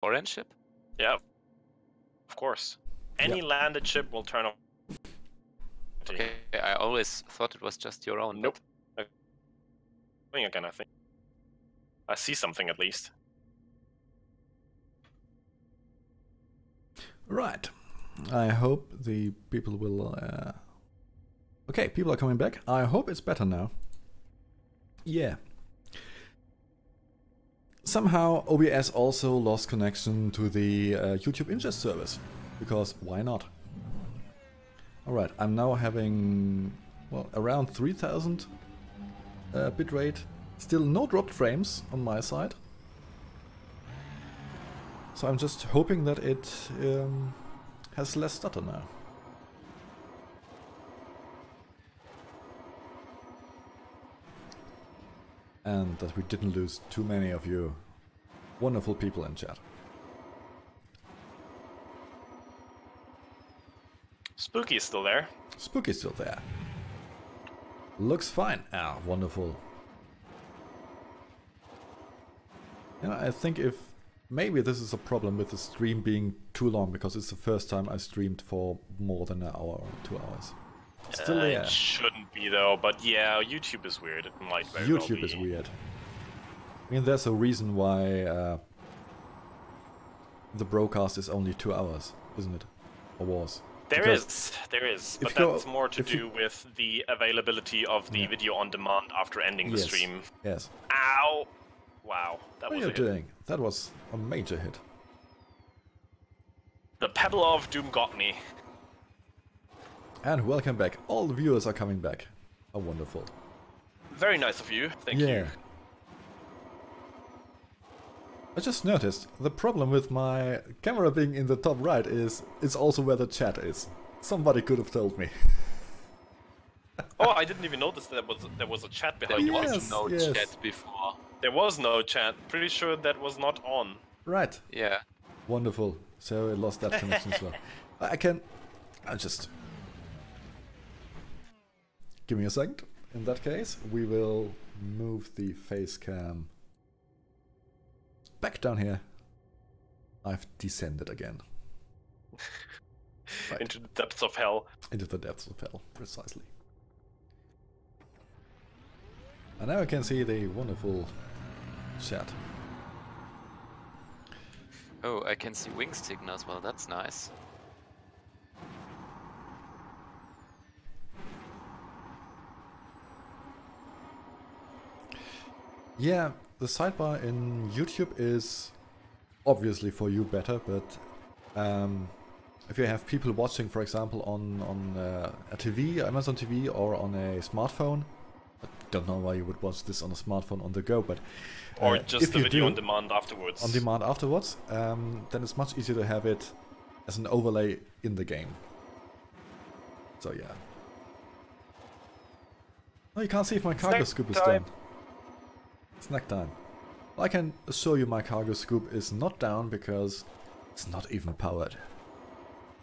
Orange ship? Yeah, of course. Any landed ship will turn off. Okay, I always thought it was just your own. Nope. Going again, I think. I see something at least. Right. I hope the people will... Okay, people are coming back. I hope it's better now. Yeah. Somehow OBS also lost connection to the YouTube ingest service. Because why not? Alright, I'm now having, well, around 3000 bitrate. Still no dropped frames on my side. So I'm just hoping that it has less stutter now. And that we didn't lose too many of you wonderful people in chat. Spooky's still there. Spooky's still there. Looks fine. Ah, wonderful. You know, I think if maybe this is a problem with the stream being too long, because it's the first time I streamed for more than an hour or 2 hours. Still there. It shouldn't be though, but yeah, YouTube is weird. It might very YouTube well be. is weird. I mean, there's a reason why the broadcast is only 2 hours, isn't it? Or was? There is, but that's more to do with the availability of the video on demand after ending the stream. Yes. Ow! Wow, that What was are you doing? That was a major hit. The Pebble of Doom got me. And welcome back. All the viewers are coming back. Oh, wonderful. Very nice of you. Thank you. I just noticed the problem with my camera being in the top right is it's also where the chat is. Somebody could have told me. Oh, I didn't even notice that there was a chat behind you. There was no chat before. There was no chat. Pretty sure that was not on. Right. Yeah. Wonderful. So I lost that connection as well. I'll just... Give me a second. In that case, we will move the face cam back down here. I've descended again. Right. Into the depths of hell. Into the depths of hell, precisely. And now I can see the wonderful chat. Oh, I can see wing signal as well. That's nice. Yeah, the sidebar in YouTube is obviously for you better, but if you have people watching, for example, on a TV, Amazon TV, or on a smartphone, I don't know why you would watch this on a smartphone on the go, but or just the video on demand afterwards. On demand afterwards, then it's much easier to have it as an overlay in the game. So yeah. Oh, you can't see if my cargo scoop is down. Snack time. Well, I can assure you my cargo scoop is not down because it's not even powered.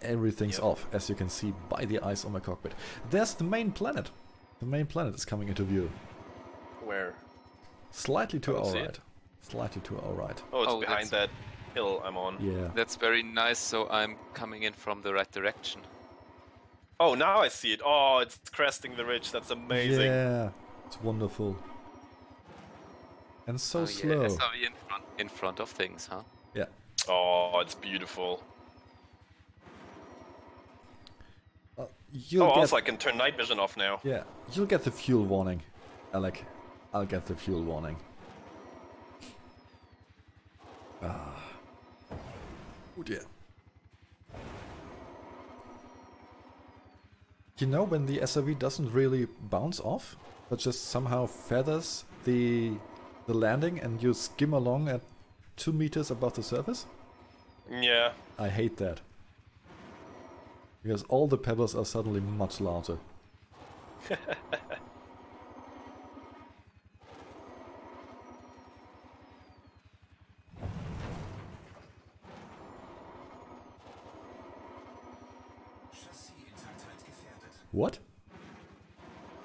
Everything's off, as you can see by the ice on my cockpit. There's the main planet. The main planet is coming into view. Where? Slightly to our right. Slightly to our right. Oh, it's behind that hill I'm on. Yeah. That's very nice, so I'm coming in from the right direction. Oh, now I see it. Oh, it's cresting the ridge. That's amazing. Yeah, it's wonderful. And so slow. Yeah, SRV in front of things, huh? Yeah. Oh, it's beautiful. You'll also I can turn night vision off now. Yeah, you'll get the fuel warning, Alec. I'll get the fuel warning. Ah. Oh dear. You know when the SRV doesn't really bounce off, but just somehow feathers the landing and you skim along at 2 meters above the surface? Yeah. I hate that. Because all the pebbles are suddenly much larger. What?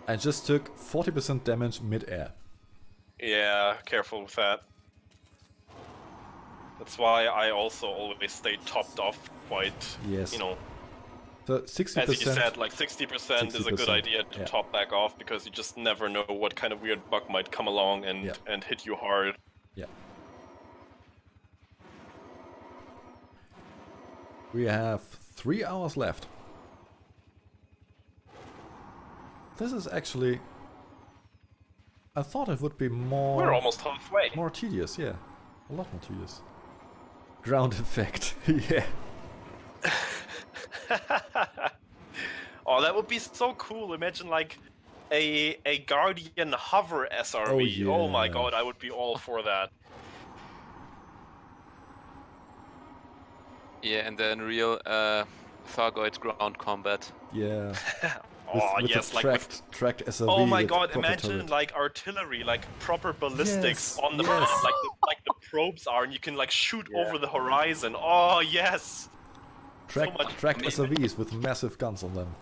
I just took 40% damage mid-air. Yeah, careful with that. That's why I also always stay topped off quite, Yes. you know. So 60%. As you said, like 60% is a good idea to yeah. top back off, because you just never know what kind of weird bug might come along and hit you hard. Yeah. We have 3 hours left. This is actually... I thought it would be more... We're almost halfway. More tedious, yeah. A lot more tedious. Ground effect, yeah. Oh, that would be so cool. Imagine like a Guardian hover SRV. Oh, yeah. Oh my god, I would be all for that. Yeah, and then real Thargoid ground combat. Yeah. Oh with yes, the tracked SRV. oh my with god, proper imagine turret. like artillery, like proper ballistics Yes, on the yes. like the probes are, and you can like shoot over the horizon. Oh yes. Tracked SRVs with massive guns on them.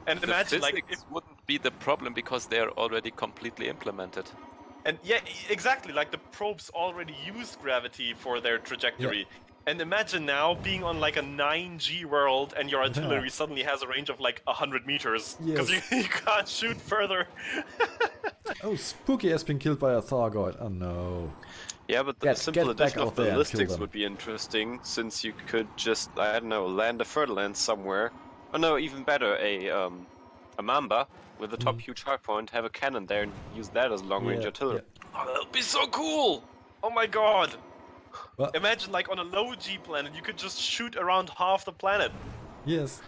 And The imagine like physics wouldn't be the problem because they are already completely implemented. And yeah, exactly, like the probes already use gravity for their trajectory. And imagine now being on like a 9G world and your artillery suddenly has a range of like 100 meters. Because you can't shoot further. Oh, Spooky has been killed by a Thargoid. Oh no. Yeah, but the simple get back addition out of there and kill ballistics them. would be interesting, since you could just, I don't know, land a Ferdinand somewhere. Oh no, even better, a Mamba with a top huge hardpoint, have a cannon there and use that as long-range artillery. Oh, that would be so cool! Oh my god! Well, Imagine like on a low G planet, you could just shoot around half the planet. yes.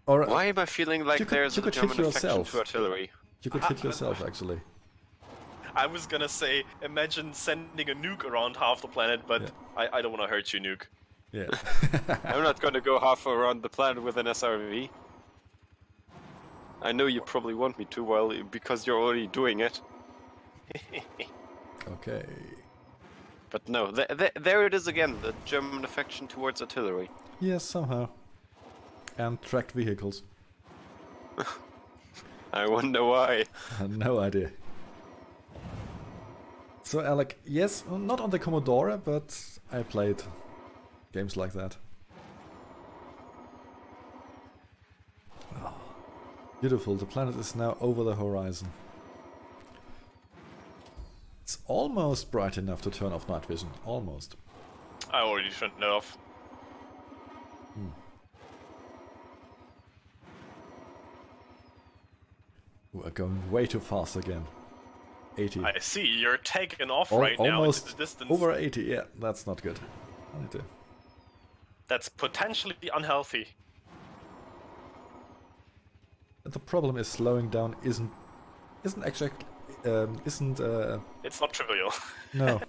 Or Why am I feeling like there's a hit German affection yourself. to artillery? You could hit yourself, actually. I was gonna say, imagine sending a nuke around half the planet, but I don't want to hurt you, nuke. Yeah. I'm not gonna go half around the planet with an SRV. I know you probably want me to, well, because you're already doing it. Okay. But no, there it is again, the German affection towards artillery. Yes, somehow. And tracked vehicles. I wonder why. No idea. So, Alec, yes, not on the Commodore, but I played games like that. Oh, beautiful, the planet is now over the horizon. It's almost bright enough to turn off night vision. Almost. I already turned it off. We're going way too fast again. 80. I see, you're taking off right now into the distance. Over 80, yeah, that's not good. I need to... That's potentially unhealthy. The problem is slowing down isn't actually It's not trivial. no.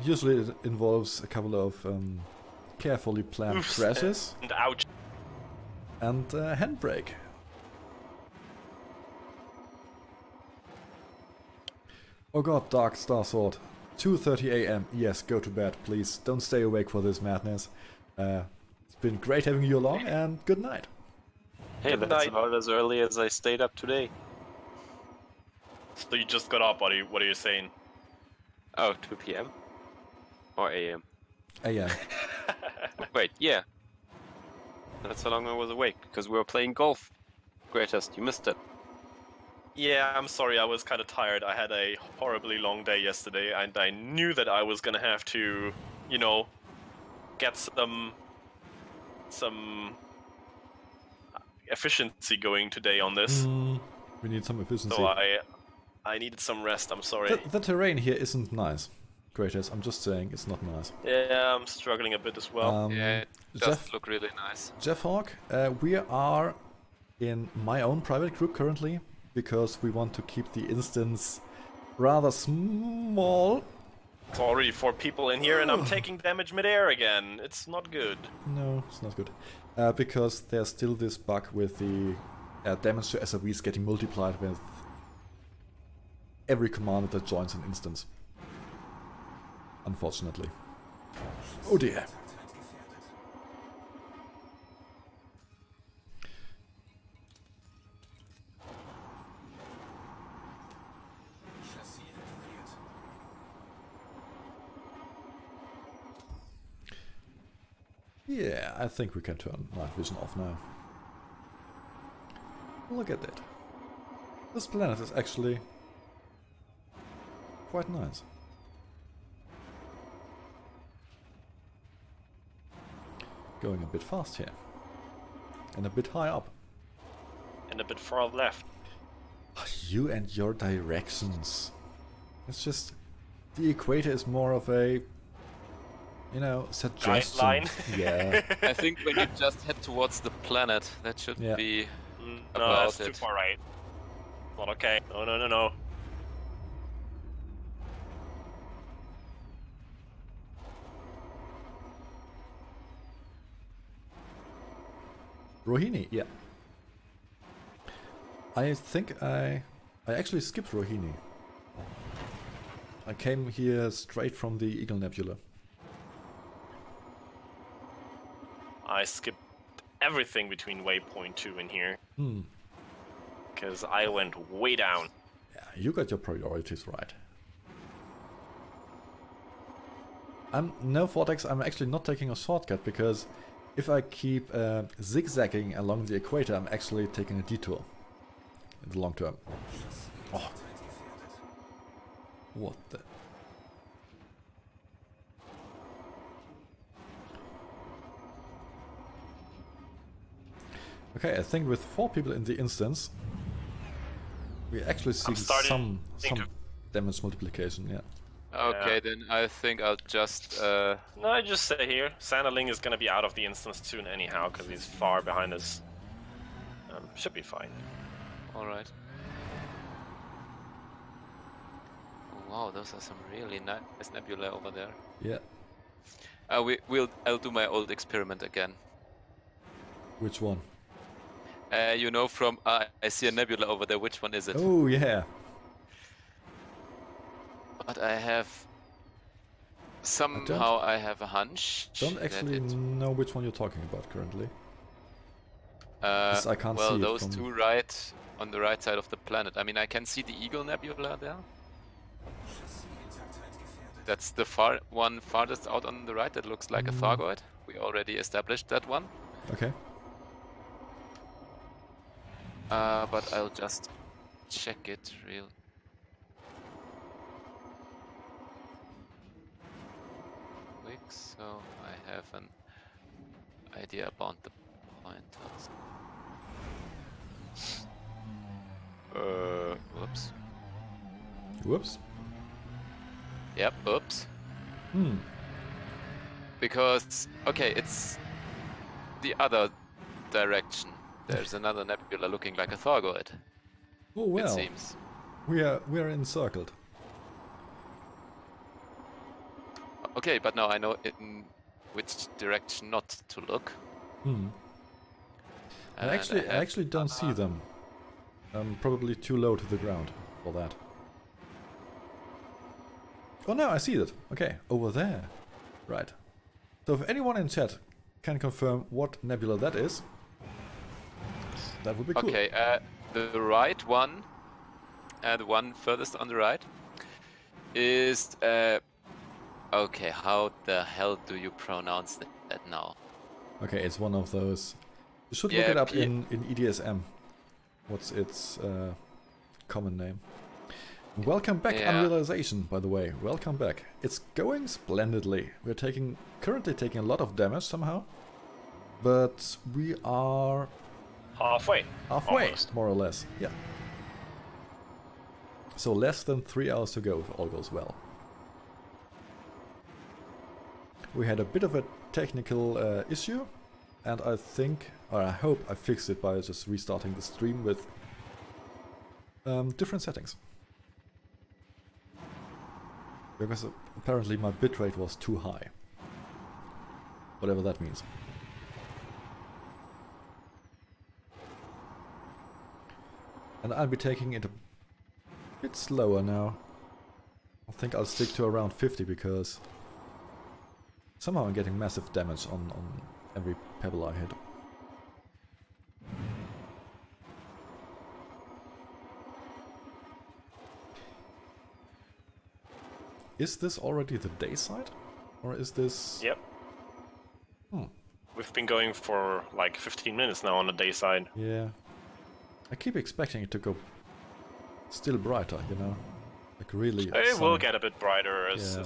Usually it involves a couple of carefully planned crashes and ouch. and handbrake. Oh god, Dark Star Sword. 2:30 AM. Yes, go to bed, please. Don't stay awake for this madness. It's been great having you along, and good night. Hey, that's about as early as I stayed up today. So you just got up, buddy. What are you saying? Oh, 2 PM? Or AM? AM. Wait, yeah. That's how long I was awake, because we were playing golf. Greatest, you missed it. Yeah, I'm sorry, I was kind of tired. I had a horribly long day yesterday, and I knew that I was gonna have to, you know, get some efficiency going today on this. We need some efficiency. So I needed some rest, I'm sorry. The terrain here isn't nice. Greatest, I'm just saying, it's not nice. Yeah, I'm struggling a bit as well. Yeah, it does look really nice. Jeff Hawk, we are in my own private group currently, because we want to keep the instance rather small. Sorry for people in here, and I'm taking damage midair again. It's not good. No, it's not good. Because there's still this bug with the damage to SRVs getting multiplied with every commander that joins an instance. Unfortunately. Oh dear. Yeah, I think we can turn night vision off now. Look at that. This planet is actually quite nice. Going a bit fast here. And a bit high up. And a bit far left. You and your directions. It's just... The equator is more of a... You know, suggestion. Guideline. Yeah. I think when you just head towards the planet, that should be No, about that's too it. far right. Not okay. No, no, no, no. Rohini, yeah. I think I actually skipped Rohini. I came here straight from the Eagle Nebula. I skipped everything between waypoint 2 and here. Hmm. Because I went way down. Yeah, you got your priorities right. No, Vortex, I'm actually not taking a shortcut because if I keep zigzagging along the equator, I'm actually taking a detour in the long term. Oh. What the... Okay, I think with 4 people in the instance, we actually see some damage multiplication, yeah. Okay, then I think I'll just... No, I just stay here. Sanderling is gonna be out of the instance soon anyhow, because he's far behind us. Should be fine. Alright. Oh, wow, those are some really nice nebula over there. Yeah. I'll do my old experiment again. Which one? You know, from I see a nebula over there. Which one is it? Oh yeah. But I have somehow I have a hunch. Don't actually know which one you're talking about currently. I can't well, see those from... two right on the right side of the planet. I mean, I can see the Eagle Nebula there. That's the one farthest out on the right. That looks like a Thargoid. We already established that one. Okay. But I'll just check it real. Quick, so I have an idea about the pointers. Whoops. Whoops. Yep, oops. Hmm. Because, okay, it's the other direction. There's another nebula looking like a Thargoid. Oh well. It seems. We are encircled. Okay, but now I know in which direction not to look. Hmm. I actually don't see them. I'm probably too low to the ground for that. Oh no, I see it. Okay, over there. Right. So if anyone in chat can confirm what nebula that is, that would be cool. Okay, the right one, the one furthest on the right, is... okay, how the hell do you pronounce that now? Okay, it's one of those... You should look it up in EDSM. What's its common name? Welcome back, Unrealization, by the way. Welcome back. It's going splendidly. We're currently taking a lot of damage somehow. But we are... Halfway. Almost. More or less. Yeah. So less than 3 hours to go if all goes well. We had a bit of a technical issue. And I think, or I hope I fixed it by just restarting the stream with different settings. Because apparently my bitrate was too high. Whatever that means. And I'll be taking it a bit slower now. I think I'll stick to around 50 because somehow I'm getting massive damage on every pebble I hit. Is this already the day side? Or is this... Yep. we've been going for like 15 minutes now on the day side. Yeah. I keep expecting it to go still brighter, you know? Like really It will sunny. get a bit brighter as Yeah.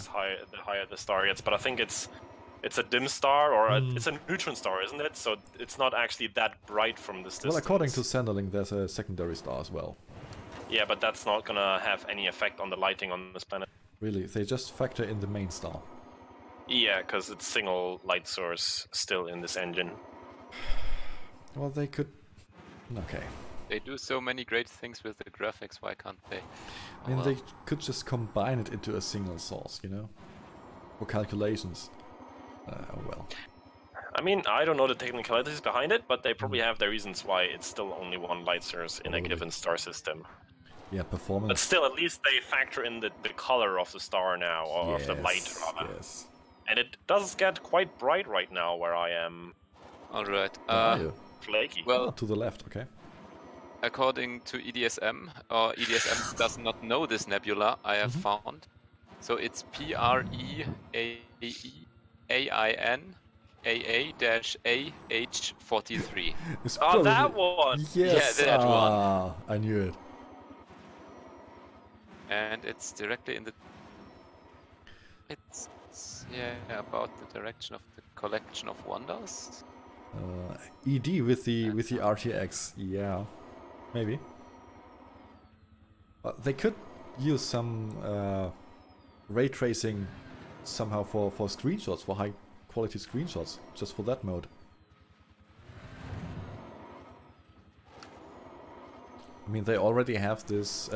the higher the star gets, but I think it's a dim star, or Mm. it's a neutron star, isn't it? So it's not actually that bright from this distance. Well, according to Sanderling, there's a secondary star as well. Yeah, but that's not gonna have any effect on the lighting on this planet. Really, they just factor in the main star. Yeah, because it's single light source still in this engine. Well, they could... Okay. They do so many great things with the graphics, why can't they? I mean, well. they could just combine it into a single source, you know? For calculations. Well. I mean, I don't know the technicalities behind it, but they probably have their reasons why it's still only one light source in a Probably. given star system. Yeah, performance. But still, at least they factor in the color of the star now, or of the light, rather. Yes. And it does get quite bright right now where I am. Alright. Where are you? Flaky. Well, To the left, okay. according to EDSM, or EDSM does not know this nebula, I have found. So it's PREAIN-AA-AH43. It's Oh, that probably- one! Yes! Yeah, that ah, I knew it. And it's directly in the... It's, yeah, about the direction of the collection of wonders. ED with the RTX, yeah, maybe. They could use some ray tracing somehow for screenshots, for high quality screenshots, just for that mode. I mean, they already have this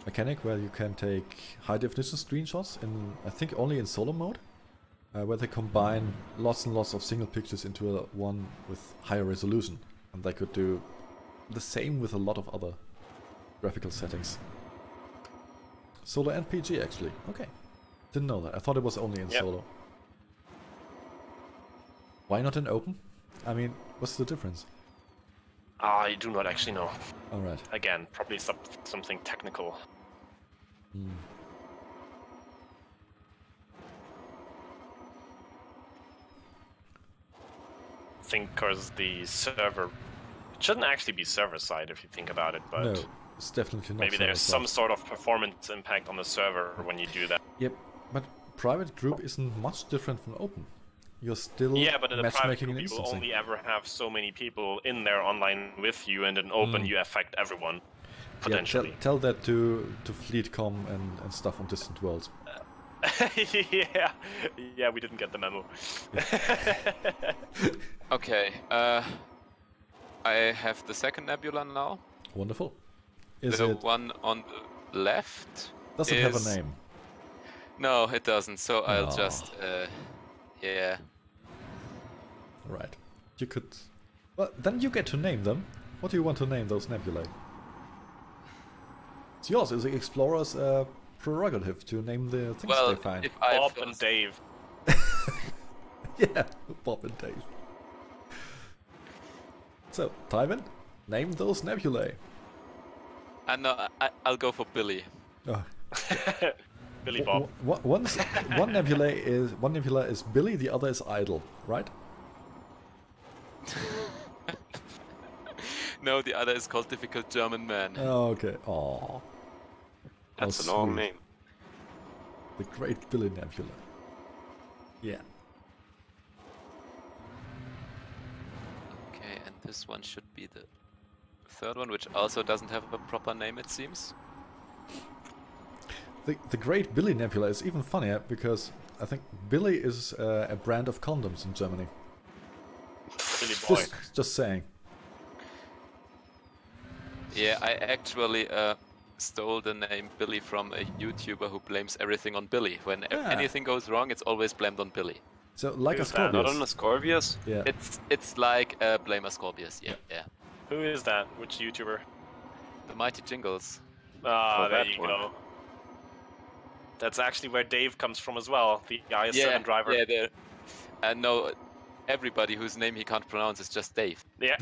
mechanic where you can take high definition screenshots in, I think, only in solo mode. Where they combine lots and lots of single pictures into one with higher resolution. And they could do the same with a lot of other graphical settings. Solo and PG, actually. Okay. Didn't know that. I thought it was only in solo. Why not in open? I mean, what's the difference? I do not actually know. Alright. Again, probably something technical. I think because the server... It shouldn't actually be server-side if you think about it, but... No, it's definitely not. Maybe there's some sort of performance impact on the server when you do that. Yep, but private group isn't much different from open. You're still Yeah, but in a private matchmaking group, and you will instancing. only ever have so many people in there online with you, and in open, you affect everyone, potentially. Yeah, tell that to Fleetcom and stuff on Distant Worlds. Yeah, we didn't get the memo. Okay, I have the second nebula now. Wonderful. Is The it... one on the left Does it have a name? No, it doesn't, so I'll Aw. just... yeah. Right. You could... Well, then you get to name them. What do you want to name those nebulae? It's yours. It's the explorer's prerogative to name the things Well, they find. if I Bob and Dave. Yeah, Bob and Dave. So, Tywin, name those nebulae. No, I'll go for Billy. Oh. Billy Bob. One nebula is Billy, the other is Idle, right? No, the other is called Difficult German Man. Oh, okay. Aww. That's How an long sweet. name. The Great Billy Nebula. Yeah. Okay, and this one should be the third one, which also doesn't have a proper name, it seems. The Great Billy Nebula is even funnier because I think Billy is a brand of condoms in Germany. Billy Boy. Just saying. Yeah, I actually stole the name Billy from a YouTuber who blames everything on Billy. When anything goes wrong, it's always blamed on Billy. So, like a Who's that? Not on Scorpius. the Scorpius? Yeah. It's like Blame Scorpius, yeah. Who is that? Which YouTuber? The Mighty Jingles. Ah, Oh, there that you one. go. That's actually where Dave comes from as well, the IS-7 Yeah, driver. yeah, there. And no, everybody whose name he can't pronounce is just Dave. Yeah.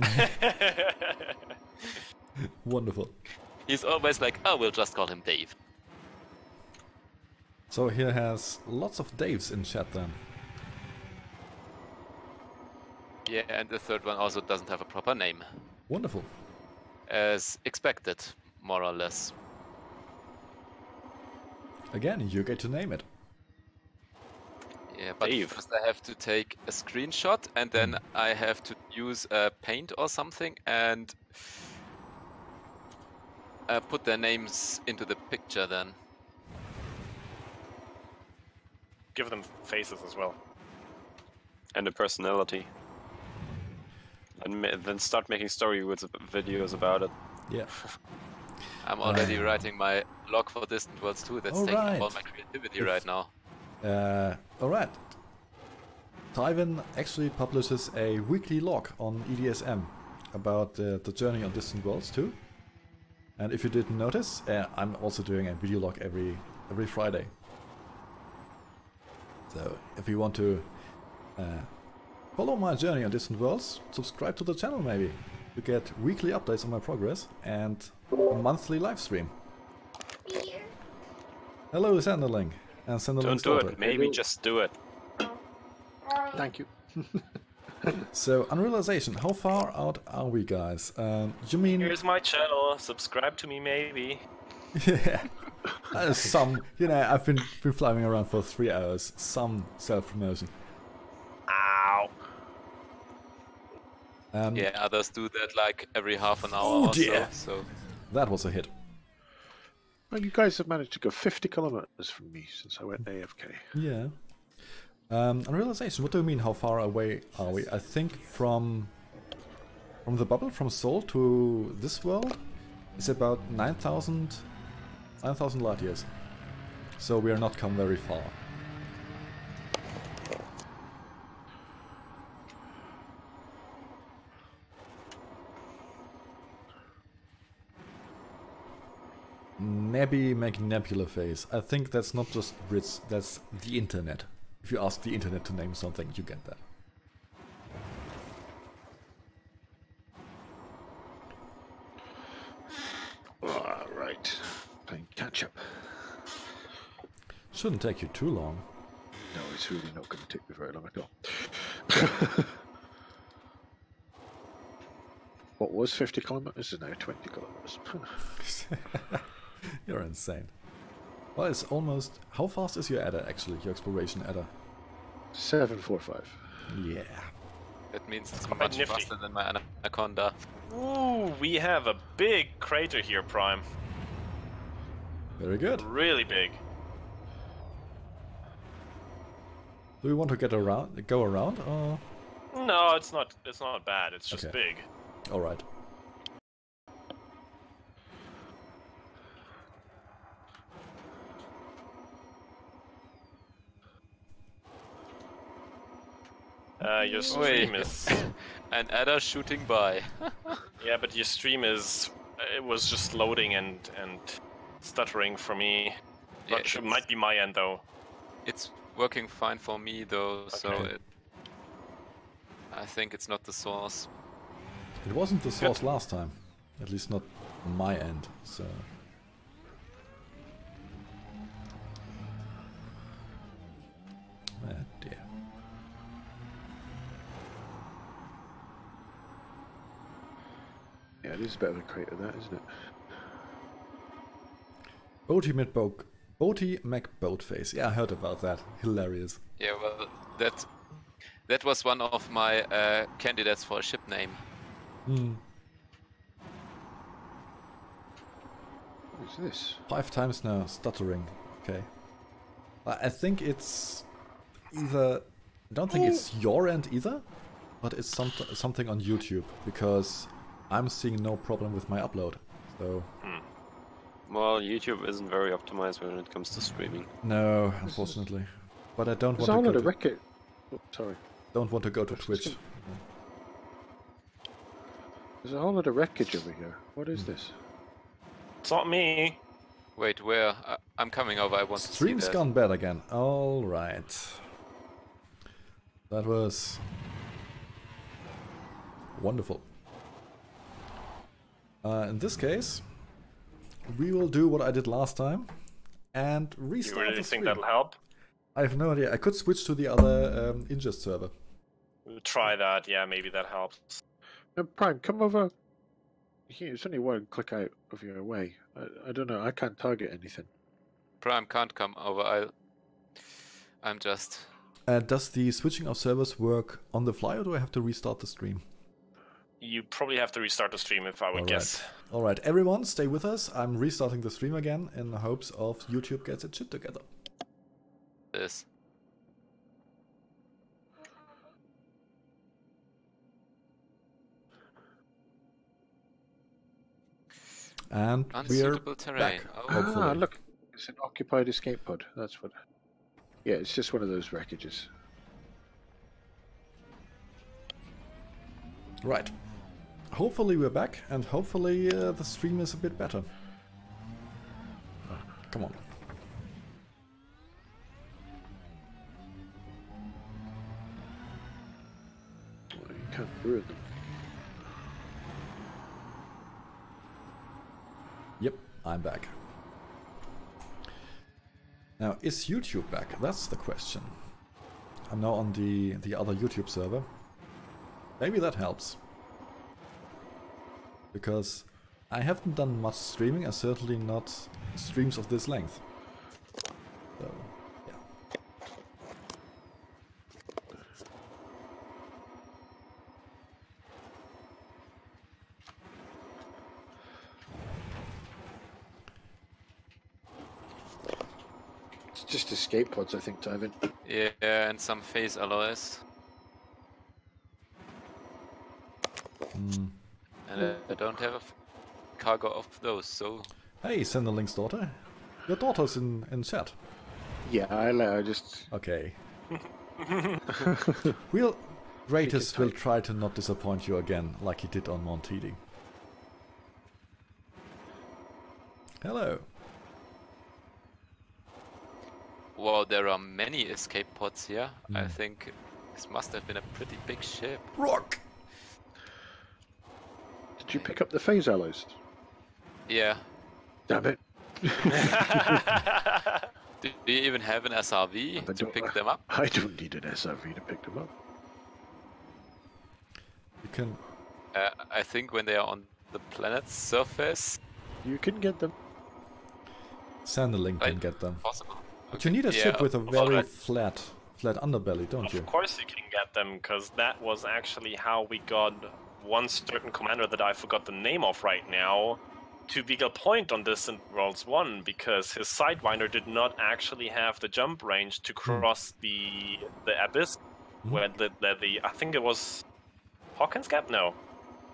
Wonderful. He's always like, oh, we'll just call him Dave. So here has lots of Daves in chat then. Yeah, and the third one also doesn't have a proper name. Wonderful. As expected, more or less. Again, you get to name it. Yeah, but Dave. first I have to take a screenshot and then I have to use Paint or something and put their names into the picture then. Give them faces as well. And a personality. And then start making story videos about it. Yeah. I'm already writing my blog for Distant Worlds 2. That's taking up all my creativity right now. Alright. Tywin actually publishes a weekly log on EDSM about the journey on Distant Worlds 2. And if you didn't notice, I'm also doing a video log every Friday. So if you want to follow my journey on Distant Worlds, subscribe to the channel maybe to get weekly updates on my progress and a monthly live stream. Hello, Sanderling and Sanderling's Don't do daughter. it. Maybe just do it. Thank you. So, Unrealization, how far out are we, guys? You mean... Here's my channel. Subscribe to me, maybe. Yeah. Some, you know, I've been flying around for 3 hours. Some self-promotion. Ow. Yeah, others do that like every half an hour or so. That was a hit. Well, you guys have managed to go 50 kilometers from me since I went AFK. Yeah. Unrealization, what do you mean, how far away are we? I think from the bubble, from Sol to this world, is about 9,000 light years. So we are not come very far. Maybe make nebula phase. I think that's not just Brits, that's the internet. If you ask the internet to name something, you get that. Alright. Playing catch up. Shouldn't take you too long. No, it's really not going to take me very long at all. What was 50 kilometers is now 20 kilometers. You're insane. Well, it's almost... How fast is your adder, actually? Your exploration adder? 745. Yeah. That means it's Quite much nifty. faster than my Anaconda. Ooh, we have a big crater here, Prime. Very good. Really big. Do we want to get around, go around, or...? No, it's not bad. It's just Okay. big. Alright. Your stream is... An adder shooting by. Yeah, but your stream is... It was just loading and stuttering for me. Yeah, Not sure, might be my end, though. It's working fine for me though, so Okay. I think it's not the source. It wasn't the source last time. At least not on my end, so... Ah, dear. Yeah, it is a bit of a crater, that, isn't it? Boaty McBoatface. Yeah, I heard about that. Hilarious. Yeah, well, that was one of my candidates for a ship name. Hmm. What is this? 5 times now, stuttering. Okay. I think it's either... I don't think it's your end either, but it's something on YouTube, because I'm seeing no problem with my upload. So... Well, YouTube isn't very optimized when it comes to streaming. No, unfortunately. But I don't There's want a to whole lot go of to, wreckage. Oh, sorry. don't want to go to Twitch. There's a whole lot of wreckage over here. What is this? It's not me. Wait, where? I'm coming over, I want to see Stream's that. gone bad again. Alright. That was... wonderful. In this case, we will do what I did last time and You restart really the think stream. that'll help? I have no idea. I could switch to the other ingest server. Try that. Yeah, maybe that helps. Prime, come over. Here, it's only one click out of your way. I don't know. I can't target anything. Prime can't come over. I'm just. Does the switching of servers work on the fly, or do I have to restart the stream? You probably have to restart the stream, if I would guess. All right, everyone, stay with us. I'm restarting the stream again in the hopes of YouTube gets its shit together. This. And we're terrain. back. Oh. Hopefully. Look, it's an occupied escape pod. That's what. Yeah, it's just one of those wreckages. Right. Hopefully we're back, and hopefully the stream is a bit better. Oh, come on. Well, you can't ruin them. Yep, I'm back. Now, is YouTube back? That's the question. I'm now on the other YouTube server. Maybe that helps. Because I haven't done much streaming, and certainly not streams of this length. So, yeah. It's just escape pods, I think, Tyvin. Yeah, and some phase alloys. And I don't have a cargo of those, so... Hey, Senderling's daughter. Your daughter's in chat. Yeah, I just... Okay. We'll... Greatest will try to not disappoint you again, like he did on Montidi. Hello. Wow, there are many escape pods here. I think this must have been a pretty big ship. Rock! Did you pick up the phase alloys? Yeah. Damn it. Do you even have an SRV to pick them up? I don't need an SRV to pick them up. You can... I think when they are on the planet's surface... You can get them. Senderling can get them. Possible. But you need a ship with a very flat underbelly, don't you? Of course you can get them, because that was actually how we got one certain commander that I forgot the name of right now to Beagle Point on Distant Worlds 1, because his Sidewinder did not actually have the jump range to cross the abyss, where the I think it was Hawkins Gap? No.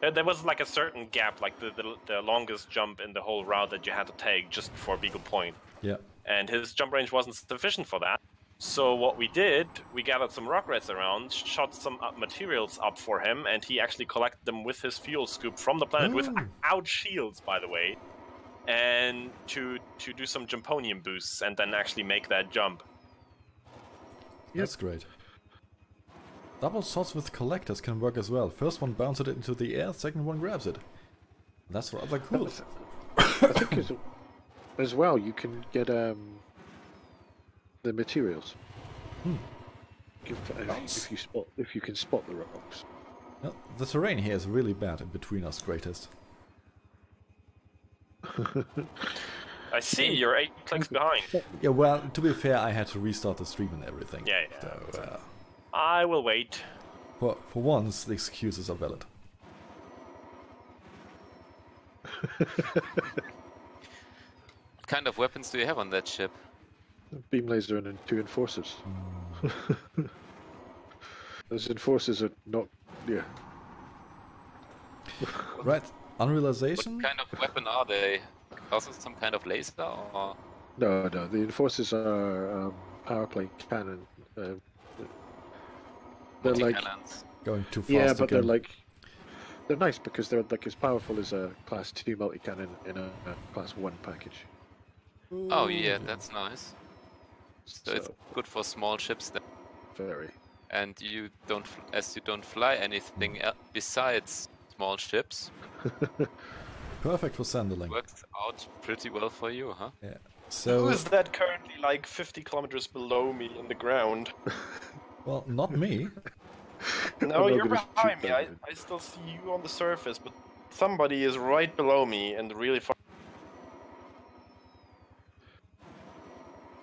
There was like a certain gap, like the longest jump in the whole route that you had to take just before Beagle Point. Yeah. And his jump range wasn't sufficient for that. So what we did, we gathered some rock rats around, shot some materials up for him, and he actually collected them with his fuel scoop from the planet without shields, by the way, and to do some jumponium boosts and then actually make that jump. That's great. Double shots with collectors can work as well. First one bounces it into the air, second one grabs it. That's rather cool. I think as well, you can get the materials. If you can spot the rocks. No, the terrain here is really bad in between us, Greatest. I see, you're 8 clicks behind. Yeah, well, to be fair, I had to restart the stream and everything. Yeah. So, I will wait. for once, the excuses are valid. What kind of weapons do you have on that ship? Beam laser and 2 enforcers. Those enforcers are not... Yeah. Right, unrealization? What kind of weapon are they? Also some kind of laser, or...? No, the enforcers are power plate cannon. They're like... Cannons. Going too fast Yeah, but again. they're nice because they're like as powerful as a Class 2 multi-cannon in a Class 1 package. Oh yeah, that's nice. So it's good for small ships then. Very. And you don't fly anything besides small ships. Perfect for Sanderling. Works out pretty well for you, huh? Yeah. So... Who is that currently like 50 kilometers below me in the ground? Well, not me. No, I'm not you're gonna shoot behind me. that I dude. still see you on the surface, but somebody is right below me and really far.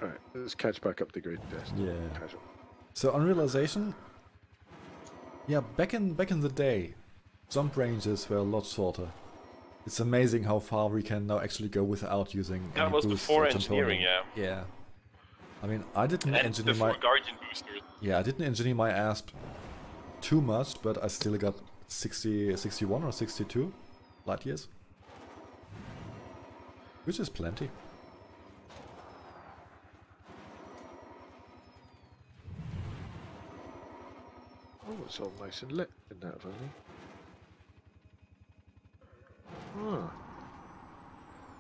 Alright, let's catch back up the great test. Yeah. Casual. So on realization, yeah, back in the day, jump ranges were a lot shorter. It's amazing how far we can now actually go without using That any was boost before or engineering, tamponing. yeah. Yeah. I mean, I didn't And engineer before my Guardian boosters. I didn't engineer my asp too much, but I still got 60, 61 or 62 light years, which is plenty. Oh, it's all nice and lit in that valley. Ah.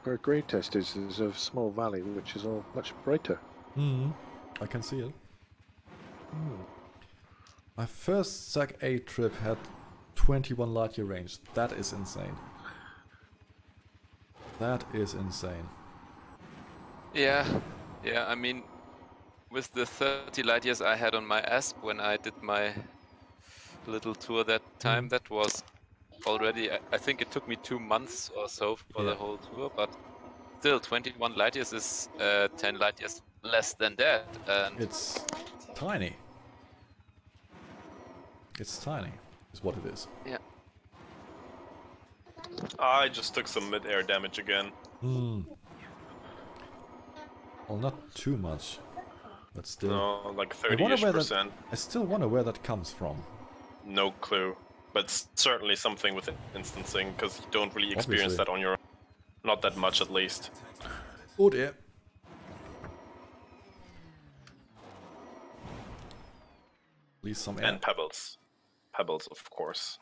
Where grade test is, there's a small valley which is all much brighter. Hmm, I can see it. My first Zac 8 trip had 21 light year range. That is insane. That is insane. Yeah, yeah. I mean, with the 30 light years I had on my ASP when I did my little tour that time, that was already. I think it took me 2 months or so for the whole tour, but still, 21 light years is 10 light years less than that, and It's tiny. It's tiny, is what it is. yeah. I just took some mid-air damage again. Well, not too much, but still. No, like I wonder where 30-ish%. I still wonder where that comes from. No clue. But certainly something with instancing, because you don't really experience Obviously. that on your own. Not that much, at least. Oh dear. At least some air. And pebbles. Pebbles, of course.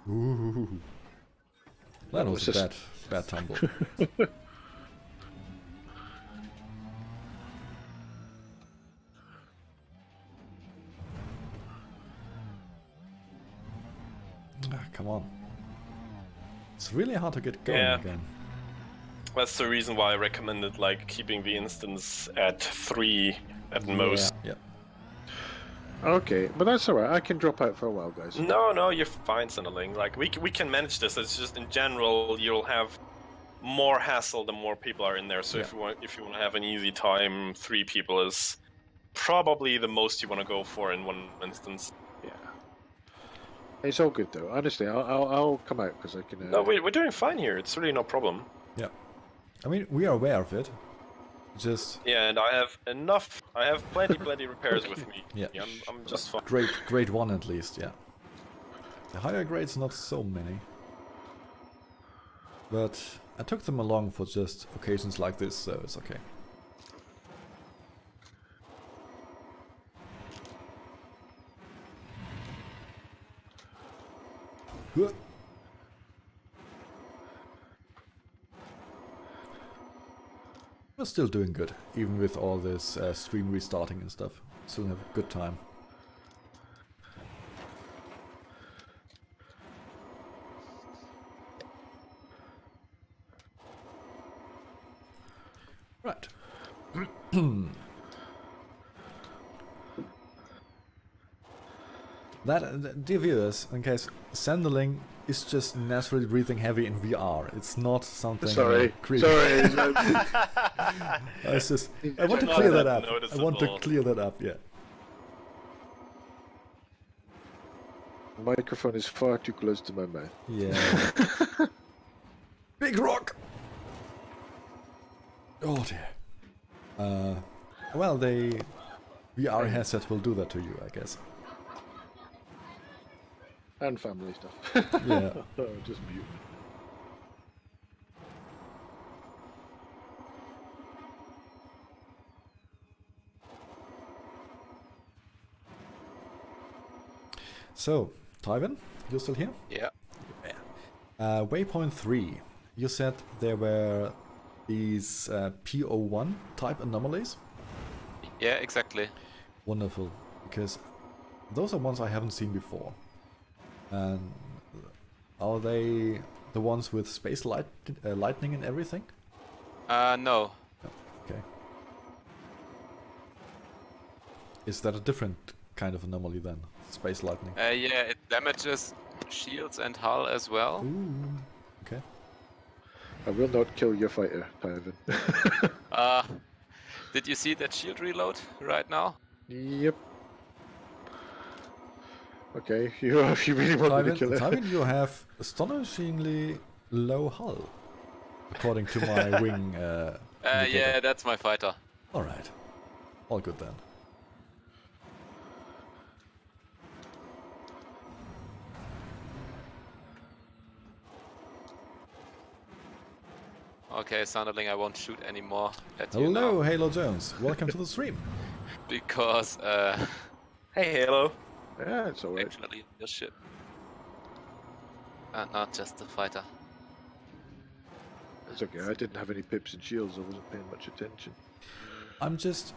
Ooh. That was a just- bad tumble. Come on. It's really hard to get going Yeah. again. That's the reason why I recommended like keeping the instance at 3 at most. Yeah. Okay, but that's alright. I can drop out for a while, guys. No, you're fine, Cinderling. Like we can manage this. It's just in general you'll have more hassle the more people are in there. So if you want to have an easy time, 3 people is probably the most you want to go for in one instance. Yeah. It's all good though. Honestly, I'll come out because I can. No, we're doing fine here. It's really no problem. Yeah. I mean, we are aware of it. Just Yeah, and I have enough. I have plenty repairs with me. Yeah. I'm just fine. grade 1 at least, yeah. The higher grades, not so many. But I took them along for just occasions like this, so it's okay. Huh. We're still doing good, even with all this stream restarting and stuff. Still have a good time. Right. Dear viewers, in case Sanderling is just naturally breathing heavy in VR. It's not something creepy. Sorry. It's just, I want to Not clear that that up. I want to noticeable. clear that up, yeah. Microphone is far too close to my mouth. Yeah. Big rock! Oh dear. Well, the VR headset will do that to you, I guess. And family stuff. Yeah. Oh, just mute. So, Tyven, you still here? Yeah. Waypoint 3. You said there were these PO1 type anomalies? Yeah, exactly. Wonderful, because those are ones I haven't seen before. And are they the ones with space lightning and everything? No. Okay. Is that a different kind of anomaly then? Space lightning. Yeah, it damages shields and hull as well. Ooh. Okay. I will not kill your fighter, Tyven. Did you see that shield reload right now? Yep. Okay, if you really want me to kill it. Tyven, you have astonishingly low hull, according to my wing. Yeah, that's my fighter. All right. All good then. Okay, Sunderling, I won't shoot anymore at you Hello, now. Halo Jones. Welcome to the stream. Because, Hey, Halo. Yeah, it's alright. actually, your ship. And not just the fighter. It's okay, I didn't have any pips and shields, I wasn't paying much attention. I'm just...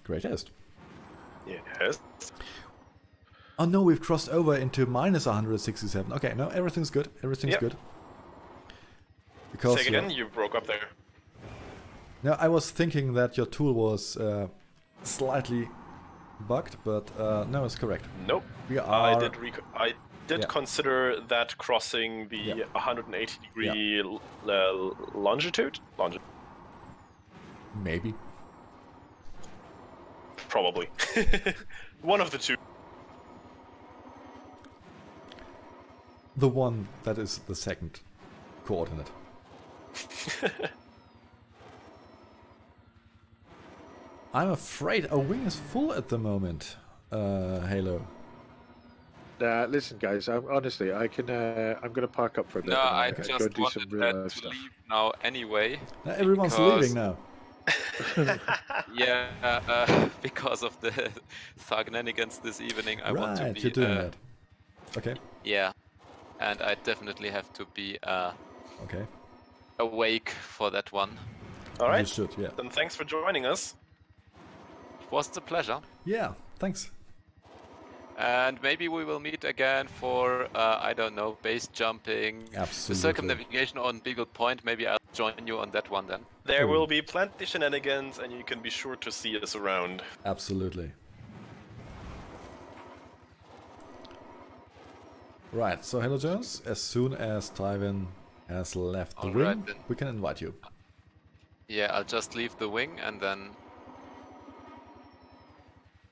greatest. Yes. Oh no, we've crossed over into minus 167. Okay, no, everything's good. Everything's Yep. good. Because Say again, you broke up there. no, I was thinking that your tool was slightly bugged, but no, it's correct. Nope. We are... I did Yeah. consider that crossing the Yeah. 180 degree longitude. Maybe. Probably. One of the two. The one that is the second coordinate. I'm afraid our wing is full at the moment, Halo. Listen, guys. Honestly, I can. I'm gonna park up for a bit. No, and, I go just do some wanted real that life to stuff. leave now anyway. Now everyone's Because- leaving now. Yeah, because of the Thargnanigans this evening, I want to Right, be... you're doing that. Okay, Yeah, and I definitely have to be okay. awake for that one. All right. You should, yeah. Then thanks for joining us. It was a pleasure. Yeah, thanks. And maybe we will meet again for, I don't know, base jumping, the Absolutely. circumnavigation on Beagle Point. Maybe I'll join you on that one then. There Cool. will be plenty shenanigans, and you can be sure to see us around. Absolutely. Right, so Hello Jones, as soon as Tyven has left the All wing, right, then. we can invite you. Yeah, I'll just leave the wing and then...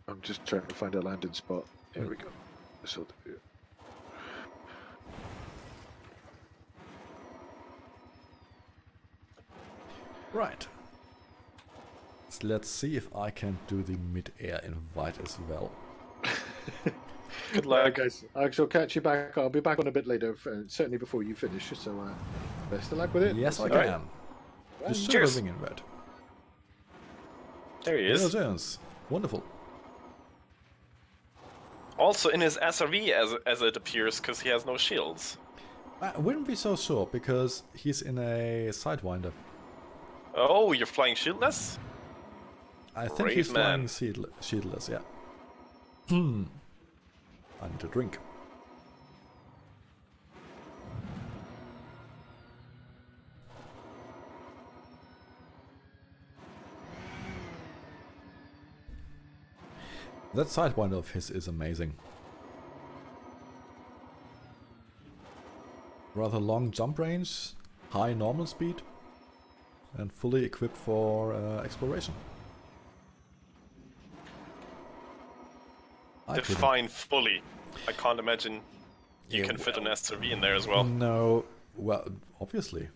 I'm just trying to find a landing spot. Here we go. This will do. Right. So let's see if I can do the mid-air invite as well. Good Right, luck. guys. I shall catch you back. I'll be back on a bit later, certainly before you finish. So, best of luck with it. Yes, I Alright. can. The server Cheers. wing invite. There he Hello is. Jones. Wonderful. Also in his SRV, as it appears, because he has no shields. I wouldn't be so sure, because he's in a Sidewinder. Oh, you're flying shieldless? I think Brave he's flying man. shieldless, yeah. I need a drink. That Sidewinder of his is amazing. Rather long jump range, high normal speed, and fully equipped for exploration. I couldn't- Define fully. I can't imagine you Yeah, can fit an well- SRV in there as well. No, well, obviously.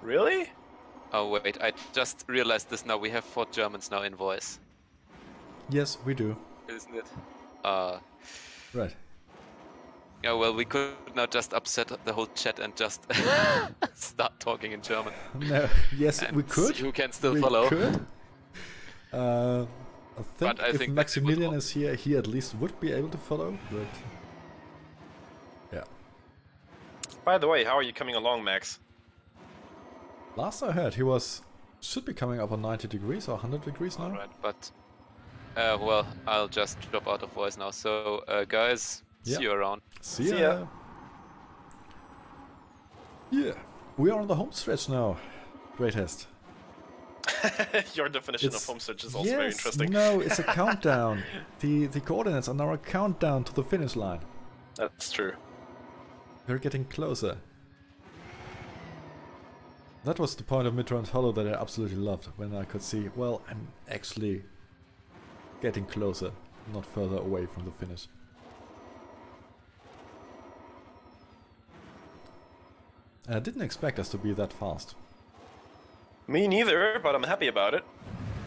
Really? Oh wait, I just realized this now. We have 4 Germans now in voice, Yes, we do. isn't it? Right. Yeah, well, we could now just upset the whole chat and just start talking in German. No, yes, And we could. see who can still we follow. Could. I think But I if think that we would Maximilian all- is here, he at least would be able to follow. But yeah, By the way, how are you coming along, Max? last I heard, he should be coming up on 90 degrees or 100 degrees now. Alright, but well, I'll just drop out of voice now. So, guys, Yeah. see you around. See See ya. ya. Yeah, we are on the home stretch now. Greatest. Your definition of home stretch is also yes, very interesting. No, it's a countdown. The coordinates are now a countdown to the finish line. That's true. We're getting closer. That was the point of Midround Hollow that I absolutely loved, when I could see, well, I'm actually getting closer, not further away from the finish. And I didn't expect us to be that fast. Me neither, but I'm happy about it.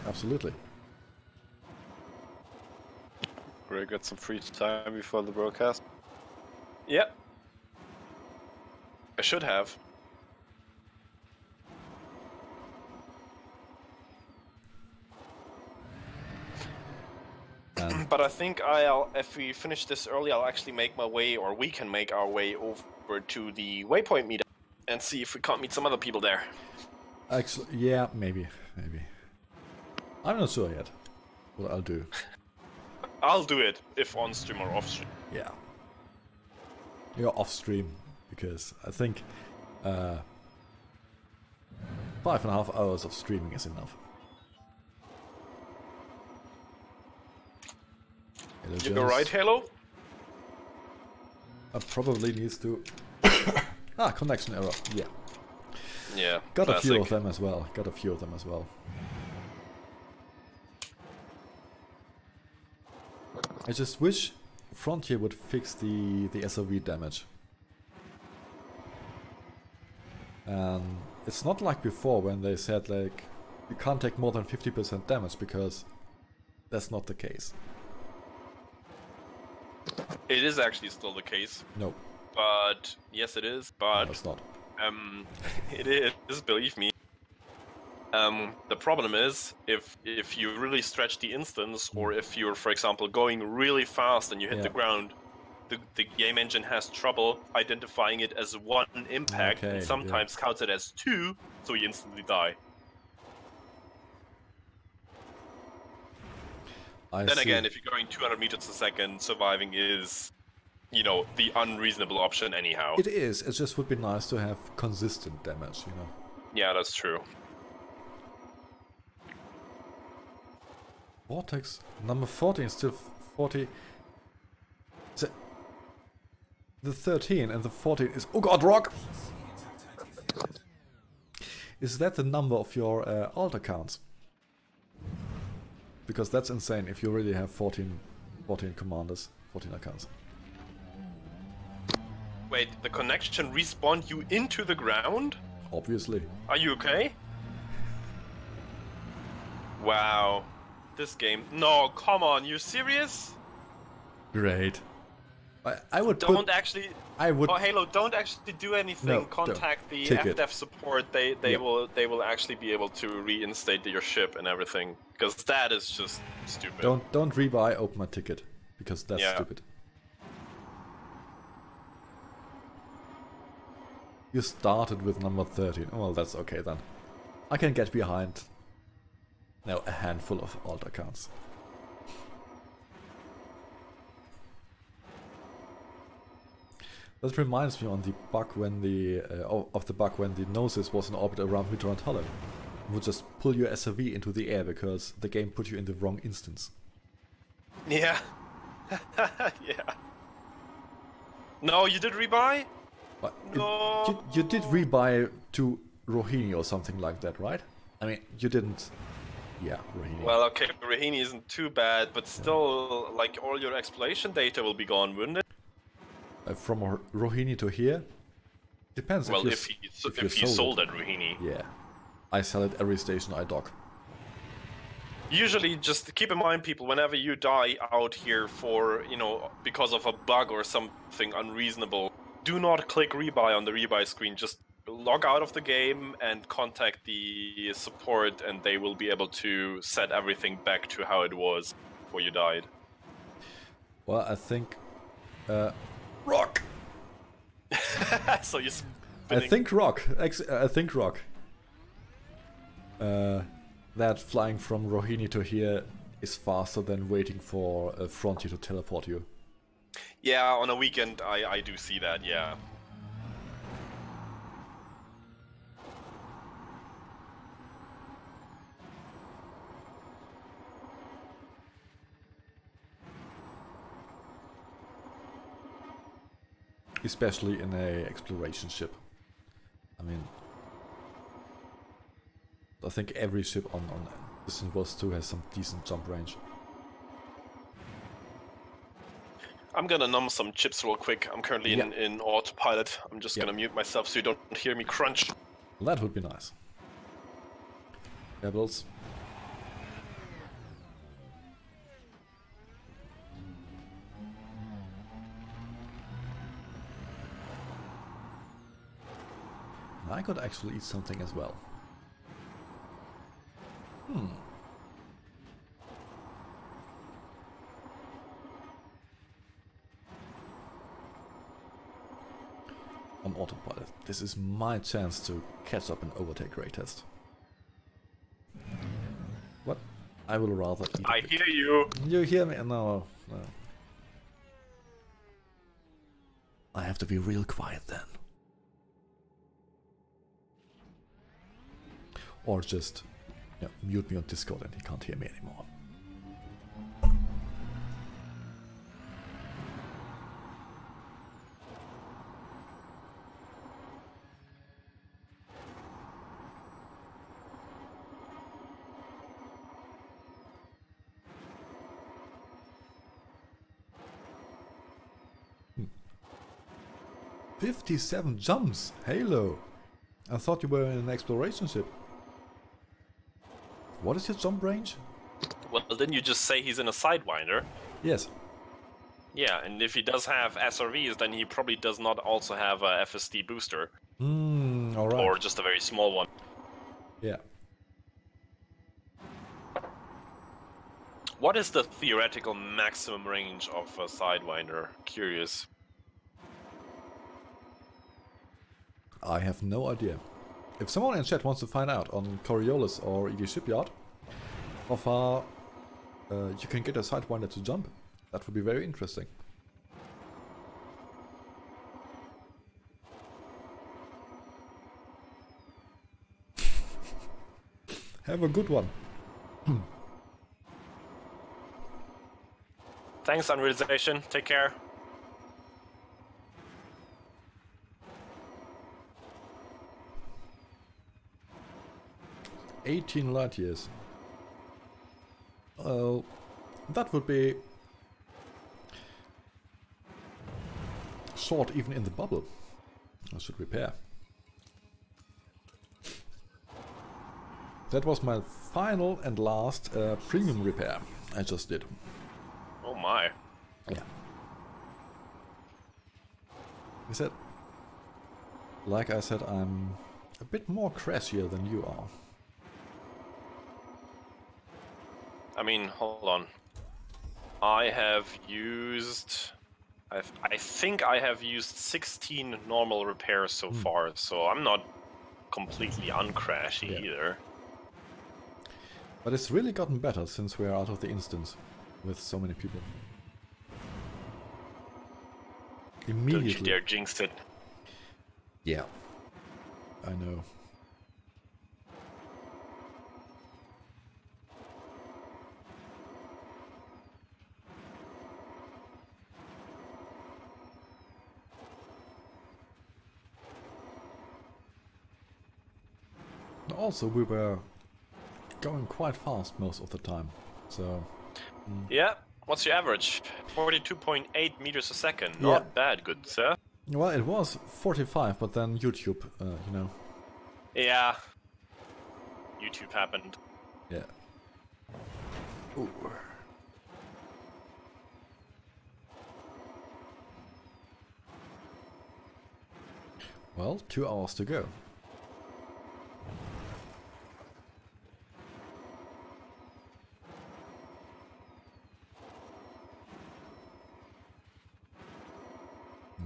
Absolutely. Greg got some free time before the broadcast. Yep. I should have. But I think if we finish this early, I'll actually make my way, or we can make our way over to the Waypoint meetup and see if we can't meet some other people there. Actually, yeah, maybe. I'm not sure yet what I'll do. I'll do it, if on stream or off stream. Yeah. You're off stream, because I think 5.5 hours of streaming is enough. You're right, Halo? Probably needs to... connection error, yeah. Yeah, Got classic. a few of them as well. I just wish Frontier would fix the SOV damage. And it's not like before when they said like you can't take more than 50% damage, because that's not the case. It is actually still the case. No. But yes, it is. But No, it's not. it is. Believe me. The problem is if you really stretch the instance, or if you're, for example, going really fast and you hit the ground, the game engine has trouble identifying it as one impact, and sometimes counts it as two, so you instantly die. Then again, if you're going 200 meters a second, surviving is, you know, the unreasonable option anyhow. It is. It just would be nice to have consistent damage, you know. Yeah, that's true. Vortex number 14 is still 40. The 13 and the 14 is... Oh god, rock! Is that the number of your alt accounts? Because that's insane if you really have 14 commanders, 14 accounts. Wait, the connection respawned you into the ground? Obviously. Are you okay? Wow. This game... No, come on, you serious? Great. I would don't actually... I would... Oh, Halo, don't actually do anything. No, contact the Ticket. FDEF support. They will actually be able to reinstate your ship and everything. Because that is just stupid. Don't rebuy open my ticket, because that's stupid. You started with number 13. Well, that's okay then. I can get behind now a handful of alt accounts. That reminds me on the bug when the Gnosis was in orbit around Midround Hollow. It would just pull your SOV into the air because the game put you in the wrong instance. Yeah. Yeah. No, you did rebuy? But No. You did rebuy to Rohini or something like that, right? I mean, you didn't... Yeah, Rohini. Well, okay, Rohini isn't too bad, but still, like, all your exploration data will be gone, wouldn't it? From Rohini to here? Depends. Well, if you sold at Rohini. Yeah. I sell it every station I dock. Usually, just keep in mind, people, whenever you die out here for, you know, because of a bug or something unreasonable, do not click rebuy on the rebuy screen. Just log out of the game and contact the support, and they will be able to set everything back to how it was before you died. Well, I think... rock! So you're I think rock. I think rock. That flying from Rohini to here is faster than waiting for a Frontier to teleport you. Yeah, on a weekend I do see that, yeah. especially in a exploration ship. I mean, I think every ship on Distant Worlds 2 has some decent jump range. I'm gonna numb some chips real quick. I'm currently in autopilot. I'm just gonna mute myself so you don't hear me crunch. That would be nice. Pebbles. I could actually eat something as well. On autopilot. This is my chance to catch up and overtake greatest. What? I will rather eat. I hear you. You hear me? No. I have to be real quiet then. Or just mute me on Discord and he can't hear me anymore. Hmm. 57 jumps! Halo! I thought you were in an exploration ship. What is your jump range? Well, didn't you just say he's in a Sidewinder? Yes. Yeah, and if he does have SRVs, then he probably does not also have a FSD booster. Alright. Or just a very small one. Yeah. What is the theoretical maximum range of a Sidewinder? Curious. I have no idea. If someone in chat wants to find out on Coriolis or ED Shipyard how far you can get a Sidewinder to jump, that would be very interesting. Have a good one. Thanks, Unrealization. Take care. "18 light years. Well, that would be short even in the bubble. I should repair. That was my final and last premium repair I just did. Oh my. Yeah. Like I said, I'm a bit more crashier than you are. I mean, hold on. I have used... I think I have used 16 normal repairs so far, so I'm not completely uncrashy either. But it's really gotten better since we're out of the instance with so many people. Immediately. Don't you dare jinx it. Yeah. I know. Also, we were going quite fast most of the time, so... Yeah, what's your average? 42.8 meters a second. Not bad, good sir. Well, it was 45, but then YouTube, you know. Yeah. YouTube happened. Yeah. Ooh. Well, 2 hours to go.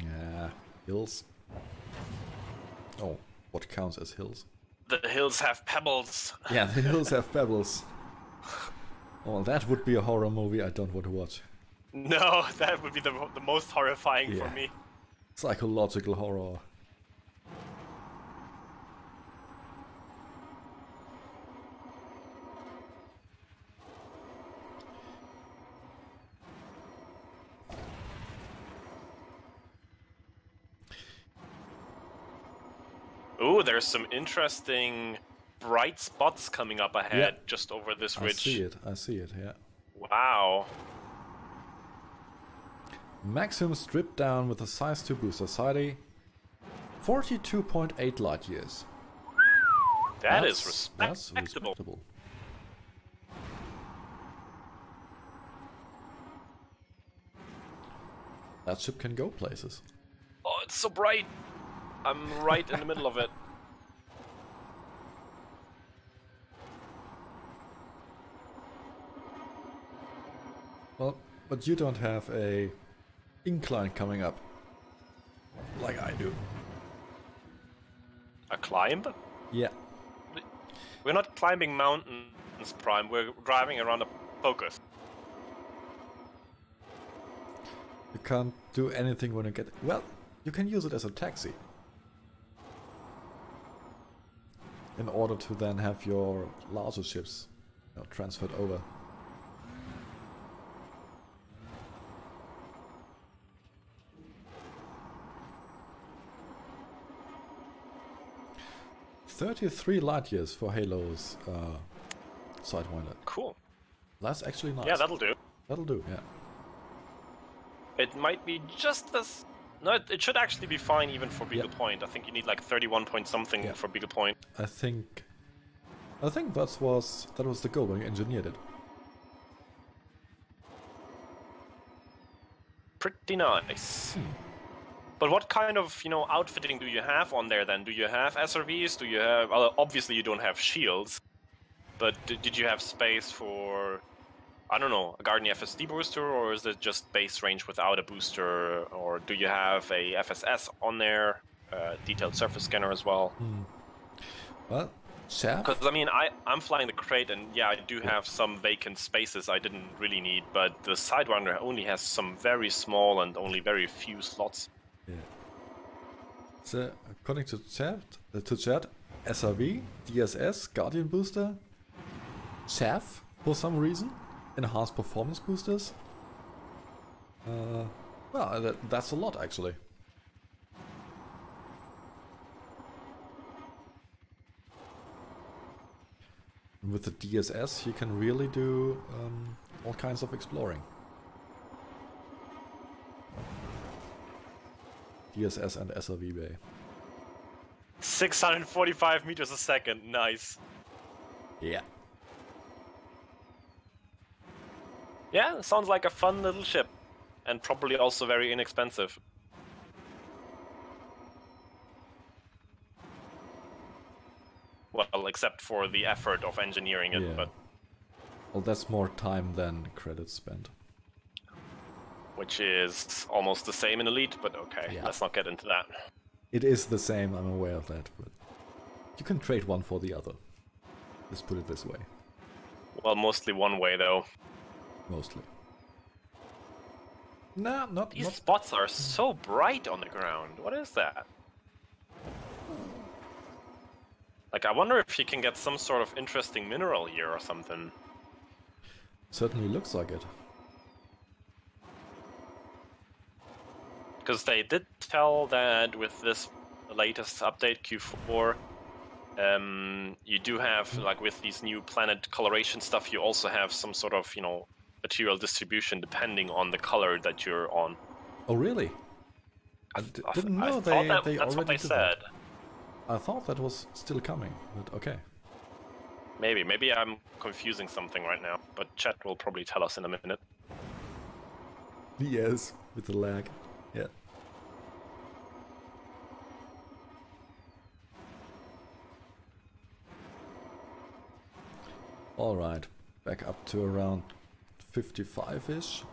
Yeah, hills. Oh, what counts as hills? The hills have pebbles. Yeah, the hills have pebbles. Oh, that would be a horror movie I don't want to watch. No, that would be the most horrifying for me. Psychological horror. Ooh, there's some interesting bright spots coming up ahead just over this ridge. I see it, yeah. Wow. Maximum strip down with a size 2 booster sighting. 42.8 light years. That's respectable. That's respectable. That ship can go places. Oh, it's so bright. I'm right in the middle of it. Well, but you don't have a incline coming up like I do. A climb? Yeah. We're not climbing mountains, Prime. We're driving around a focus. You can't do anything when you get... Well, you can use it as a taxi. In order to then have your larger ships transferred over. "33 light years for Halo's Sidewinder." Cool. That's actually nice. Yeah, that'll do. That'll do, yeah. It might be just as... No, it should actually be fine even for Beagle Point. I think you need like 31 point something for Beagle Point. I think that was the goal when you engineered it. Pretty nice. But what kind of, outfitting do you have on there then? Do you have SRVs? Do you have... Well, obviously you don't have shields. But did you have space for, I don't know, a Guardian FSD booster? Or is it just base range without a booster? Or do you have a FSS on there? Detailed surface scanner as well? Well, Shaft? Because, I mean, I'm flying the crate, and yeah, I do have some vacant spaces I didn't really need. But the Sidewinder only has some very small and only very few slots. Yeah. So, according to chat, SRV, DSS, Guardian Booster, Chaff, for some reason, Enhanced Performance Boosters. Well, that's a lot, actually. And with the DSS, you can really do all kinds of exploring. DSS and SRV Bay. 645 meters a second, nice. Yeah. Yeah, sounds like a fun little ship. And probably also very inexpensive. Well, except for the effort of engineering it, but... Well, that's more time than credits spent. Which is almost the same in Elite, but okay, let's not get into that. It is the same, I'm aware of that, but you can trade one for the other. Let's put it this way. Well, mostly one way, though. Mostly. No, not... These spots are so bright on the ground. What is that? Like, I wonder if you can get some sort of interesting mineral here or something. Certainly looks like it. Because they did tell that with this latest update, Q4, you do have, like with these new planet coloration stuff, you also have some sort of, material distribution depending on the color that you're on. Oh, really? I didn't know they that's already what they did said. That. I thought that was still coming, but okay. Maybe I'm confusing something right now, but chat will probably tell us in a minute. Yes, with the lag. Yeah. Alright, back up to around 55-ish.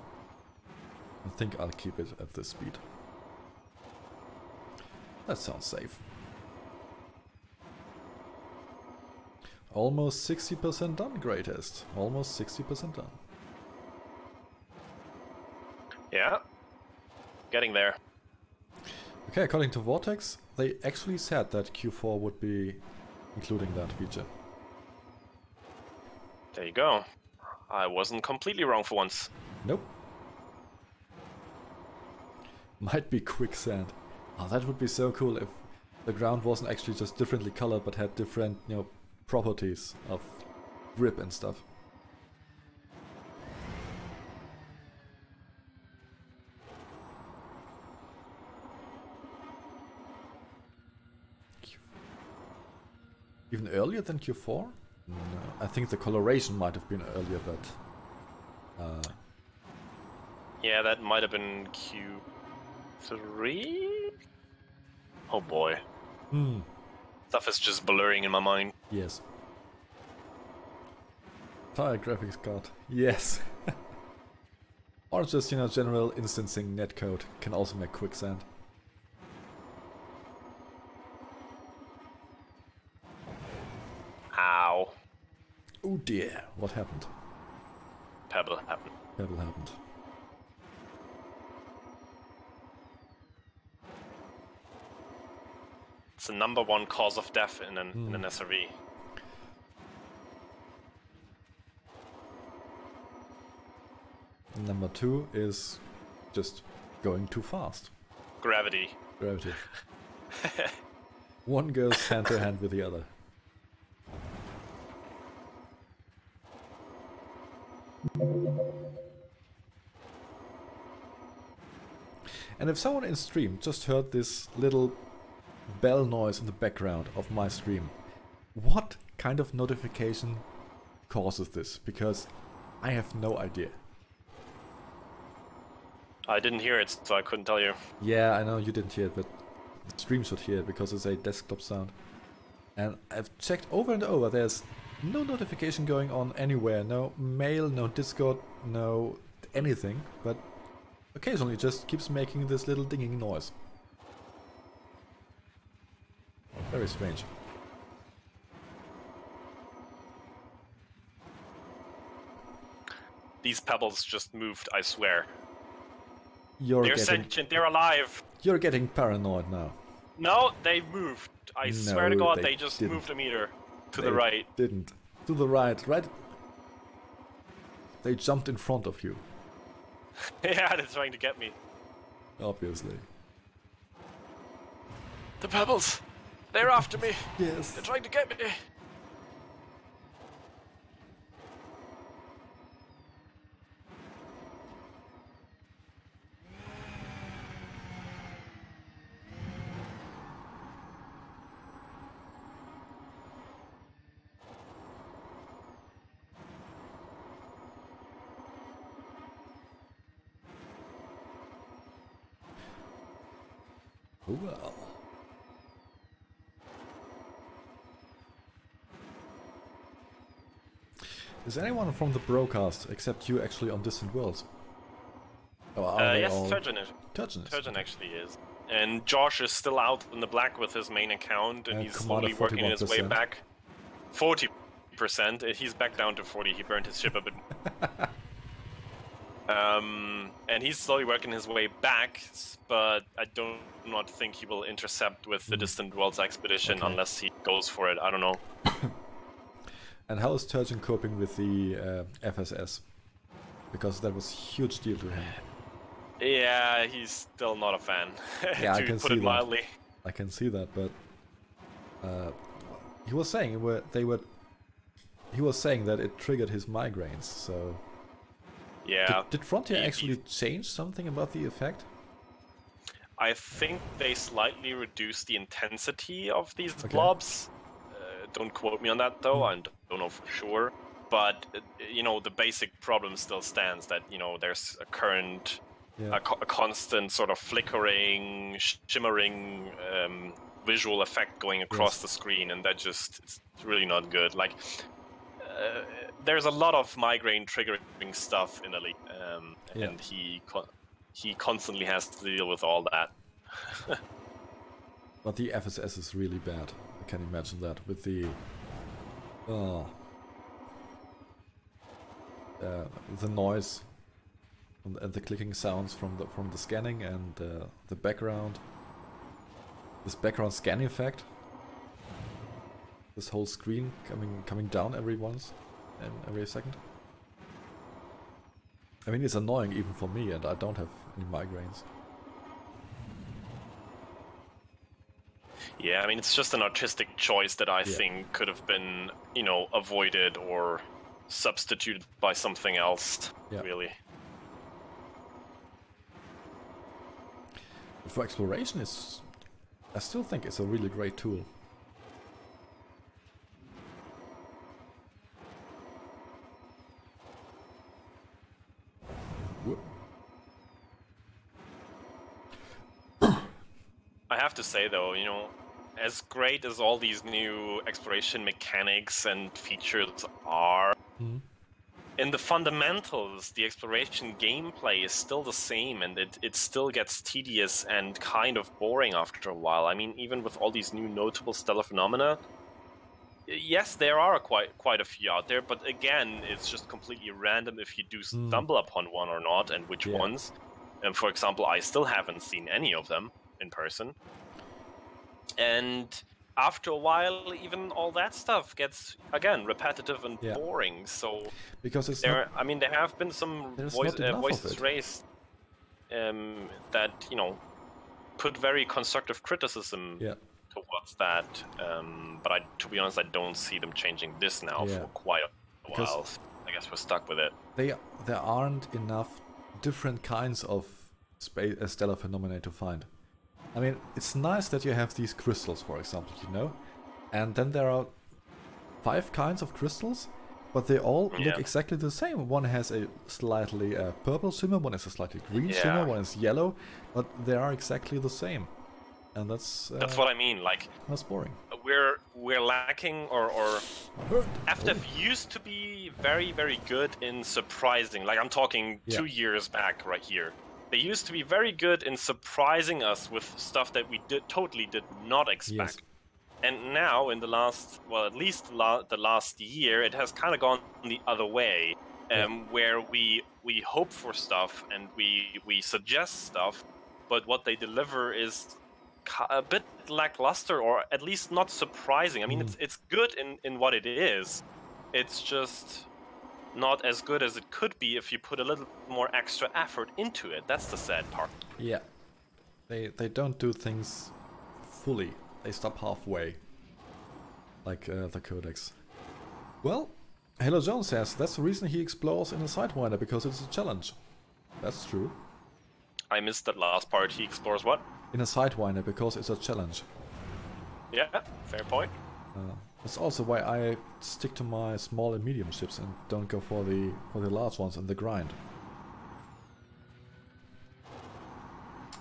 I think I'll keep it at this speed. That sounds safe. Almost 60% done, greatest. Almost 60% done. Yeah, getting there. Okay, according to Vortex, they actually said that Q4 would be including that feature. There you go. I wasn't completely wrong for once. Nope. Might be quicksand. Oh, that would be so cool if the ground wasn't actually just differently colored, but had different, properties of grip and stuff. Even earlier than Q4? No, I think the coloration might have been earlier, but... Yeah, that might have been Q3? Oh boy. Stuff is just blurring in my mind. Yes. Tire graphics card. Yes. Or just, general instancing netcode can also make quicksand. Ow. Oh dear, what happened? Pebble happened. Pebble happened. It's the #1 cause of death in an SRV. Number 2 is just going too fast. Gravity. Gravity. One goes hand to hand with the other. And if someone in stream just heard this little bell noise in the background of my stream, what kind of notification causes this? Because I have no idea. I didn't hear it, so I couldn't tell you. Yeah, I know you didn't hear it, but the stream should hear it because it's a desktop sound. And I've checked over and over, there's no notification going on anywhere, no mail, no Discord, no anything, but occasionally it just keeps making this little dinging noise. Very strange. These pebbles just moved, I swear. They're sentient, they're alive! You're getting paranoid now. No, they moved. I swear to God, they just didn't. Moved a meter to the right. Didn't. To the right, right? They jumped in front of you. Yeah, they're trying to get me. Obviously. The pebbles! They're after me! Yes. They're trying to get me! Well. Is anyone from the broadcast except you actually on Distant Worlds? Yes, Turgeon is. Turgeon actually is. And Josh is still out in the black with his main account, and he's slowly working his way back. 40%. He's back down to 40. He burned his ship a bit. And he's slowly working his way back, but I do not think he will intercept with the Distant Worlds expedition unless he goes for it. I don't know. And how is Turgeon coping with the FSS? Because that was a huge deal to him. Yeah, he's still not a fan. Yeah, to I can put see it mildly. that. I can see that, but he was saying he was saying that it triggered his migraines. So yeah, did Frontier actually change something about the effect? I think they slightly reduced the intensity of these blobs. Don't quote me on that though. I don't know for sure. But the basic problem still stands. That there's a current. Yeah. A constant sort of flickering, shimmering visual effect going across the screen, and that it's really not good. Like, there's a lot of migraine triggering stuff in the league, and he constantly has to deal with all that. But the FSS is really bad. I can imagine that with the noise. And the clicking sounds from the scanning and the background, this background scan effect, this whole screen coming down every second. I mean, it's annoying even for me, and I don't have any migraines. Yeah, I mean, it's just an artistic choice that I think could have been, you know, avoided or substituted by something else, really. For exploration, I still think it's a really great tool. Whoop. I have to say, though, you know, as great as all these new exploration mechanics and features are, in the fundamentals, the exploration gameplay is still the same, and it still gets tedious and kind of boring after a while. I mean, even with all these new notable stellar phenomena, yes, there are quite a few out there, but again, it's just completely random if you do stumble upon one or not, and which ones. And for example, I still haven't seen any of them in person. And after a while, even all that stuff gets, again, repetitive and boring. So because it's there, I mean, there have been some voices raised that, you know, put very constructive criticism towards that. But to be honest, I don't see them changing this now for quite a while. So I guess we're stuck with it. There aren't enough different kinds of stellar phenomena to find. I mean, it's nice that you have these crystals, for example, you know, and then there are 5 kinds of crystals, but they all look exactly the same. One has a slightly purple shimmer, one has a slightly green shimmer, one is yellow, but they are exactly the same, and that's what I mean. Like, that's boring. We're lacking, or FDF used to be very good in surprising. Like, I'm talking 2 years back, right here. They used to be very good in surprising us with stuff that we totally did not expect. And now, in the last, well, at least the last year, it has kind of gone the other way, where we hope for stuff and we suggest stuff, but what they deliver is a bit lackluster, or at least not surprising. I mean, it's good in what it is. It's just not as good as it could be if you put a little more extra effort into it. That's the sad part. Yeah. They don't do things fully. They stop halfway. Like the Codex. Well, Halo Jones says that's the reason he explores in a Sidewinder, because it's a challenge. That's true. I missed that last part. He explores what? In a Sidewinder, because it's a challenge. Yeah, fair point. That's also why I stick to my small and medium ships and don't go for the large ones in the grind.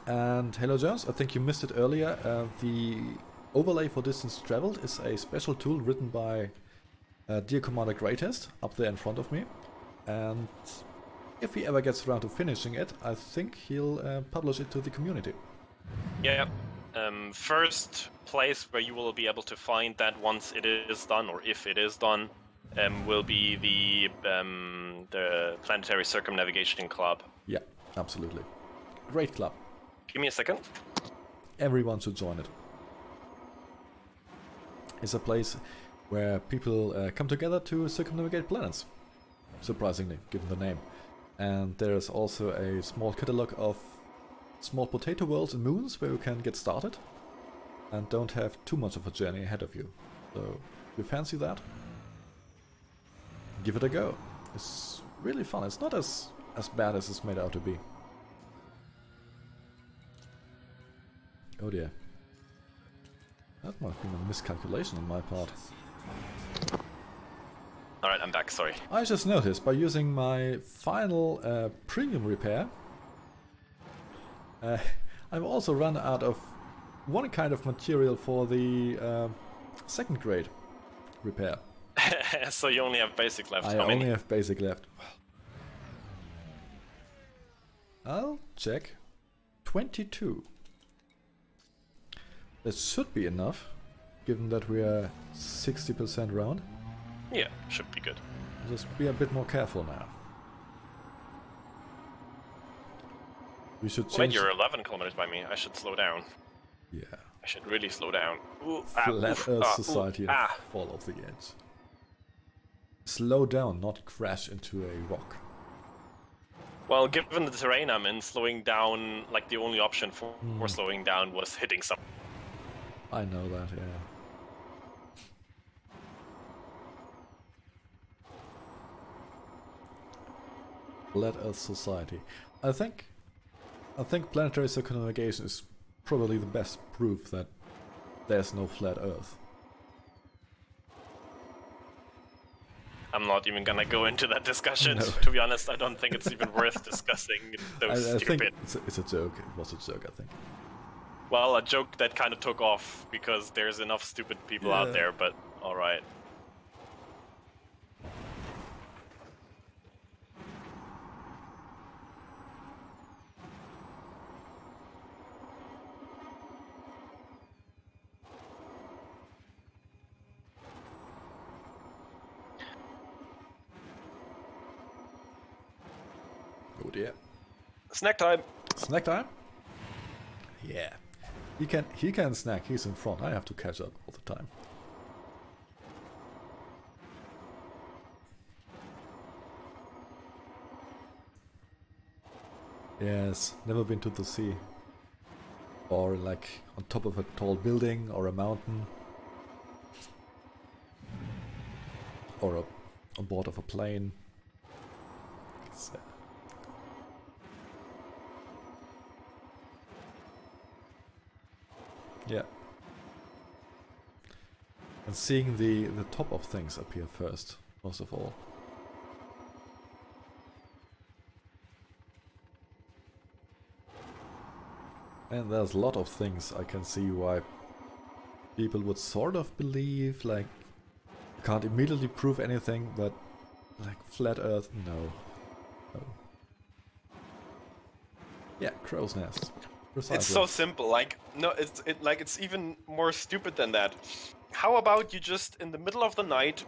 And Halo Jones, I think you missed it earlier. The overlay for distance traveled is a special tool written by dear Commander Greatest up there in front of me. And if he ever gets around to finishing it, I think he'll publish it to the community. Yeah. First place where you will be able to find that once it is done, or if it is done, will be the Planetary Circumnavigation Club. Yeah, absolutely. Great club. Give me a second. Everyone should join it. It's a place where people come together to circumnavigate planets, surprisingly, given the name. And there's also a small catalog of small potato worlds and moons where you can get started and don't have too much of a journey ahead of you. So, if you fancy that, give it a go. It's really fun. It's not as bad as it's made out to be. Oh dear. That might have been a miscalculation on my part. Alright, I'm back, sorry. I just noticed, by using my final premium repair, I've also run out of one kind of material for the second grade repair. So you only have basic left. I only have basic left. I'll check. 22. That should be enough, given that we are 60% round. Yeah, should be good. Just be a bit more careful now. We should change. Wait, you're 11 kilometers by me. I should slow down. Yeah. I should really slow down. Ooh, Flat Earth Society and fall off the edge. Slow down, not crash into a rock. Well, given the terrain I'm in, slowing down, like the only option for slowing down was hitting something. I know that, yeah. Flat Earth Society. I think planetary circumnavigation is probably the best proof that there's no flat Earth. I'm not even gonna go into that discussion. No. To be honest, I don't think it's even worth discussing. Those I think stupid. it's a joke. It was a joke, I think. Well, a joke that kind of took off because there's enough stupid people out Yeah. there. But all right. Oh dear. Snack time. Snack time? Yeah. He can snack, he's in front. I have to catch up all the time. Yes, never been to the sea. Or like on top of a tall building or a mountain. Or on board of a plane. It's, yeah. And seeing the top of things appear first, most of all. And there's a lot of things I can see why people would sort of believe, like, you can't immediately prove anything, but like flat Earth, no. No. Yeah, crow's nest. Precisely. It's so simple. Like no, it's even more stupid than that. How about you just in the middle of the night,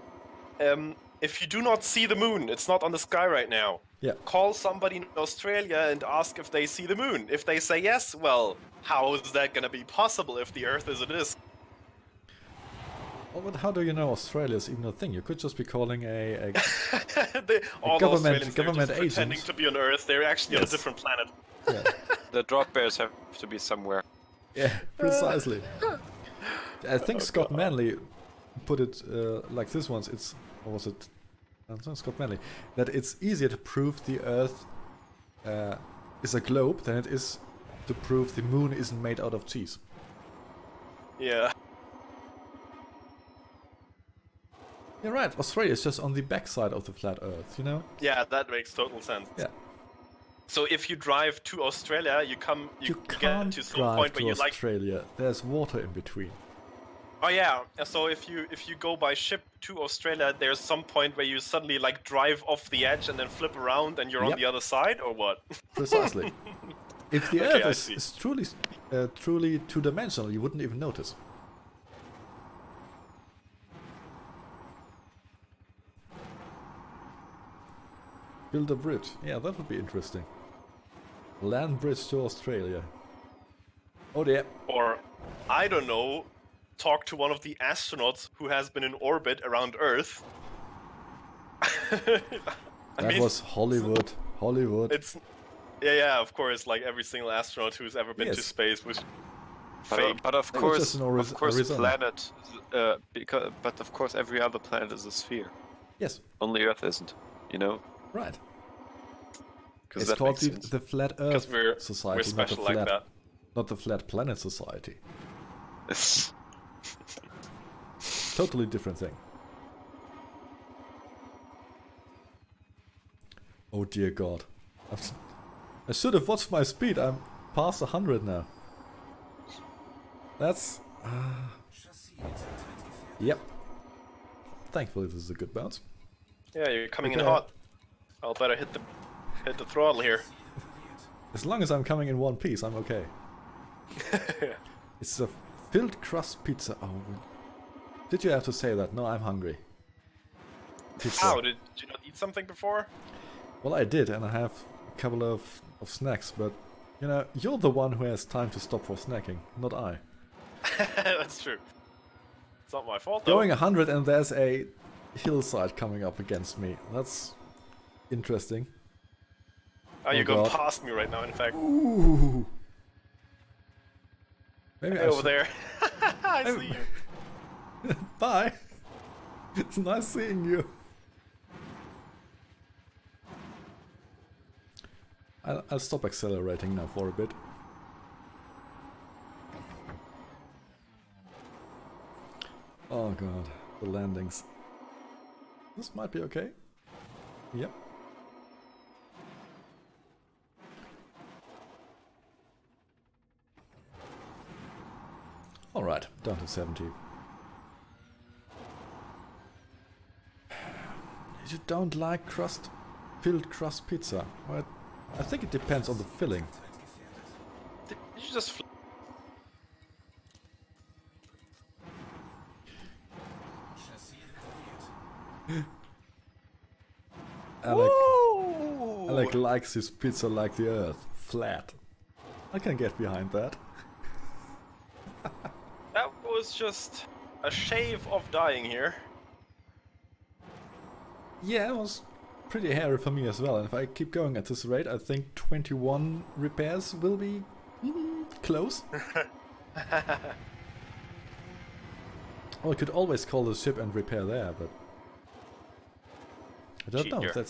if you do not see the moon, it's not on the sky right now. Yeah. Call somebody in Australia and ask if they see the moon. If they say yes, well, how is that gonna be possible if the Earth is a disk? Oh, but how do you know Australia is even a thing? You could just be calling All government- Australians, government they're just pretending agent. to be on Earth. They're actually on a Yes. different planet. Yeah, The drop bears have to be somewhere. yeah, precisely. I think Scott Manley put it like this once. It's, or was it? I don't know, Scott Manley. That it's easier to prove the Earth is a globe than it is to prove the moon isn't made out of cheese. Yeah. You're right. Australia is just on the backside of the flat Earth. You know? Yeah, that makes total sense. Yeah. So if you drive to Australia, you get can't to some drive point to where you like. Australia. There's water in between. Oh yeah. So if you go by ship to Australia, there's some point where you suddenly like drive off the edge and then flip around and you're on Yep. the other side, or what? Precisely. If the Okay, I Earth see. is truly two-dimensional, you wouldn't even notice. Build a bridge. Yeah, that would be interesting. Land bridge to Australia. Oh dear. Or I don't know. Talk to one of the astronauts who has been in orbit around Earth. That was Hollywood. Hollywood. It's yeah, of course. Like every single astronaut who's ever been to Yes. space was But, fake. but of That was course, just in of course, Arizona. planet. But of course, every other planet is a sphere. Yes, Only Earth isn't. You know, right. because It's that called makes sense. the Flat Because Earth we're Society, special not like the flat, that. not the Flat Planet Society. Totally different thing. Oh dear God. I should have watched my speed. I'm past 100 now. That's... Yep. Thankfully this is a good bounce. Yeah, you're coming in Okay. hot. I'll better hit the throttle here. As long as I'm coming in one piece, I'm okay. It's a filled crust pizza. Oh, did you have to say that? No, I'm hungry. Pizza. How did you not eat something before? Well, I did, and I have a couple of snacks, but you know, you're the one who has time to stop for snacking, not I. That's true. It's not my fault though. Going 100 and there's a hillside coming up against me. That's interesting. Oh, you're Oh, going God. past me right now, in fact. Ooh. Maybe Hey, I over should... there. I see you. Bye. It's nice seeing you. I'll stop accelerating now for a bit. Oh god, the landings. This might be okay. Yep. Alright, down to 70. You don't like filled crust pizza? Well, I think it depends on the filling. Did you just Alec likes his pizza like the earth, flat. I can get behind that. That was just a shave of dying here. Yeah, it was pretty hairy for me as well, and if I keep going at this rate, I think 21 repairs will be close. Well, I could always call the ship and repair there, but I don't know.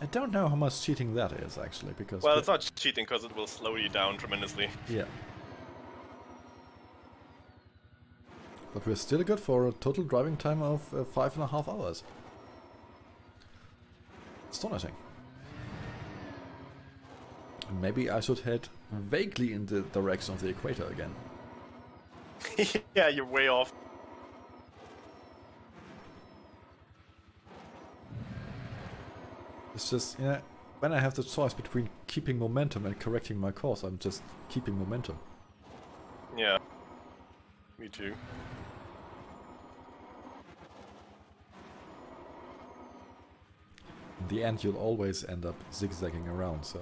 I don't know how much cheating that is actually, because Well, it's not cheating because it will slow you down tremendously. yeah. But we're still good for a total driving time of 5.5 hours. Astonishing. And maybe I should head vaguely in the direction of the equator again. Yeah, you're way off. It's just, you know, when I have the choice between keeping momentum and correcting my course, I'm just keeping momentum. Yeah. Me too. In the end, you'll always end up zigzagging around, so...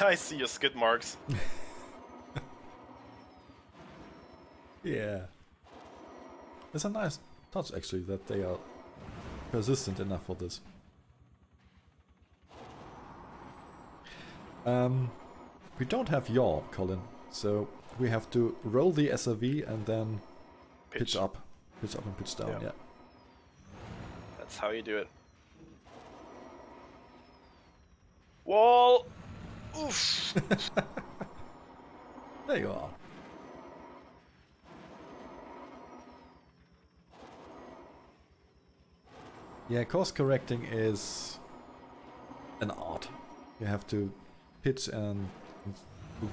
I see your skid marks. Yeah. It's a nice touch, actually, that they are persistent enough for this. We don't have yaw, Colin, so we have to roll the SRV and then pitch up and pitch down, yeah. That's how you do it. Wall! Oof! There you are. Yeah, course correcting is an art. You have to pitch and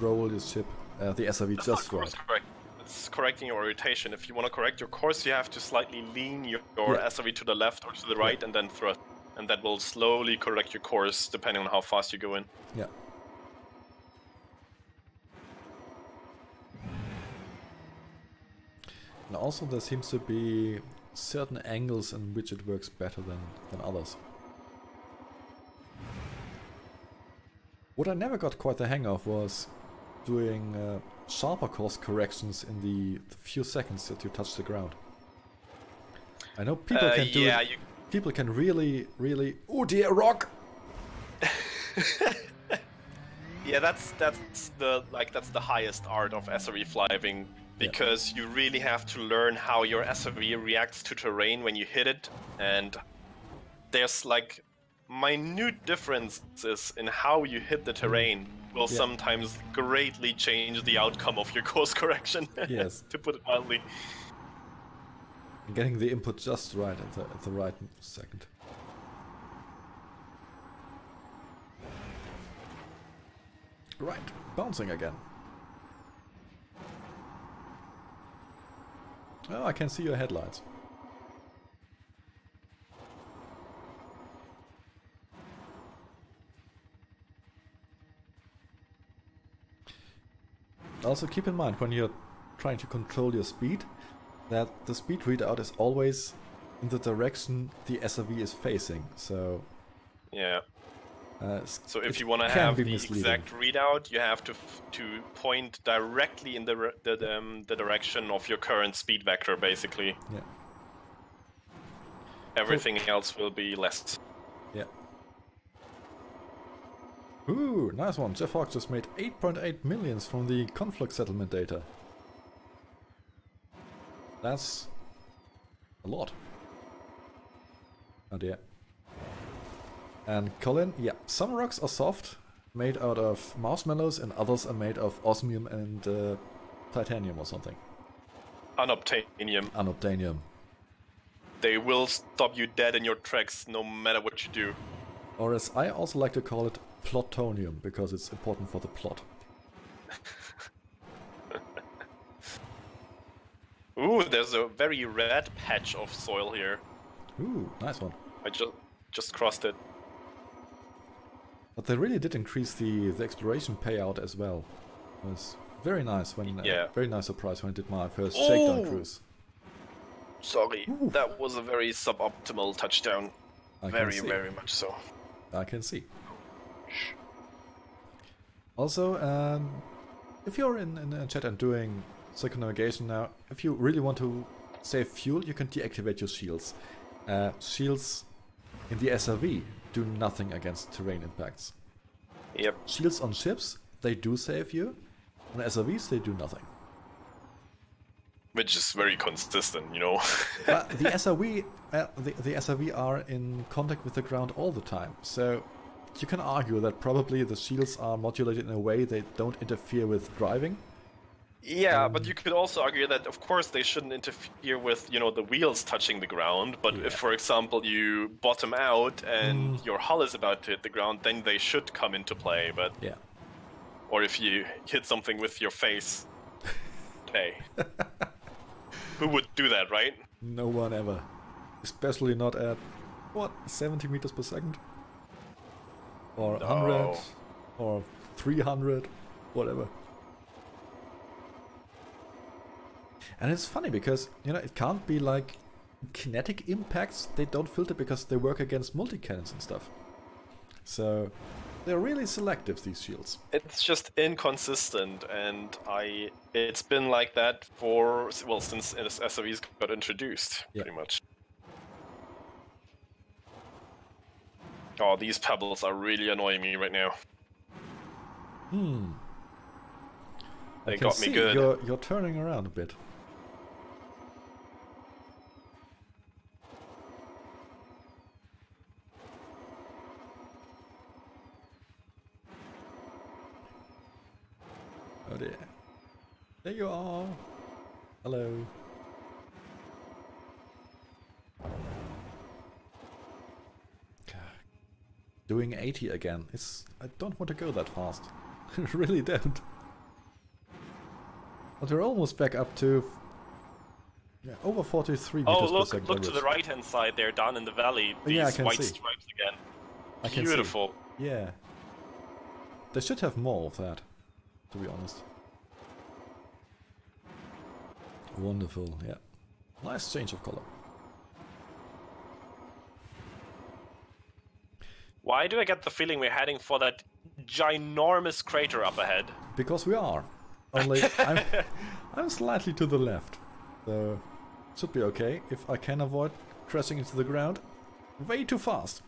roll your ship, the SRV That's just not right. course correct. It's correcting your orientation. If you want to correct your course, you have to slightly lean your Yeah. SRV to the left or to the right and then thrust. And that will slowly correct your course depending on how fast you go in. Yeah. And also there seems to be certain angles in which it works better than others. What I never got quite the hang of was doing sharper course corrections in the few seconds that you touch the ground. I know people can do it. People can really... Oh dear, rock! Yeah, that's the highest art of SRV flying, because you really have to learn how your SRV reacts to terrain when you hit it, and there's like minute differences in how you hit the terrain will sometimes greatly change the outcome of your course correction. Yes. To put it mildly. Getting the input just right at the right second. Right, bouncing again. Oh, I can see your headlights. Also keep in mind when you're trying to control your speed that the speed readout is always in the direction the SRV is facing, so... Yeah. So if you want to can have be the misleading. exact readout, you have to point directly in the direction of your current speed vector, basically. Yeah. Everything else will be less. Yeah. Ooh, nice one. Jeff Hawk just made 8.8 millions from the conflict settlement data. That's a lot. Oh dear. And Colin, yeah, some rocks are soft, made out of marshmallows, and others are made of osmium and titanium or something. Unobtainium. Unobtainium. They will stop you dead in your tracks no matter what you do. Or as I also like to call it, plotonium, because it's important for the plot. Ooh, there's a very red patch of soil here. Ooh, nice one. I just crossed it. But they really did increase the exploration payout as well. It was very nice when very nice surprise when I did my first shakedown cruise. Sorry, that was a very suboptimal touchdown. Very much so. I can see. Also, if you're in a chat and doing circumnavigation now, if you really want to save fuel, you can deactivate your shields. Shields in the SRV do nothing against terrain impacts. Yep. Shields on ships, they do save you. On SRVs, they do nothing. Which is very consistent, you know. But the SRV, the SRV are in contact with the ground all the time, so you can argue that probably the shields are modulated in a way they don't interfere with driving. Yeah, but you could also argue that, of course, they shouldn't interfere with, you know, the wheels touching the ground. But if, for example, you bottom out and your hull is about to hit the ground, then they should come into play. But yeah, or if you hit something with your face, hey, who would do that, right? No one ever, especially not at what 70 meters per second, or 100, or 300, whatever. And it's funny because, you know, it can't be like kinetic impacts. They don't filter because they work against multi-cannons and stuff. So they're really selective, these shields. It's just inconsistent, and it's been like that for, well, since SRVs got introduced, pretty much. Oh, these pebbles are really annoying me right now. They got me good. You're turning around a bit. Oh dear. There you are. Hello. Doing 80 again. I don't want to go that fast. I really don't. But we're almost back up to over 43 meters per second. Look to the right-hand side there, down in the valley. These white stripes again. Beautiful. Yeah. They should have more of that, to be honest. Wonderful, yeah. Nice change of color. Why do I get the feeling we're heading for that ginormous crater up ahead? Because we are. Only I'm slightly to the left. So should be okay if I can avoid crashing into the ground way too fast.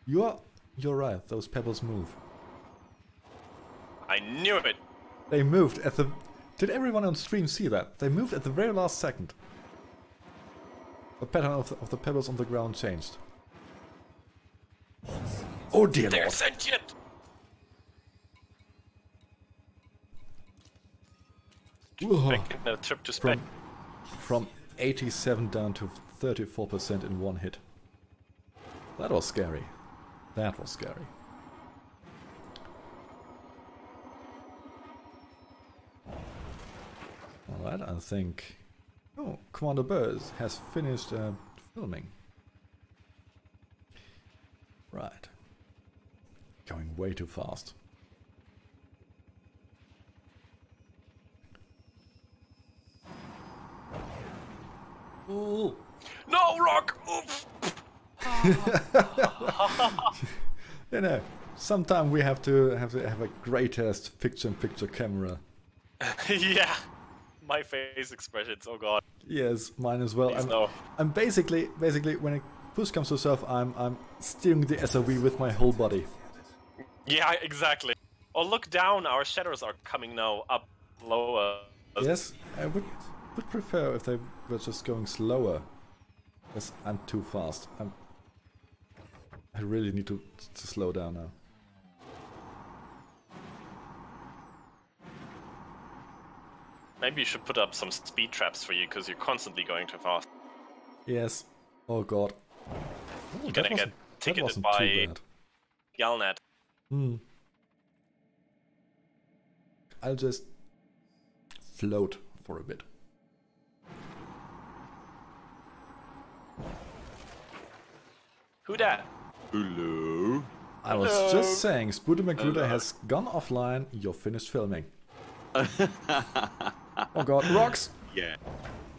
You're right, those pebbles move. I knew it! They moved at the... Did everyone on stream see that? They moved at the very last second. The pattern of the pebbles on the ground changed. Oh dear They're Lord. sentient! Making a trip to space. From 87 down to 34% in one hit. That was scary. That was scary. Alright, I think... Oh, Commander Burrs has finished filming. Right. Going way too fast. Ooh. No, Rock! Oof. You know, sometime we have to have a greatest picture-in-picture camera. Yeah. My face expressions, oh god. Yes, mine as well. Please no. I'm basically when it push comes to shove, I'm steering the SRV with my whole body. Yeah, exactly. Oh, look down, our shadows are coming now up lower. Yes, I would prefer if they were just going slower. Because I'm too fast. I really need to slow down now. Maybe you should put up some speed traps for you, because you're constantly going too fast. Yes. Oh god. You're gonna get ticketed by Galnet. I'll just float for a bit. Who dat? Hello. I was just saying, Spooder Magruder has gone offline. You're finished filming. Oh god, rocks! Yeah.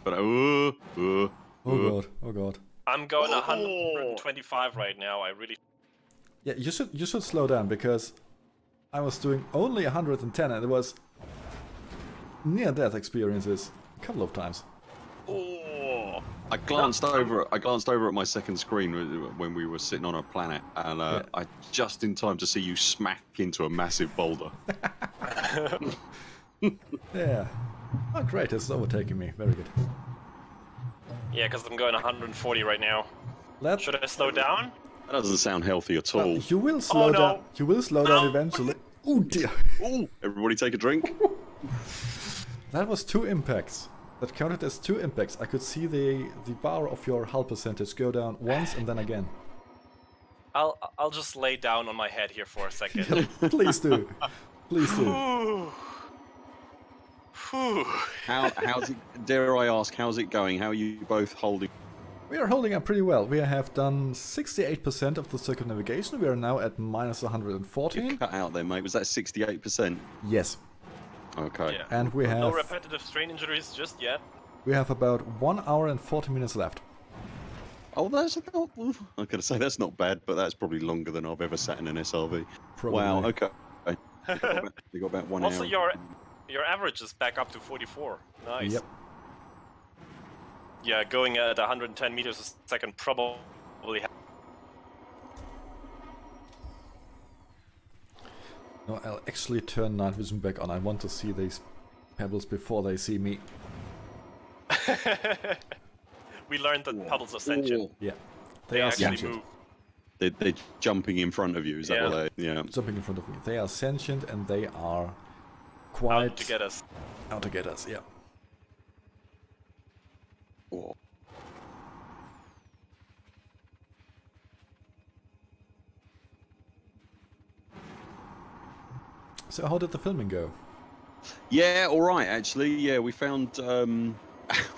But oh god, oh god. I'm going 125 right now. I really. Yeah, you should slow down because I was doing only 110 and it was near death experiences a couple of times. Oh. I glanced over at my second screen when we were sitting on a planet, and I just in time to see you smack into a massive boulder. Yeah. Oh great, it's overtaking me. Very good. Yeah, because I'm going 140 right now. Should I slow down? That doesn't sound healthy at all. You will slow down. You will slow down eventually. Oh dear. Ooh, everybody take a drink. That was 2 impacts. That counted as 2 impacts. I could see the bar of your hull percentage go down once and then again. I'll just lay down on my head here for a second. Please do. Please do. How's it? Dare I ask? How's it going? How are you both holding? We are holding up pretty well. We have done 68% of the circumnavigation. We are now at minus 114. You cut out there, mate. Was that 68%? Yes. Okay. Yeah. And we have no repetitive strain injuries just yet. We have about 1 hour and 40 minutes left. Oh, that's not. I'm gonna say that's not bad, but that's probably longer than I've ever sat in an SRV. Probably. Wow. Okay. You got about 1 hour. Also, your average is back up to 44. Nice. Yep. Yeah, going at 110 meters a second probably. No, I'll actually turn night vision back on. I want to see these pebbles before they see me. We learned that pebbles are sentient. Yeah. They are actually sentient. move. They're jumping in front of you. Is that what they? Yeah. Jumping in front of me. They are sentient and they are quite out to get us. Out to get us, yeah. Oh. So how did the filming go? Yeah, all right. Actually, yeah, we found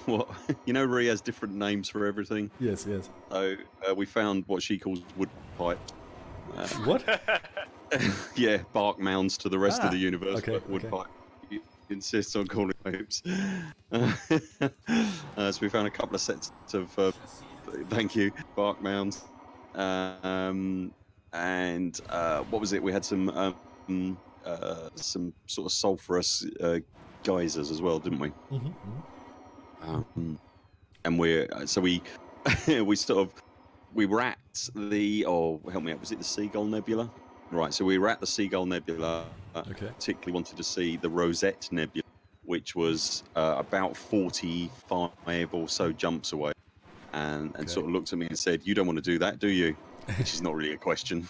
what Rhea has different names for everything. Yes, yes. So we found what she calls wood pipe. What? Yeah, bark mounds to the rest of the universe. Okay, but wood pipe. He insists on calling pipes. So we found a couple of sets of thank you, bark mounds, and what was it? We had some sort of sulfurous geysers as well, didn't we? Mm-hmm. And we were at the help me out, was it the Seagull Nebula? Right, so we were at the Seagull Nebula. Particularly wanted to see the Rosette Nebula, which was about 45 or so jumps away, and sort of looked at me and said, "You don't want to do that, do you?" Which is not really a question.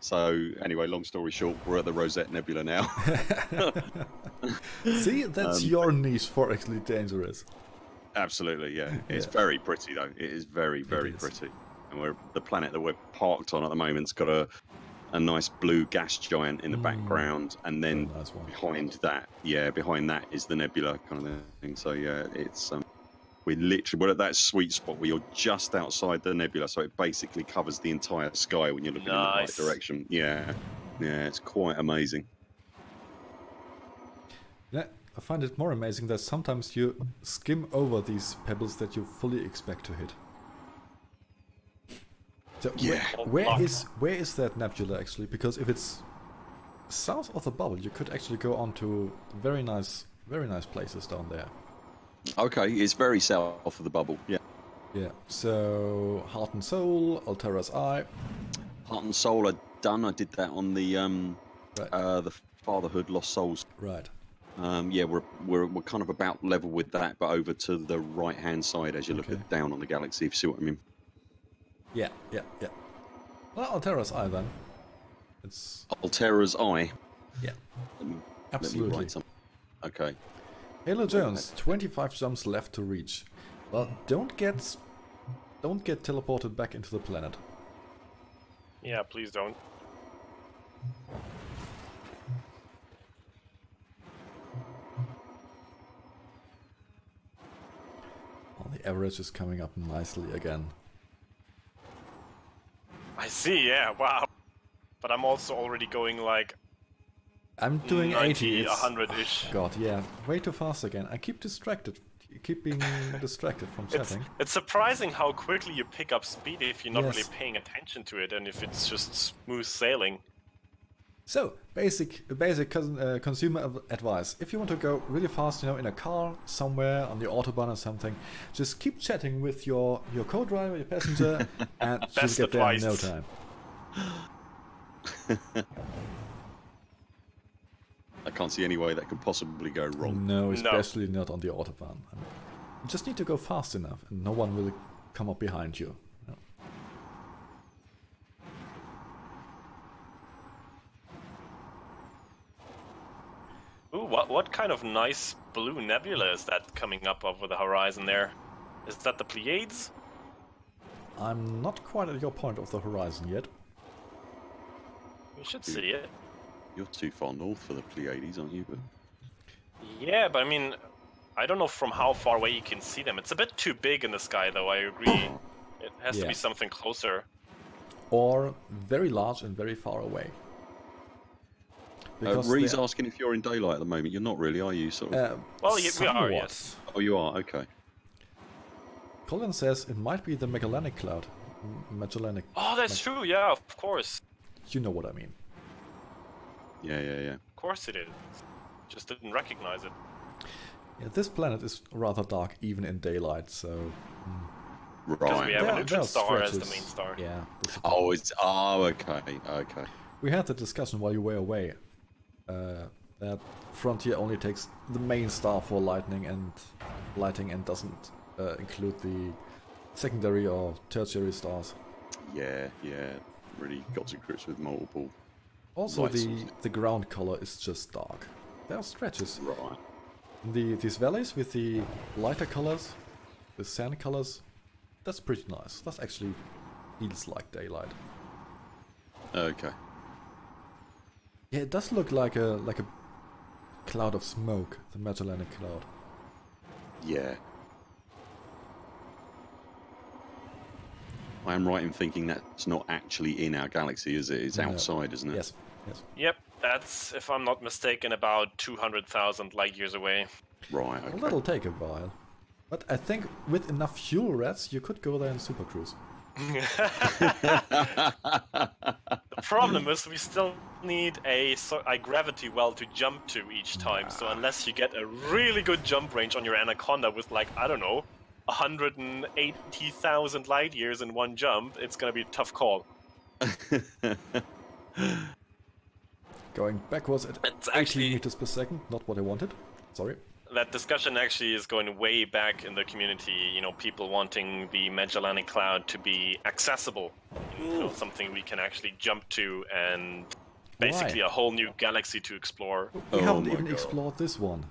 So anyway, long story short, we're at the Rosette Nebula now. See, that's your niche for actually dangerous. Absolutely, yeah. It's very pretty though. It is very, very pretty. And the planet that we're parked on at the moment's got a nice blue gas giant in the background, and then behind that is the nebula kind of thing. So yeah, it's we're at that sweet spot where you're just outside the nebula, so it basically covers the entire sky when you're looking in the right direction. Yeah, it's quite amazing. Yeah, I find it more amazing that sometimes you skim over these pebbles that you fully expect to hit. So where is that nebula actually? Because if it's south of the bubble, you could actually go on to very nice places down there. Okay, it's very south of the bubble. Yeah. Yeah. So Heart and Soul, Altera's Eye. Heart and Soul are done. I did that on the the Fatherhood Lost Souls. Right. Yeah, we're kind of about level with that, but over to the right hand side as you look at down on the galaxy. If you see what I mean. Yeah. Well, Altera's Eye then. It's Altera's Eye. Yeah. Absolutely. Let me write something. Okay. Halo Jones, 25 jumps left to reach. Well, don't get teleported back into the planet. Yeah, please don't. Well, the average is coming up nicely again. I see, yeah, wow. But I'm also already going like... I'm doing 90, 80. 100-ish. God, yeah, way too fast again. I keep being distracted from chatting. It's surprising how quickly you pick up speed if you're not Yes. really paying attention to it and if it's just smooth sailing. So, basic consumer advice. If you want to go really fast, in a car somewhere on the autobahn or something, just keep chatting with your co-driver, your passenger, and you'll get there in no time. I can't see any way that could possibly go wrong. No, especially not on the autobahn. You just need to go fast enough, and no one will come up behind you. No. Ooh, what kind of nice blue nebula is that coming up over the horizon there? Is that the Pleiades? I'm not quite at your point of the horizon yet. You should see it. You're too far north for the Pleiades, aren't you? But Yeah, but I mean, I don't know from how far away you can see them. It's a bit too big in the sky, though, I agree. It has to be something closer. Or very large and very far away. Ree's asking if you're in daylight at the moment. You're not really, are you? Sort of. Well, we are, somewhat. yes. Oh, you are? Okay. Colin says it might be the Magellanic Cloud. Magellanic. Oh, that's true, yeah, of course. You know what I mean. Yeah. Of course it is. Just didn't recognize it. Yeah, this planet is rather dark even in daylight, so... Because we have a neutron star as the stretches. main star. Yeah. Okay. We had the discussion while you were away. That Frontier only takes the main star for lighting and doesn't include the secondary or tertiary stars. Yeah. Really got to grips with multiple. Also, light the sources. ground color is just dark. There are stretches. Right. These valleys with the lighter colors, the sand colors, that's pretty nice. That actually feels like daylight. Okay. Yeah, it does look like a cloud of smoke, the Magellanic Cloud. Yeah. I am right in thinking that's not actually in our galaxy, is it? It's outside, isn't it? Yes. Yep, that's, if I'm not mistaken, about 200,000 light years away. Right, okay. Well, that'll take a while. But I think with enough fuel rats, you could go there in Super Cruise. The problem is we still need a gravity well to jump to each time, so unless you get a really good jump range on your Anaconda with, like, I don't know, 180,000 light years in one jump, it's gonna be a tough call. Going backwards at It's 18 actually- meters per second, not what I wanted. Sorry. That discussion actually is going way back in the community, people wanting the Magellanic Cloud to be accessible, something we can actually jump to, and basically a whole new galaxy to explore. We haven't my even God. explored this one.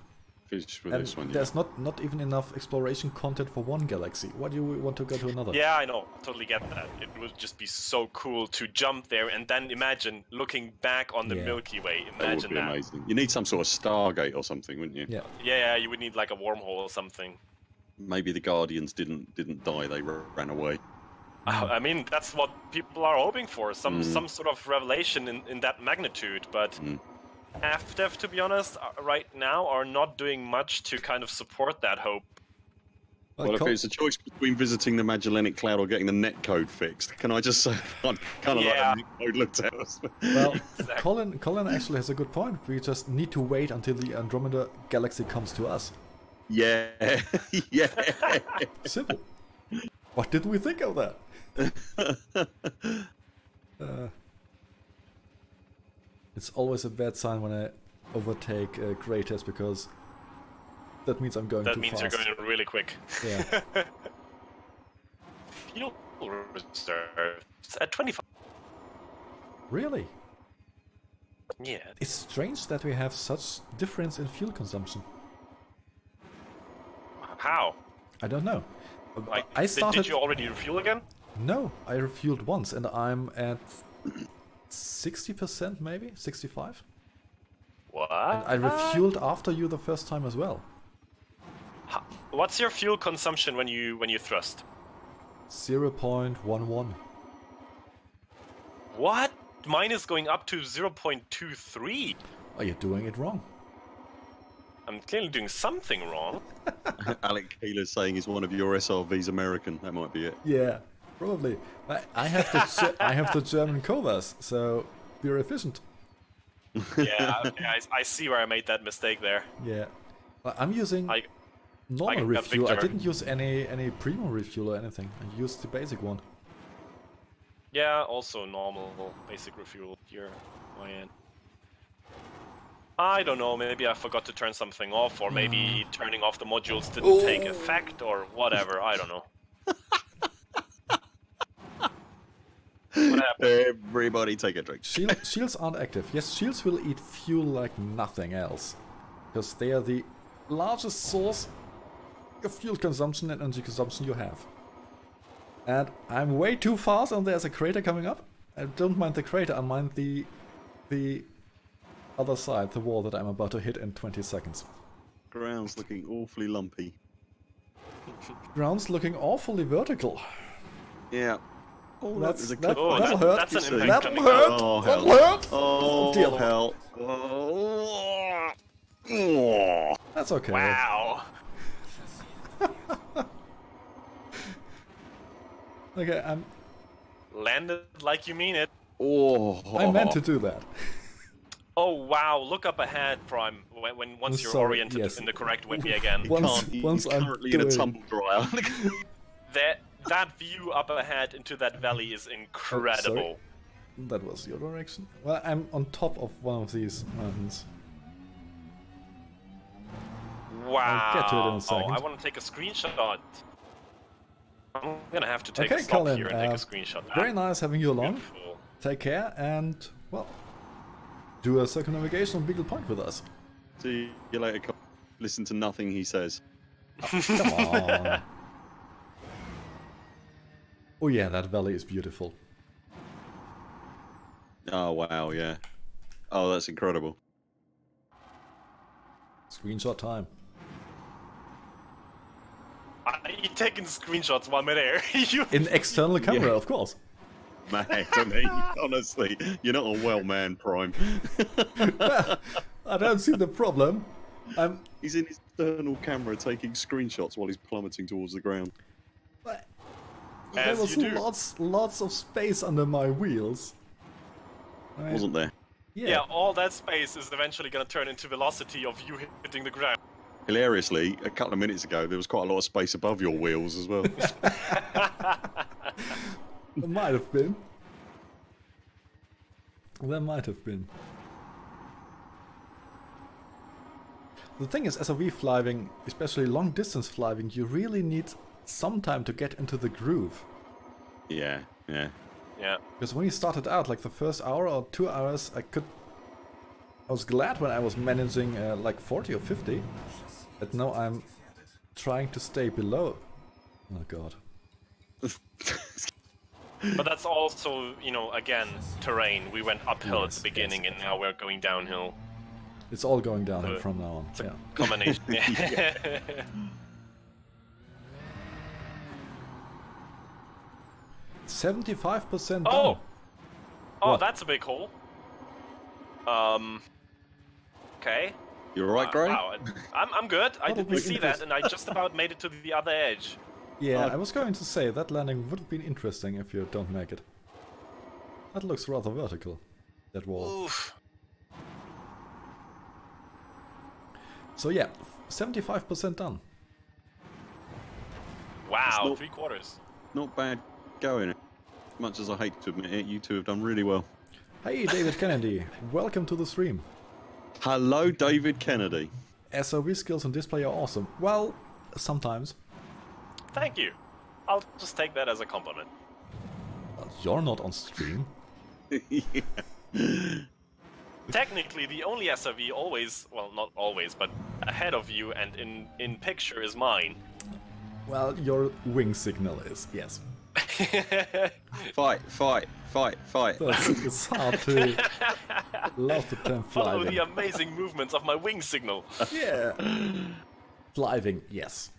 Finished with And this one, yeah. there's not even enough exploration content for one galaxy. Why do you want to go to another? Yeah, I know, totally get that. It would just be so cool to jump there and then imagine looking back on the Yeah. Milky Way. That would Imagine be that. amazing. You need some sort of Stargate or something, wouldn't you? Yeah. Yeah, you would need like a wormhole or something. Maybe the Guardians didn't die; they ran away. I mean, that's what people are hoping for, some sort of revelation in that magnitude, but AFDEV, to be honest, right now are not doing much to kind of support that hope. Well, if it's a choice between visiting the Magellanic Cloud or getting the netcode fixed, can I just say I'd kind of like the netcode looked at us? Well, Colin actually has a good point. We just need to wait until the Andromeda Galaxy comes to us. Yeah, yeah. Simple. What did we think of that? It's always a bad sign when I overtake craters because that means I'm going too fast. That means you're going really quick. Yeah. Fuel reserve at 25. Really? Yeah. It's strange that we have such difference in fuel consumption. How? I don't know. Like, I started... Did you already refuel again? No, I refueled once and I'm at 60% maybe? 65? What? And I refueled after you the first time as well. What's your fuel consumption when you thrust? 0.11. What? Mine is going up to 0.23. Oh, you're doing it wrong. I'm clearly doing something wrong. Alec Keeler's saying he's one of your SRVs American. That might be it. Yeah, probably. I have the German Cobas, so we're efficient. Yeah, I see where I made that mistake there. Yeah, I'm using normal refuel. I didn't use any primo refuel or anything. I used the basic one. Yeah, also normal basic refuel here on my end. I don't know, maybe I forgot to turn something off, or maybe turning off the modules didn't take effect, or whatever, I don't know. What happened? Everybody take a drink. Shields aren't active. Yes, shields will eat fuel like nothing else. Because they are the largest source of fuel consumption and energy consumption you have. And I'm way too fast and there's a crater coming up. I don't mind the crater, I mind the other side, the wall that I'm about to hit in 20 seconds. Ground's looking awfully lumpy. Ground's looking awfully vertical. Yeah. Oh, that'll hurt. That's an impact That'll coming hurt. Oh, That'll hell. hurt. Oh, dear hell. Oh. That's okay. Wow. Okay, I'm... Landed like you mean it. Oh. I meant to do that. Oh wow, look up ahead, Prime, once you're oriented in the correct way again. Once I'm currently in a tumble dryer. That view up ahead into that valley is incredible. That was your direction. Well, I'm on top of one of these mountains. Wow. I'll get to it in a second. I want to take a screenshot. I'm gonna have to take a stop Colin, here and take a screenshot. Very nice having you along. Beautiful. Take care and, well, do a circumnavigation on Beagle Point with us. See you later. Listen to nothing he says. Come on. Oh yeah, that valley is beautiful. Oh wow, yeah. Oh, that's incredible. Screenshot time. You're taking screenshots while midair. In external camera, of course. Mate, I mean, honestly, you're not a well man, Prime. I don't see the problem. He's in his external camera taking screenshots while he's plummeting towards the ground. There was lots of space under my wheels. I mean, Wasn't there? Yeah, all that space is eventually going to turn into velocity of you hitting the ground. Hilariously, a couple of minutes ago, there was quite a lot of space above your wheels as well. There might have been. There might have been. The thing is, SRV flying, especially long distance flying, you really need some time to get into the groove. Yeah. Because when you started out, like the first hour or 2 hours, I was glad when I was managing like 40 or 50. But now I'm trying to stay below. Oh god. But that's also, you know, again, terrain. We went uphill at the beginning and now we're going downhill. It's all going downhill from now on. It's a combination. 75% done. Oh, What? that's a big hole. Okay. You alright, Gray? Wow, I'm good. I That'll didn't be see that, and I just about made it to the other edge. Yeah, I was going to say, that landing would have been interesting if you don't make it. That looks rather vertical, that wall. Oof. So yeah, 75% done. Wow, not- 3/4. Not bad going. Much as I hate to admit it, you two have done really well. Hey, David Kennedy, welcome to the stream. Hello, David Kennedy. SOV skills on display are awesome. Well, sometimes. Thank you. I'll just take that as a compliment. You're not on stream. Technically, the only SRV always, well, not always, but ahead of you and in picture is mine. Well, your wing signal is, yes. Fight, fight, fight, fight. But it's hard to love the term Follow fliving. the amazing movements of my wing signal. Yeah. Fliving, yes.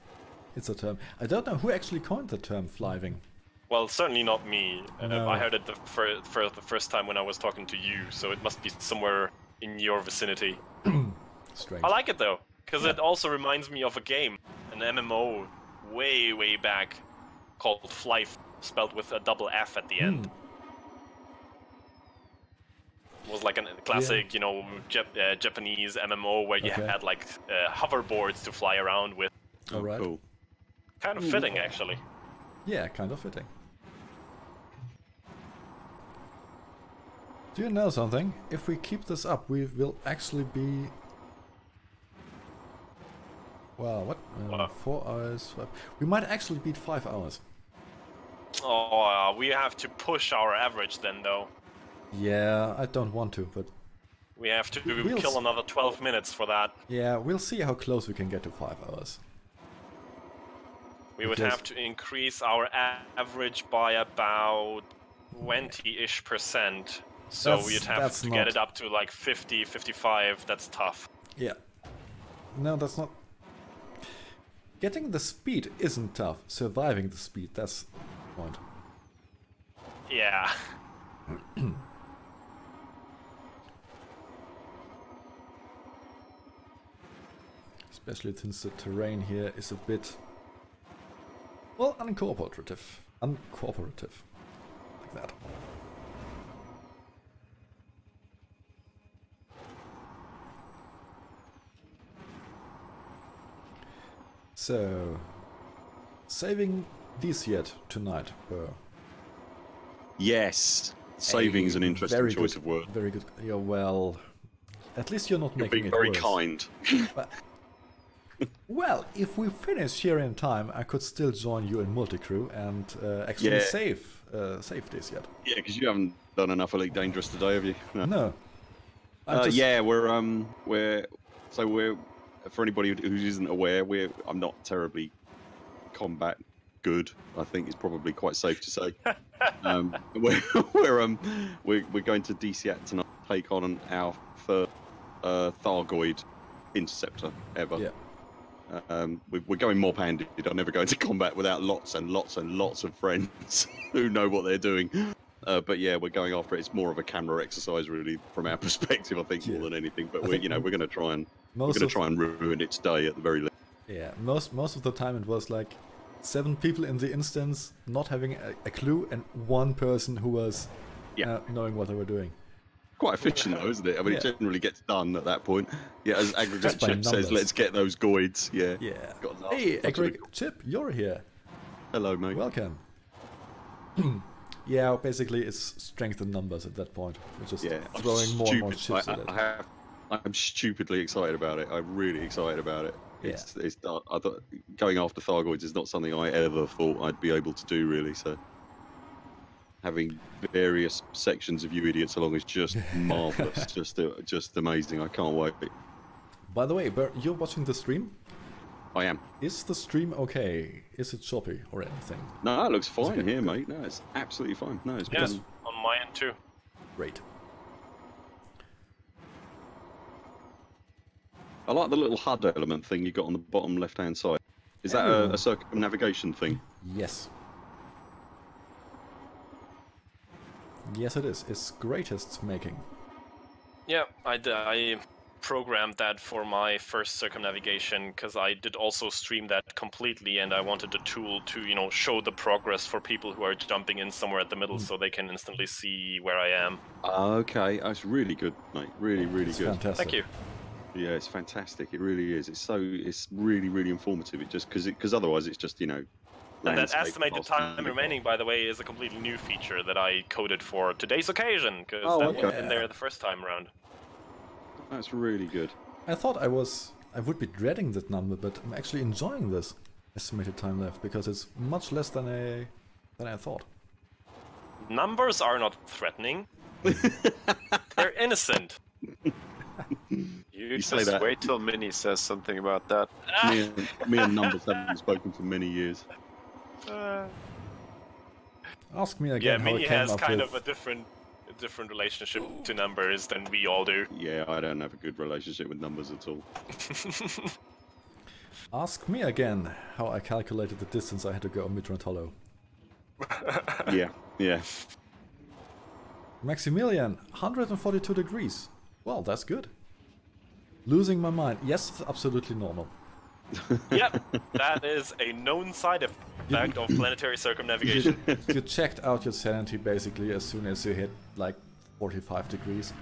It's a term. I don't know who actually coined the term fliving. Well, certainly not me. No. I heard it for the first time when I was talking to you, so it must be somewhere in your vicinity. Strange. I like it though, because it also reminds me of a game, an MMO, way back, called Flife, spelled with a double F at the end. It was like a classic, you know, Japanese MMO where you had like hoverboards to fly around with. All right. Cool. Kind of fitting, actually. Yeah, kind of fitting. Do you know something? If we keep this up, we will actually be... Well, what? 4 hours... 5... We might actually beat 5 hours. Oh, we have to push our average then, though. Yeah, I don't want to, but... We have to We'll kill another 12 minutes for that. Yeah, we'll see how close we can get to 5 hours. We would Because- have to increase our average by about 20-ish%. So That's- we'd have that's to not- get it up to like 50, 55. That's tough. Yeah. No, that's not... Getting the speed isn't tough. Surviving the speed, that's the point. Yeah. Especially since the terrain here is a bit... Well, uncooperative. Uncooperative. Like that. So... Saving these yet tonight, Yes. Saving's an interesting very choice good, of word. Very good. Yeah, well... At least you're not You're making being it very worse. kind. Well, if we finish here in time, I could still join you in multi-crew and actually Yeah. save this yet. Yeah, because you haven't done enough Elite Dangerous today, have you? No. No. I'm just- Yeah, we're for anybody who isn't aware, I'm not terribly combat good. I think it's probably quite safe to say. We're going to DCAT tonight, take on our first Thargoid interceptor ever. Yeah. We're going mob-handed. I'm never going to combat without lots and lots and lots of friends who know what they're doing. But yeah, we're going after it. It's more of a camera exercise, really, from our perspective, I think, more than anything. But we're going to try and ruin its day at the very least. Yeah, most of the time it was like 7 people in the instance not having a clue and 1 person who was knowing what they were doing. Quite efficient, though, isn't it? I mean, it Yeah. generally gets done at that point. Yeah, as Aggregate Just by Chip says, numbers. let's get those goids. Yeah. Yeah. Got enough. Hey, Much of Greg, Chip, you're here. Hello, mate. Welcome. Yeah, basically it's strength in numbers at that point. We're just I'm throwing more and more chips at it. I'm stupidly excited about it. I'm really excited about it. Yeah. I thought going after Thargoids is not something I ever thought I'd be able to do, really. So having various sections of you idiots along is just marvelous, just amazing. I can't wait. By the way, Bert, you're watching the stream? I am. Is the stream okay? Is it choppy or anything? No, it looks fine okay? here, mate. No, it's absolutely fine. No, it's Yes, been- on my end too. Great. I like the little HUD element thing you got on the bottom left-hand side. Is that a circumnavigation thing? Yes. Yes, it is. It's greatest making. Yeah, I programmed that for my first circumnavigation because I did also stream that completely, and I wanted the tool to, you know, show the progress for people who are jumping in somewhere at the middle, so they can instantly see where I am. Okay, that's really good, mate. Really, really It's good. fantastic. Thank you. Yeah, it's fantastic. It really is. It's really, really informative. It just because otherwise it's just, you know. And that landscape estimated across time the- remaining, by the way, is a completely new feature that I coded for today's occasion, because Oh, that okay. wasn't in there the first time around. That's really good. I thought I would be dreading that number, but I'm actually enjoying this estimated time left because it's much less than I thought. Numbers are not threatening. They're innocent. You say just that. wait till Minnie says something about that. Me and numbers haven't spoken for many years. Ask me Yeah, again how Minnie it came has up kind with... of a different relationship to numbers than we all do. Yeah, I don't have a good relationship with numbers at all. Ask me again how I calculated the distance I had to go on Midrand Hollow. Yeah. Maximilian, 142 degrees. Well, that's good. Losing my mind. Yes, it's absolutely normal. Yep, that is a known side effect of planetary circumnavigation. You checked out your sanity basically as soon as you hit like 45 degrees.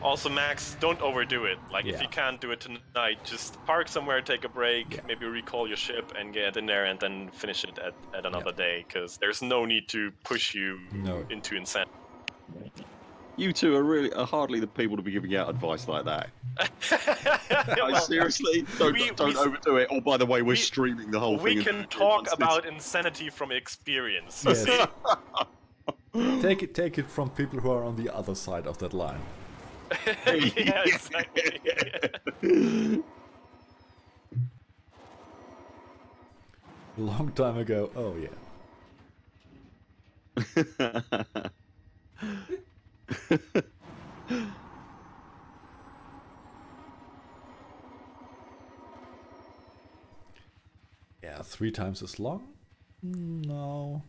Also, Max, don't overdo it. Like, if Yeah. you can't do it tonight, just park somewhere, take a break, Yeah. maybe recall your ship and get in there and then finish it at another day, because there's no need to push you No. into insanity. You two are hardly the people to be giving out advice like that. Well, Seriously, don't we- overdo it. Oh, by the way, we're streaming the whole we thing. can talk about insanity from experience. You Yes. see? Take it from people who are on the other side of that line. Yeah, exactly. Long time ago. Oh yeah. Yeah, 3 times as long? No.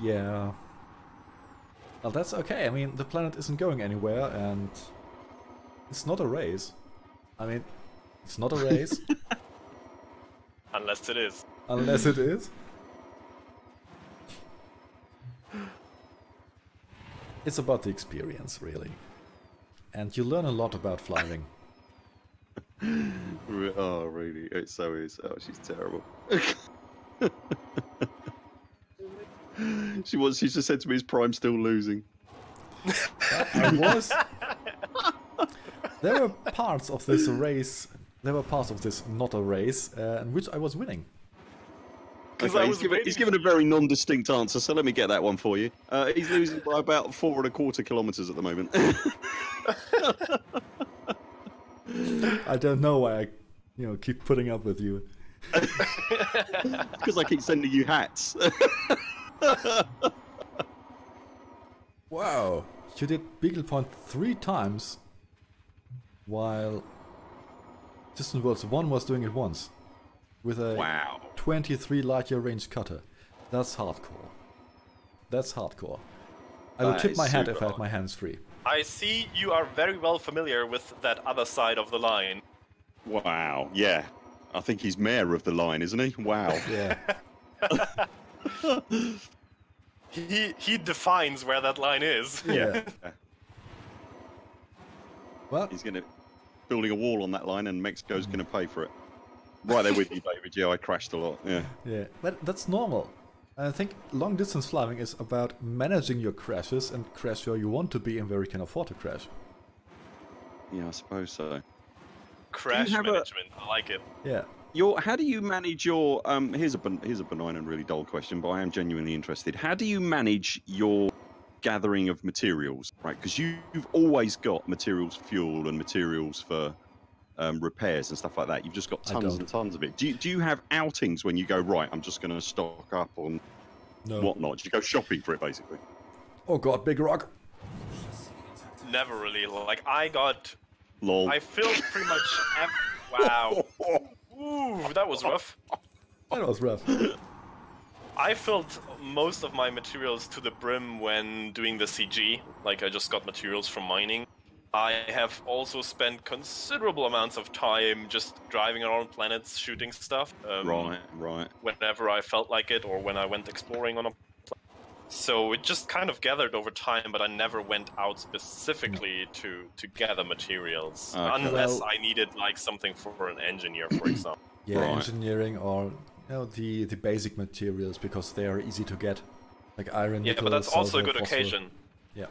Yeah. Well, that's okay. I mean, the planet isn't going anywhere, and it's not a race. I mean, it's not a race, Unless it is. unless it is. It's about the experience, really. And you learn a lot about flying. Oh, really? It so is. Oh, she's terrible. She just said to me, "Is Prime still losing?" I was. There were parts of this race. There were parts of this not a race, in which I was winning. Because I was he's given a very non-distinct answer, so let me get that one for you. He's losing by about 4¼ kilometers at the moment. I don't know why I, keep putting up with you. Because I keep sending you hats. Wow, you did Beagle Point 3 times, while Distant Worlds 1 was doing it once, with a Wow. 23 light year range cutter. That's hardcore. That's hardcore. I would That tip is my hat if super I had my hands free. I see you are very well familiar with that other side of the line. Wow. Yeah. I think he's mayor of the line, isn't he? Wow. Yeah. He defines where that line is. Yeah. Well, He's building a wall on that line, and Mexico's going to pay for it. Right there with you, David. Yeah, I crashed a lot. Yeah. yeah, but that's normal. I think long distance flying is about managing your crashes and crash where you want to be and where you can afford to crash. Yeah, I suppose so. Crash have a- management. I like it. Yeah. How do you manage your? Here's a benign and really dull question, but I am genuinely interested. How do you manage your gathering of materials, right? Because you've always got materials for fuel and materials for repairs and stuff like that. You've just got I tons don't. and tons of it. Do you have outings when you go, right, I'm just going to stock up on No. whatnot? Do you go shopping for it, basically? Oh god, big rock. Never really. Like, Lol. I filled pretty much wow. Ooh, that was rough. That was rough. I filled most of my materials to the brim when doing the CG. Like, I just got materials from mining. I have also spent considerable amounts of time just driving around planets, shooting stuff. Right. Whenever I felt like it, or when I went exploring on a planet. So it just kind of gathered over time, but I never went out specifically to gather materials, unless I needed like something for an engineer, for example. Yeah, engineering or the basic materials, because they are easy to get, like iron. Yeah, nickel, but that's also a good phosphor. occasion. Yeah.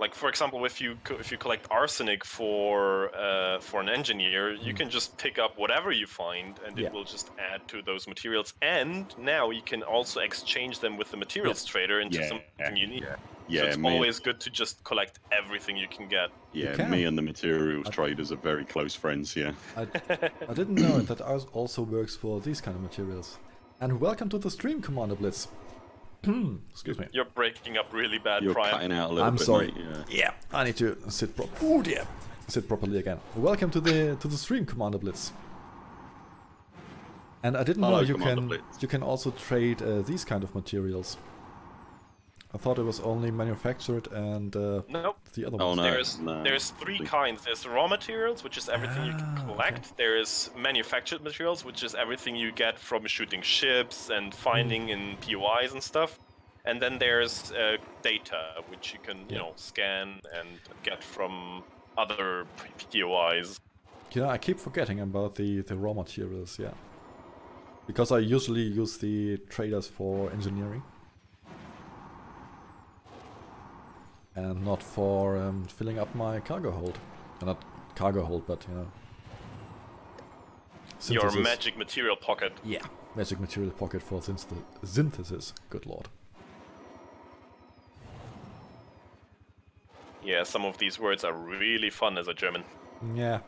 Like for example, if you collect arsenic for an engineer, you can just pick up whatever you find, and it will just add to those materials. And now you can also exchange them with the materials trader into something you need. Yeah, so it's always good to just collect everything you can get. Yeah, me and the materials traders are very close friends. Yeah. I didn't know that ours also works for these kind of materials. And welcome to the stream, Commander Blitz. Excuse me. You're breaking up really bad, You're Prime. cutting out a little I'm bit. sorry. Mate, yeah, I need to sit Oh dear. Sit properly again. Welcome to the stream, Commander Blitz. And I didn't know you can also trade these kind of materials. I thought it was only manufactured and nope. The other ones. There's three kinds. There's raw materials, which is everything you can collect. Okay. There's manufactured materials, which is everything you get from shooting ships and finding in POIs and stuff. And then there's data, which you can scan and get from other POIs. Yeah, I keep forgetting about the raw materials. Yeah, because I usually use the traders for engineering. And not for filling up my cargo hold. Not cargo hold, but synthesis. Your magic material pocket. Yeah, magic material pocket for synthesis. Good lord. Yeah, some of these words are really fun as a German. Yeah.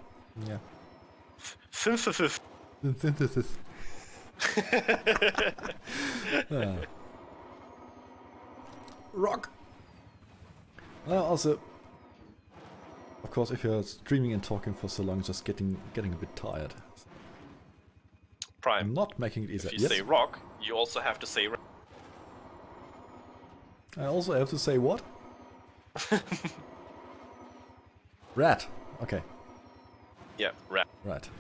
Synthesis. Synthesis. Rock. Also, of course, if you're streaming and talking for so long, just getting a bit tired. Prime. I'm not making it easier. If you say rock, you also have to say. I also have to say what? Rat. Okay. Yeah, rat. Right.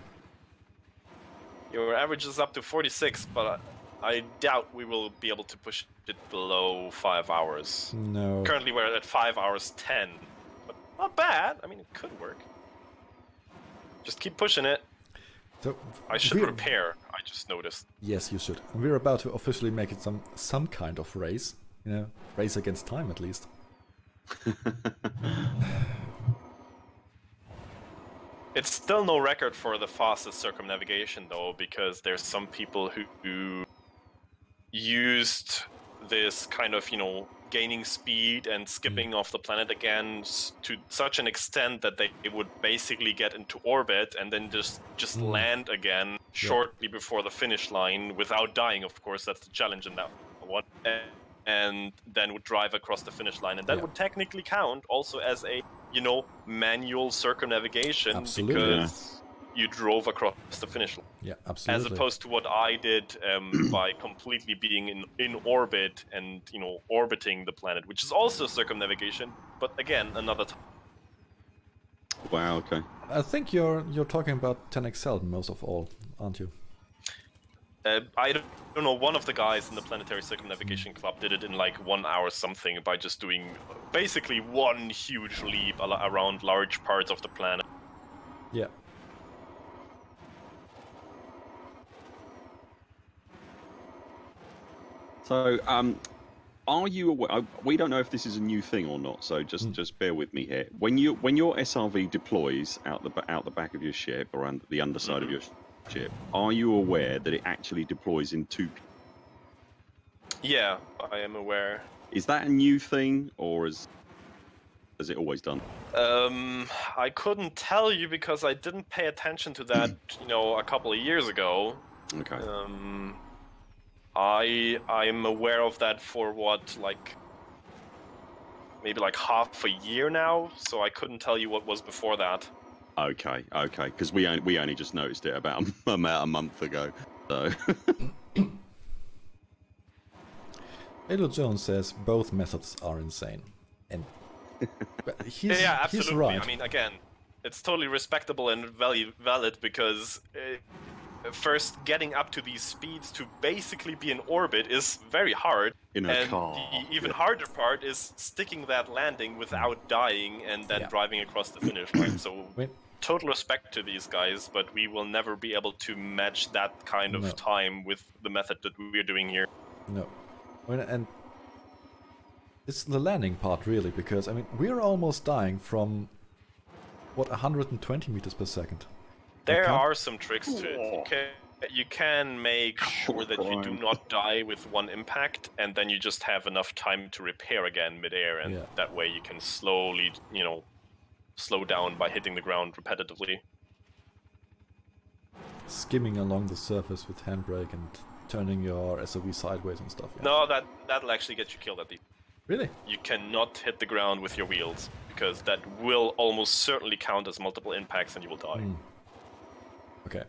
Your average is up to 46, but I doubt we will be able to push it below 5 hours. No. Currently we're at 5 hours 10. But not bad. I mean, it could work. Just keep pushing it. So I should repair, I just noticed. Yes, you should. And we're about to officially make it some kind of race. Race against time at least. It's still no record for the fastest circumnavigation though, because there's some people who used this kind of, gaining speed and skipping off the planet again to such an extent that they would basically get into orbit and then just land again shortly before the finish line without dying, of course. That's the challenge in that one. And then would drive across the finish line. And that would technically count also as a, manual circumnavigation. Absolutely. Because you drove across the finish line. Yeah, absolutely. As opposed to what I did by completely being in orbit and, orbiting the planet, which is also circumnavigation, but again, another time. Wow, okay. I think you're talking about 10x Selden most of all, aren't you? I don't know, one of the guys in the Planetary Circumnavigation Club did it in like 1 hour something by just doing basically one huge leap around large parts of the planet. Yeah. So, are you aware? We don't know if this is a new thing or not. So just bear with me here. When your SRV deploys out the back of your ship or the underside of your ship, are you aware that it actually deploys in two? Yeah, I am aware. Is that a new thing, or has it always done? I couldn't tell you because I didn't pay attention to that, a couple of years ago. Okay. I'm aware of that for maybe half a year now, so I couldn't tell you what was before that. Okay, because we only just noticed it about a month ago. So. Elo Jones says both methods are insane. And But yeah, absolutely. He's right. I mean, again, it's totally respectable and valid because first getting up to these speeds to basically be in orbit is very hard. In a car. The even harder part is sticking that landing without dying and then driving across the finish line. So total respect to these guys, but we will never be able to match that kind of time with the method that we're doing here. No. And it's the landing part, really, because, I mean, we're almost dying from, what, 120 meters per second. There are some tricks to it. You can make sure that you do not die with one impact, and then you just have enough time to repair again midair, and that way you can slowly, slow down by hitting the ground repetitively. Skimming along the surface with handbrake and turning your SOV sideways and stuff. Yeah. No, that'll actually get you killed at the... Really? You cannot hit the ground with your wheels, because that will almost certainly count as multiple impacts and you will die. Okay.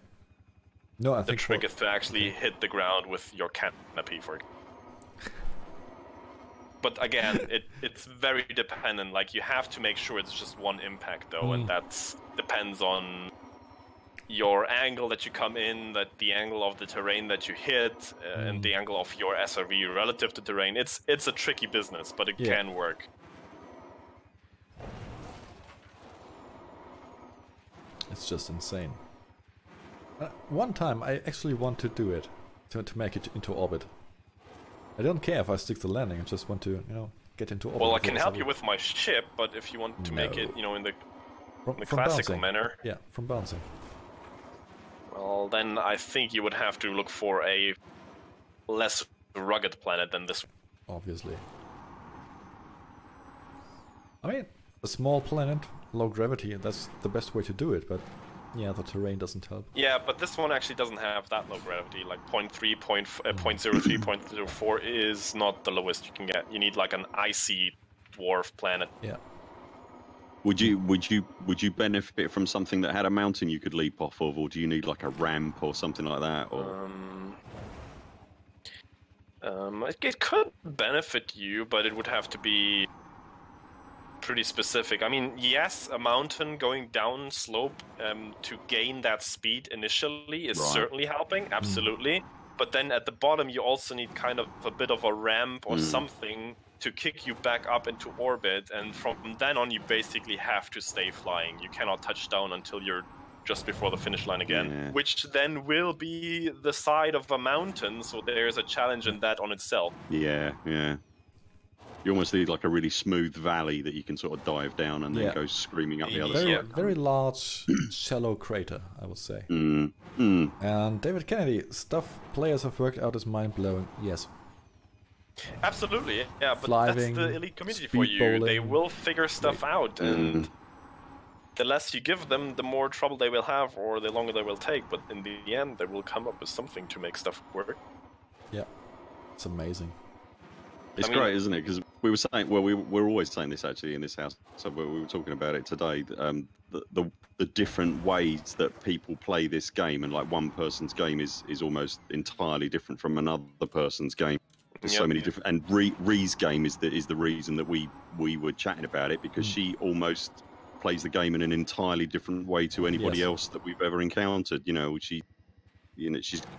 No, I the think trick is to actually hit the ground with your canopy for it. But again, it's very dependent. Like, you have to make sure it's just one impact though, and that depends on your angle that you come in, that the angle of the terrain that you hit, and the angle of your SRV relative to terrain. It's a tricky business, but it can work. It's just insane. One time I actually want to do it, to make it into orbit. I don't care if I stick the landing, I just want to, get into orbit. Well, I can help you with my ship, but if you want to make it, in the classical manner... Yeah, from bouncing. Well, then I think you would have to look for a less rugged planet than this. Obviously. I mean, a small planet, low gravity, that's the best way to do it, but yeah, the terrain doesn't help. Yeah, but this one actually doesn't have that low gravity. Like 0.3, 0.03, 0.04 is not the lowest you can get. You need like an icy dwarf planet. Yeah. Would you benefit from something that had a mountain you could leap off of, or do you need like a ramp or something like that? Or it could benefit you, but it would have to be pretty specific. I mean, yes, a mountain going down slope to gain that speed initially is certainly helping, absolutely. But then at the bottom, you also need kind of a bit of a ramp or something to kick you back up into orbit, and from then on you basically have to stay flying. You cannot touch down until you're just before the finish line again, which then will be the side of a mountain, so there's a challenge in that on itself. Yeah. You almost need like a really smooth valley that you can sort of dive down and then go screaming up the other side. Very large, shallow crater, I would say. And David Kennedy, stuff players have worked out is mind-blowing. Yes. Absolutely, yeah, but Fliving, that's the elite community for you. Bowling. They will figure stuff out, and the less you give them, the more trouble they will have, or the longer they will take. But in the end, they will come up with something to make stuff work. Yeah, it's amazing. It's great, isn't it? Because we were saying, well, we're always saying this actually in this house. So we were talking about it today. The different ways that people play this game, and like one person's game is almost entirely different from another person's game. There's so many different, and Ree's game is the reason that we were chatting about it, because she almost plays the game in an entirely different way to anybody else that we've ever encountered.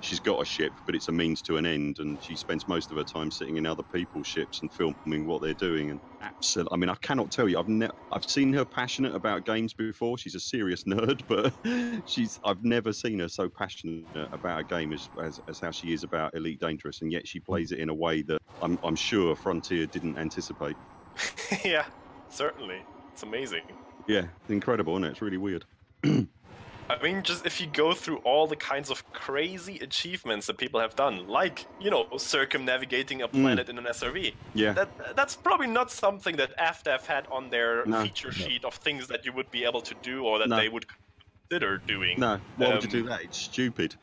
She's got a ship, but it's a means to an end, and she spends most of her time sitting in other people's ships and filming what they're doing. And absolutely, I mean, I cannot tell you, I've seen her passionate about games before. She's a serious nerd, but I've never seen her so passionate about a game as how she is about Elite Dangerous, and yet she plays it in a way that I'm sure Frontier didn't anticipate. Yeah, certainly, it's amazing. Yeah, incredible, isn't it? It's really weird. I mean, just if you go through all the kinds of crazy achievements that people have done, like, circumnavigating a planet in an SRV. Yeah. That's probably not something that AFDEF had on their feature sheet of things that you would be able to do, or that they would consider doing. No, why would you do that? It's stupid.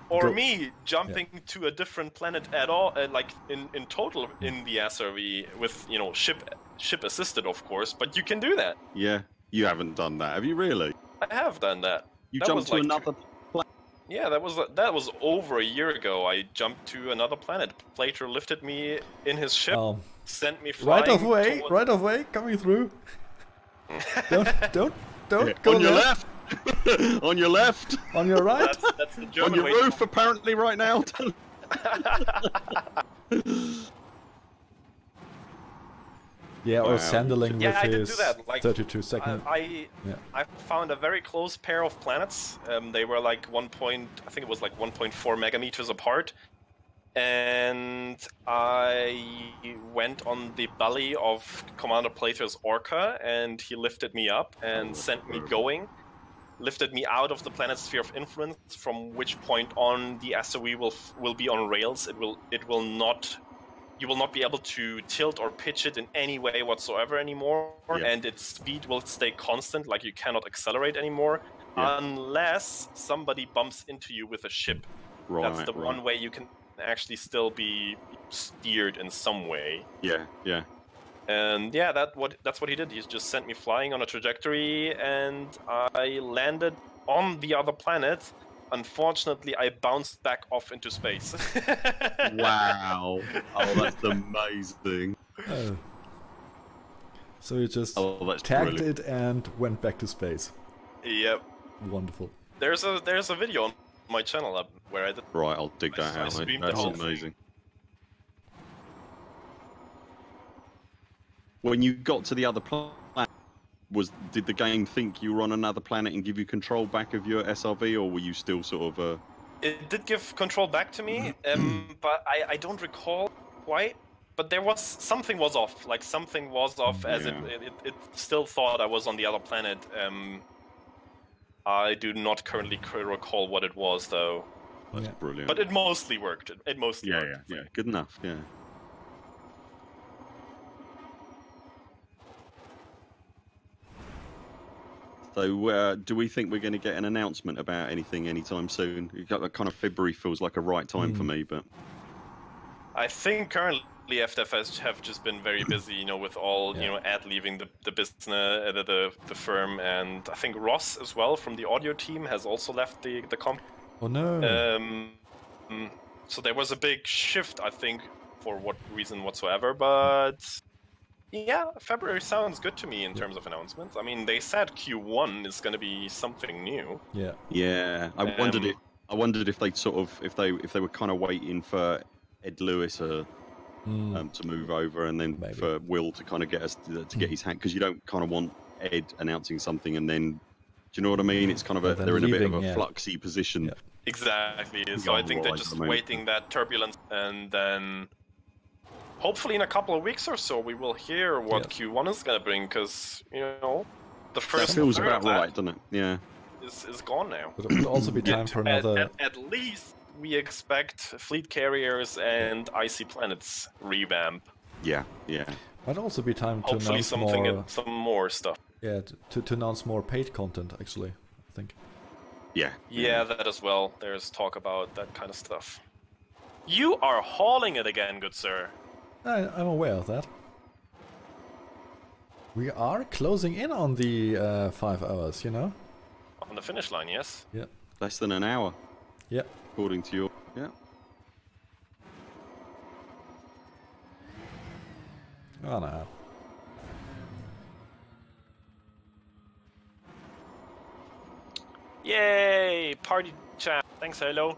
Or me jumping to a different planet at all, like in total in the SRV with, ship assisted, of course, but you can do that. Yeah. You haven't done that, have you really? I have done that. You jumped to another planet? Yeah, that was over a year ago. I jumped to another planet. Plater lifted me in his ship sent me flying. Right of way, coming through. Don't go on your left. left. On your left. On your right. That's the German On your way. roof, apparently, right now. Yeah, or Wow. sandling Yeah, I with did his do that. Like 32-second. I found a very close pair of planets. They were like I think it was like 1.4 megameters apart. And I went on the belly of Commander Plater's Orca, and he lifted me up and sent me going. Lifted me out of the planet's sphere of influence, from which point on the SOE will be on rails. You will not be able to tilt or pitch it in any way whatsoever anymore, and its speed will stay constant, like you cannot accelerate anymore, unless somebody bumps into you with a ship. That's the one way you can actually still be steered in some way. Yeah. And yeah, that's what he did. He just sent me flying on a trajectory, and I landed on the other planet. Unfortunately, I bounced back off into space. Wow. Oh, that's amazing. Oh. So you just that's tagged brilliant. it and went back to space. Yep. Wonderful. There's a video on my channel where I did. Right, I'll dig that out. Mate. streamed the That's whole thing. amazing. When you got to the other planet, did the game think you were on another planet and give you control back of your SRV, or were you still sort of? It did give control back to me, but I don't recall quite. But something was off. Like something was off, as it still thought I was on the other planet. I do not currently recall what it was, though. That's brilliant. But it mostly worked. It mostly worked. Yeah. Good enough. Yeah. So, do we think we're going to get an announcement about anything anytime soon? Kind of February feels like a right time for me, but I think currently FTF have just been very busy, with all Ed leaving the business, the firm, and I think Ross as well from the audio team has also left the comp. Oh no. So there was a big shift, I think, for what reason whatsoever, but. Yeah, February sounds good to me in terms of announcements. I mean, they said Q1 is going to be something new. Yeah. I wondered if they if they were kind of waiting for Ed Lewis to move over, and then for Will to kind of get us to get his hand, because you don't kind of want Ed announcing something and then, do you know what I mean? It's kind of they're in a bit of a fluxy position. Yeah. Exactly. So I think they're just waiting that turbulence, and then. Hopefully in a couple of weeks or so we will hear what Q1 is going to bring, because, the first... That feels about right, doesn't it? Yeah. Is gone now. But it will also be time for another... At least we expect Fleet Carriers and Icy Planets revamp. Yeah. Might also be time to hopefully announce some more stuff. Yeah, to announce more paid content, actually, I think. Yeah, that as well. There's talk about that kind of stuff. You are hauling it again, good sir. I'm aware of that. We are closing in on the 5 hours, On the finish line, yes? Yeah. Less than an hour. Yeah. According to your... Yeah. Oh no. Yay! Party chat. Thanks, Halo.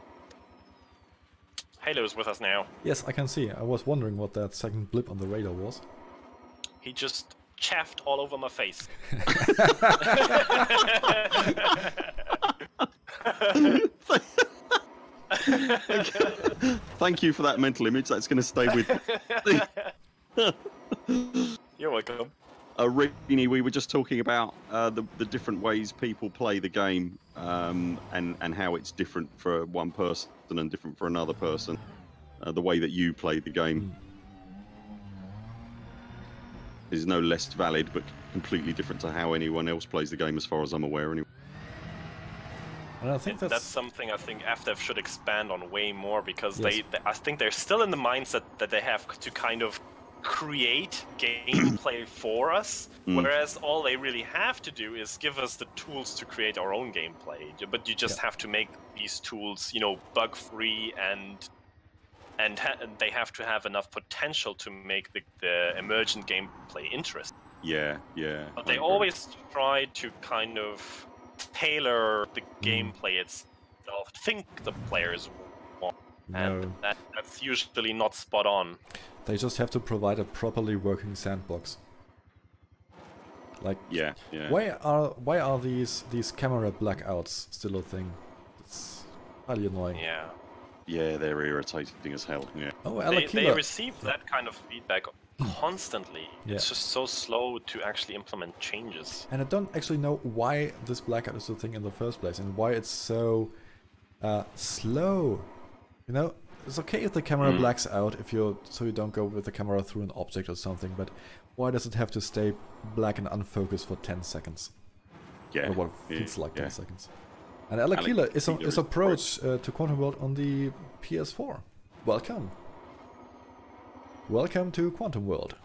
Halo's with us now. Yes, I can see. I was wondering what that second blip on the radar was. He just chaffed all over my face. Thank you for that mental image. That's going to stay with me. You're welcome. Rini, we were just talking about the different ways people play the game, and how it's different for one person and different for another person. The way that you play the game is no less valid, but completely different to how anyone else plays the game, as far as I'm aware. Anyway. And I think that's something I think FDev should expand on way more, because I think they're still in the mindset that they have to kind of create gameplay for us, whereas all they really have to do is give us the tools to create our own gameplay. But you just have to make these tools, bug-free and and they have to have enough potential to make the emergent gameplay interesting. Yeah, yeah. But they always try to kind of tailor the gameplay itself. Think the players want, and that's usually not spot on. They just have to provide a properly working sandbox. Like, yeah. Why are these camera blackouts still a thing? It's highly annoying. Yeah, they're irritating as hell. Yeah. Oh, they receive that kind of feedback constantly. It's just so slow to actually implement changes. And I don't actually know why this blackout is a thing in the first place, and why it's so slow. You know, it's okay if the camera blacks out so you don't go with the camera through an object or something, but why does it have to stay black and unfocused for 10 seconds? Yeah. Or what feels like 10 seconds. And Alakila is approach to Quantum World on the PS4. Welcome. Welcome to Quantum World.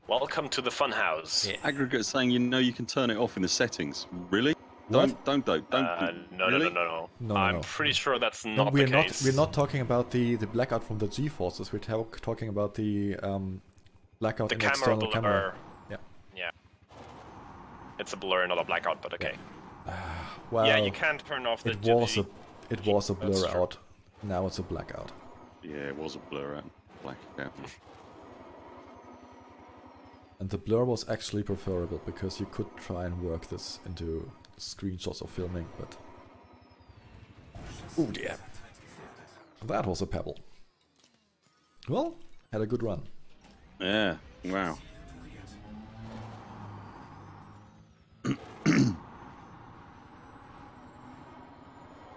Welcome to the funhouse. Yeah. Aggregate saying you can turn it off in the settings. Really? What? Don't. No. I'm pretty sure that's not the case. We're not talking about the blackout from the G-forces. We're talking about the blackout in the external camera. Yeah. It's a blur, not a blackout, but okay. Well, yeah, you can't turn off the. It was a blur out. Now it's a blackout. Yeah, it was a blur out. Blackout. And the blur was actually preferable because you could try and work this into screenshots of filming, but oh dear, that was a pebble. Well, had a good run. Yeah, wow.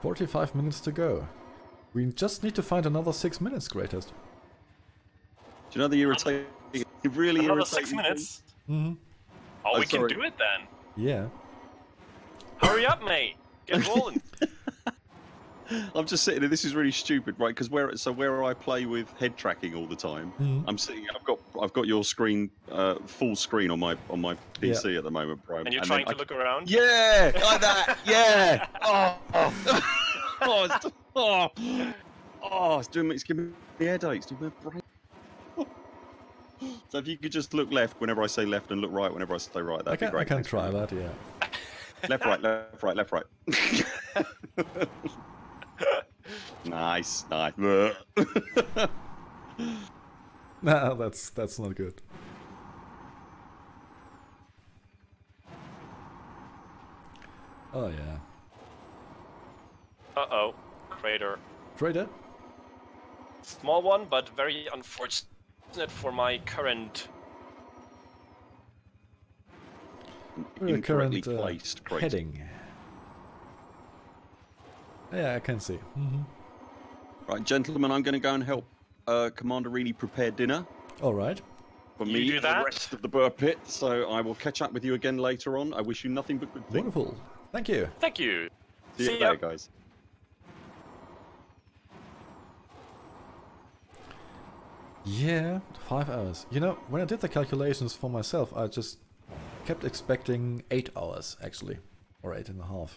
45 minutes to go. We just need to find another 6 minutes, greatest. Do you know the irritating? Really another irritating 6 minutes? Mm-hmm. Oh, we can do it then. Yeah. Hurry up, mate. Get rolling. I'm just sitting here. This is really stupid, right? Because where I play with head tracking all the time, I'm sitting. I've got your screen, full screen on my PC at the moment, Prime. And you're trying to look around. Yeah, like that. Yeah. It's giving me headaches. It's doing my brain. So if you could just look left whenever I say left and look right whenever I say right, that'd be great. I can try that. Yeah. Left, right, left, right, left, right. Nice. No, that's not good. Oh yeah. Uh-oh. Crater. Crater? Small one, but very unfortunate for my current... incorrectly placed crater. Heading. Yeah, I can see. Right, gentlemen, I'm going to go and help Commander Reedy prepare dinner. All right. For me and the rest of the burr pit, so I will catch up with you again later on. I wish you nothing but good things. Wonderful. Thank you. Thank you. See you later, guys. Yeah, 5 hours. You know, when I did the calculations for myself, I just kept expecting 8 hours, actually. Or 8.5.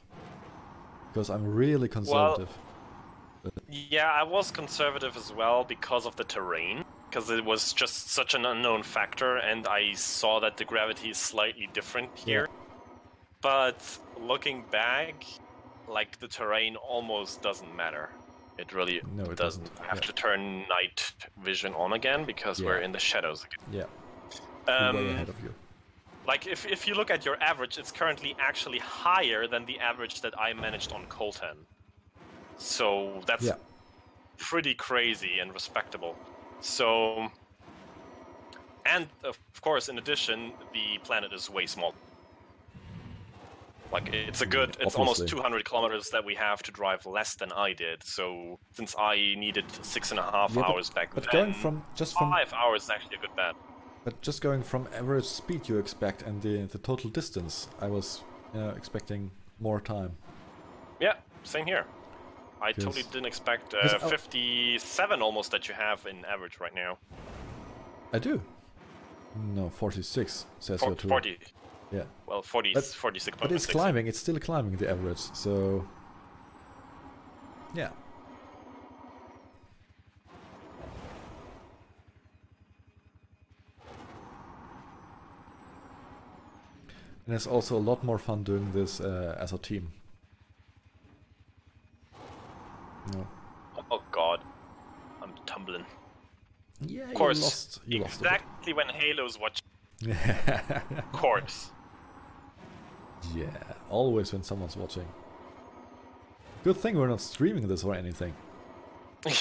Because I'm really conservative. Well, yeah, I was conservative as well because of the terrain. Because it was just such an unknown factor, and I saw that the gravity is slightly different here. Yeah. But looking back, like, the terrain almost doesn't matter. It really doesn't. I have to turn night vision on again because we're in the shadows again. Yeah. Way ahead of you. Like, if you look at your average, it's currently actually higher than the average that I managed on Colton. So that's pretty crazy and respectable. So, and of course, in addition, the planet is way smaller. Like, it's it's almost 200 kilometers that we have to drive less than I did. So, since I needed 6.5 hours back then, going from 5 hours is actually a good bet. But just going from average speed you expect and the total distance, I was expecting more time. Yeah, same here. I totally didn't expect 57 almost that you have in average right now. I do. No, 46 says here too. 40. Yeah. Well, 46.6. But it's climbing. It's still climbing the average. So. Yeah. And it's also a lot more fun doing this as a team. No. Oh god, I'm tumbling. Yeah, Of course, you lost exactly when Halo's watching. Yeah. Of course. Yeah, always when someone's watching. Good thing we're not streaming this or anything.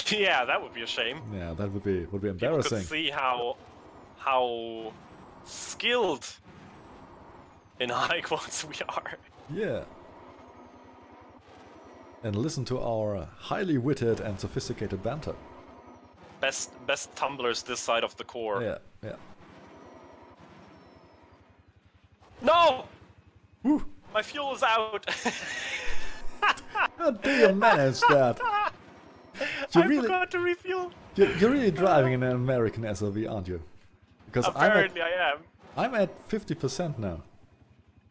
Yeah, that would be a shame. Yeah, that would be People embarrassing. could see how skilled in high quads we are. Yeah. And listen to our highly witted and sophisticated banter. Best tumblers this side of the core. Yeah, yeah. No! Woo! My fuel is out. How do you manage that? I forgot to refuel. You're really driving an American SLV, aren't you? Because apparently I am. I'm at 50% now.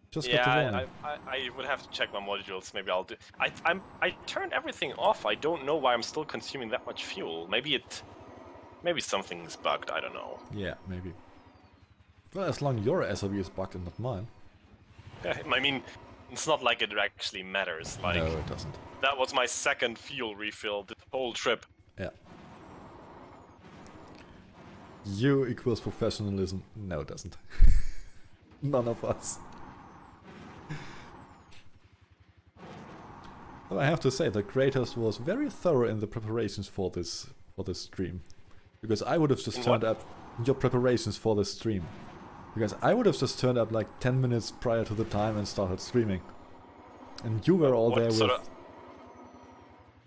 Just got the Yeah, warning. I would have to check my modules. Maybe I'll do. I turned everything off. I don't know why I'm still consuming that much fuel. Maybe something's bugged. I don't know. Yeah, maybe. Well, as long as your SLV is bugged and not mine. I mean, it's not like it actually matters. Like, no, it doesn't. That was my second fuel refill the whole trip. Yeah. You equals professionalism. No, it doesn't. None of us. But I have to say that Kratos was very thorough in the preparations for this stream. Because I would have just turned up your preparations for this stream. Because I would have just turned up like 10 minutes prior to the time and started streaming. And you were all there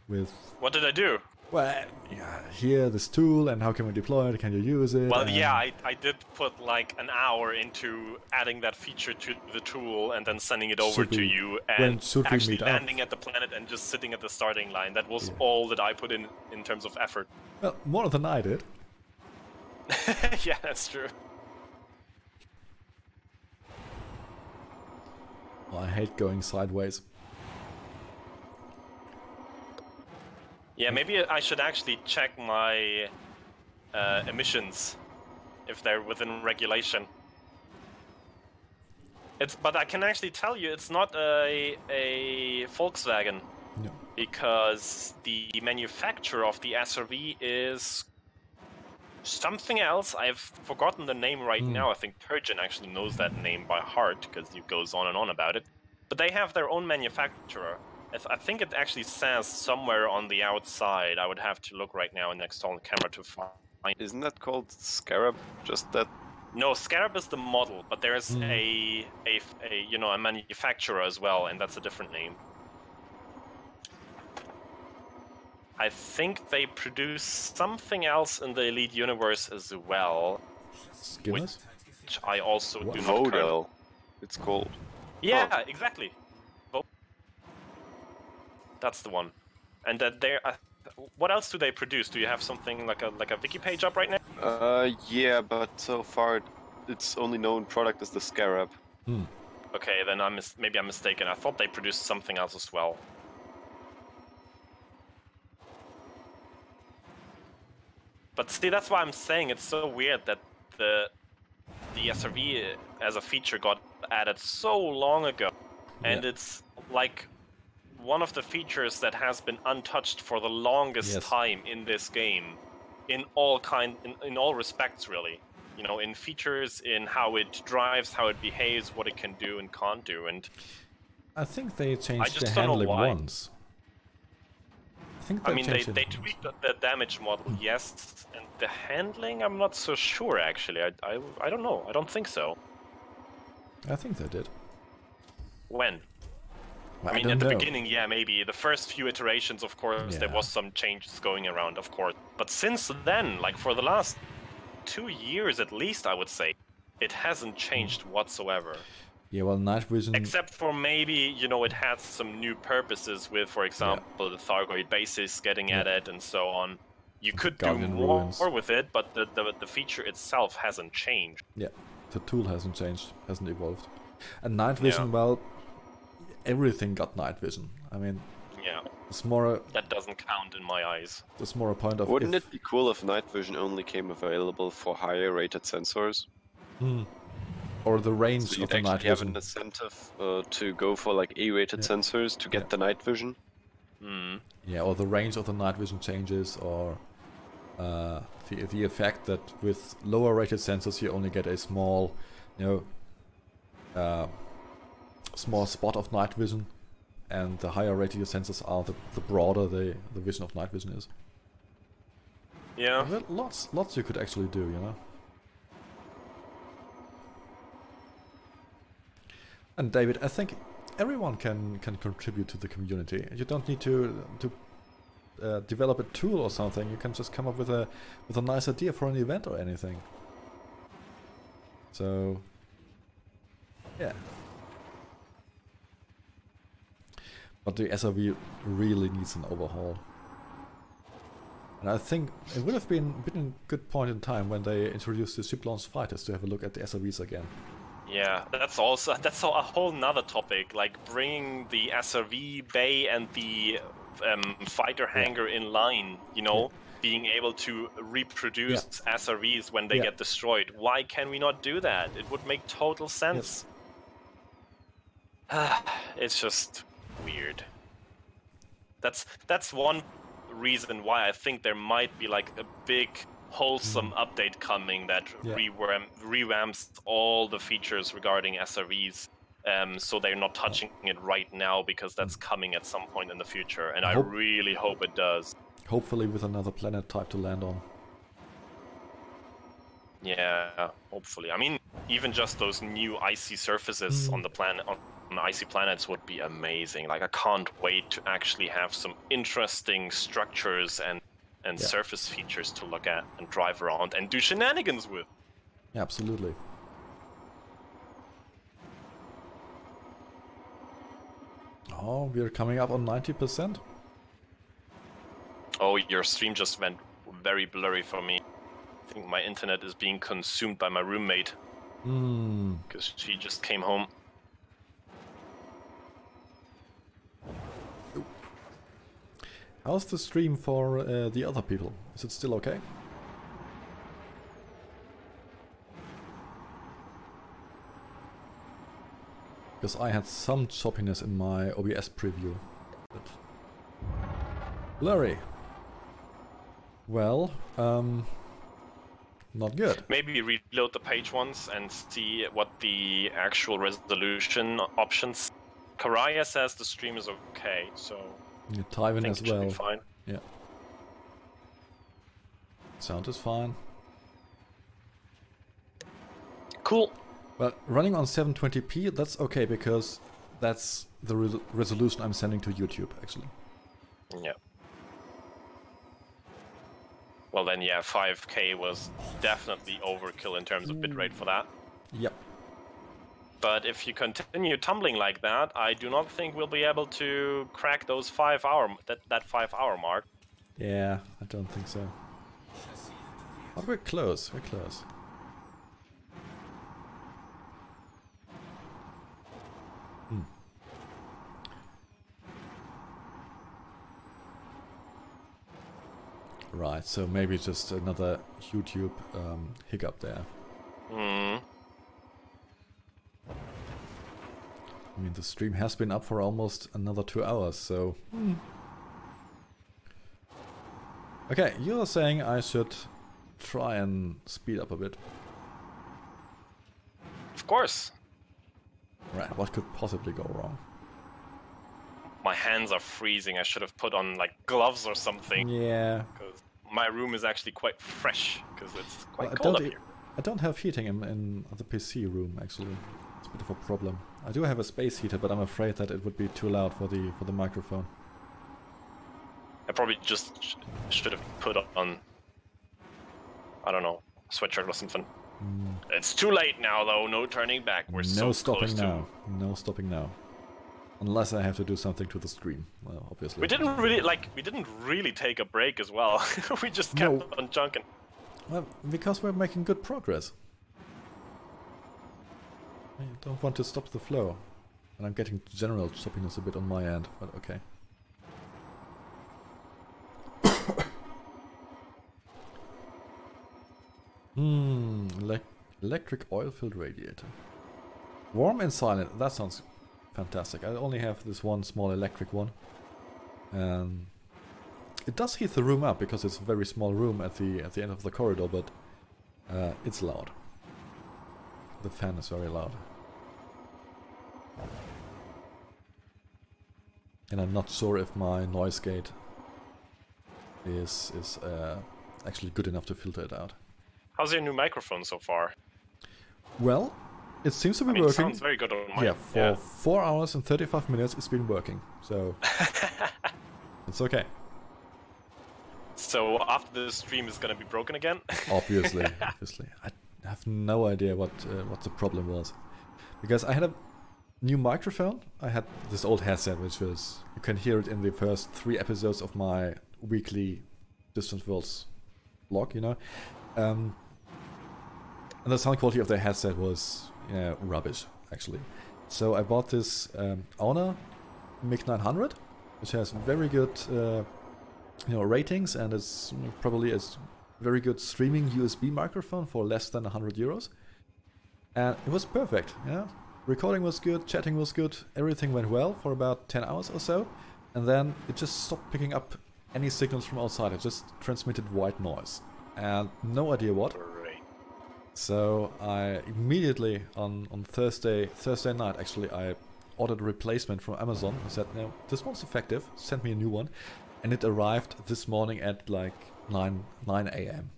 with... What did I do? Well, yeah, here, this tool, and how can we deploy it, can you use it? Well, yeah, I did put like an hour into adding that feature to the tool and then sending it over to you and actually landing at the planet and just sitting at the starting line. That was all that I put in terms of effort. Well, more than I did. Yeah, that's true. Oh, I hate going sideways. Yeah, maybe I should actually check my emissions if they're within regulation. But I can actually tell you it's not a Volkswagen. No. Because the manufacturer of the SRV is something else. I've forgotten the name right now. I think Turgeon actually knows that name by heart because he goes on and on about it. But they have their own manufacturer. I think it actually says somewhere on the outside. I would have to look right now next on the camera to find. Isn't that called Scarab? Just that? No, Scarab is the model, but there is a manufacturer as well, and that's a different name. I think they produce something else in the Elite universe as well. Skimmers? Which I also do not. Vodel, it's called. Yeah, exactly. That's the one. And that they're. What else do they produce? Do you have something like a wiki page up right now? Yeah, but so far its only known product is the Scarab. Okay, then maybe I'm mistaken. I thought they produced something else as well. But see, that's why I'm saying it's so weird that the SRV as a feature got added so long ago, and it's like one of the features that has been untouched for the longest time in this game, in all respects, really. You know, in features, in how it drives, how it behaves, what it can do and can't do, and I think they changed the handling once. I mean, they tweaked the damage model, yes, and the handling, I'm not so sure, actually. I don't know. I don't think so. I think they did. When? Well, I mean, at the beginning, yeah, maybe. The first few iterations, of course, there was some changes going around, of course. But since then, like for the last 2 years at least, I would say, it hasn't changed whatsoever. Yeah, well, night vision... Except for maybe, you know, it had some new purposes with, for example, the Thargoid bases getting at it and so on. You could do more with it, but the feature itself hasn't changed. Yeah, the tool hasn't changed, hasn't evolved. And night vision, well, everything got night vision. I mean, Yeah. It's more. That doesn't count in my eyes. It's more a point of. Wouldn't it be cool if night vision only came available for higher rated sensors? Or the range So you'd of the night actually have vision. an incentive to go for like A-rated sensors to get the night vision. Yeah, or the range of the night vision changes, or the effect that with lower rated sensors you only get a small, small spot of night vision, and the higher rated your sensors are, the broader the vision of night vision is. Yeah. Well, lots you could actually do, you know. And David, I think everyone can contribute to the community. You don't need to develop a tool or something. You can just come up with a nice idea for an event or anything. So, yeah. But the SRV really needs an overhaul. And I think it would have been a good point in time when they introduced the ship-launched fighters to have a look at the SRVs again. Yeah, that's a whole nother topic, like bringing the SRV bay and the fighter hangar in line, you know, being able to reproduce SRVs when they get destroyed. Why can we not do that? It would make total sense. It's just weird. That's one reason why I think there might be like a big wholesome update coming that revamps all the features regarding SRVs, so they're not touching it right now, because that's coming at some point in the future, and I really hope it does. Hopefully with another planet type to land on. Yeah, hopefully. I mean, even just those new icy surfaces on the planet, on icy planets, would be amazing. Like, I can't wait to actually have some interesting structures and surface features to look at and drive around and do shenanigans with. Yeah, absolutely. Oh, we're coming up on 90%. Oh, your stream just went very blurry for me. I think my internet is being consumed by my roommate. Because she just came home. How's the stream for the other people? Is it still okay? Because I had some choppiness in my OBS preview. But blurry. Well, not good. Maybe reload the page once and see what the actual resolution options. Karaya says the stream is okay, so Yeah, Tywin as well. Should be fine. Yeah. Sound is fine. Cool. Well, running on 720p, that's okay, because that's the resolution I'm sending to YouTube, actually. Yeah. Well then, yeah, 5K was definitely overkill in terms of bitrate for that. Yep. But if you continue tumbling like that, I do not think we'll be able to crack those 5 hour that 5 hour mark. Yeah, I don't think so. But we're close. We're close. Right, so maybe just another YouTube hiccup there. I mean, the stream has been up for almost another 2 hours, so... Okay, you're saying I should try and speed up a bit. Of course. Right, what could possibly go wrong? My hands are freezing. I should have put on like gloves or something. Yeah. Because my room is actually quite fresh, because it's quite cold up here. I don't have heating in the PC room, actually. It's a bit of a problem. I do have a space heater, but I'm afraid that it would be too loud for the microphone. I probably just should have put on, I don't know, a sweatshirt or something. It's too late now, though. No turning back. We're so close to... No stopping now. Unless I have to do something to the stream. Well, obviously. We didn't really take a break as well. We just kept on chunking. Well, because we're making good progress. I don't want to stop the flow. And I'm getting general choppiness a bit on my end, but okay. Electric oil-filled radiator. Warm and silent. That sounds fantastic. I only have this one small electric one. It does heat the room up because it's a very small room at the end of the corridor, but it's loud. The fan is very loud. And I'm not sure if my noise gate is actually good enough to filter it out. How's your new microphone so far? Well, it seems to be It working. sounds very good on my... Yeah, for 4 hours and 35 minutes it's been working, so it's okay. So after the stream is gonna be broken again? Obviously. I have no idea what the problem was. Because I had a new microphone. I had this old headset, which was... You can hear it in the first 3 episodes of my weekly Distant Worlds vlog, you know. And the sound quality of the headset was rubbish, actually. So I bought this Honor MiG 900, which has very good ratings, and it's probably a very good streaming USB microphone for less than 100 euros. And it was perfect, yeah. Recording was good, chatting was good, everything went well for about 10 hours or so. And then it just stopped picking up any signals from outside. It just transmitted white noise. And no idea what. Great. So I immediately on Thursday night actually I ordered a replacement from Amazon. I said, no, this one's effective, send me a new one. And it arrived this morning at like 9 AM.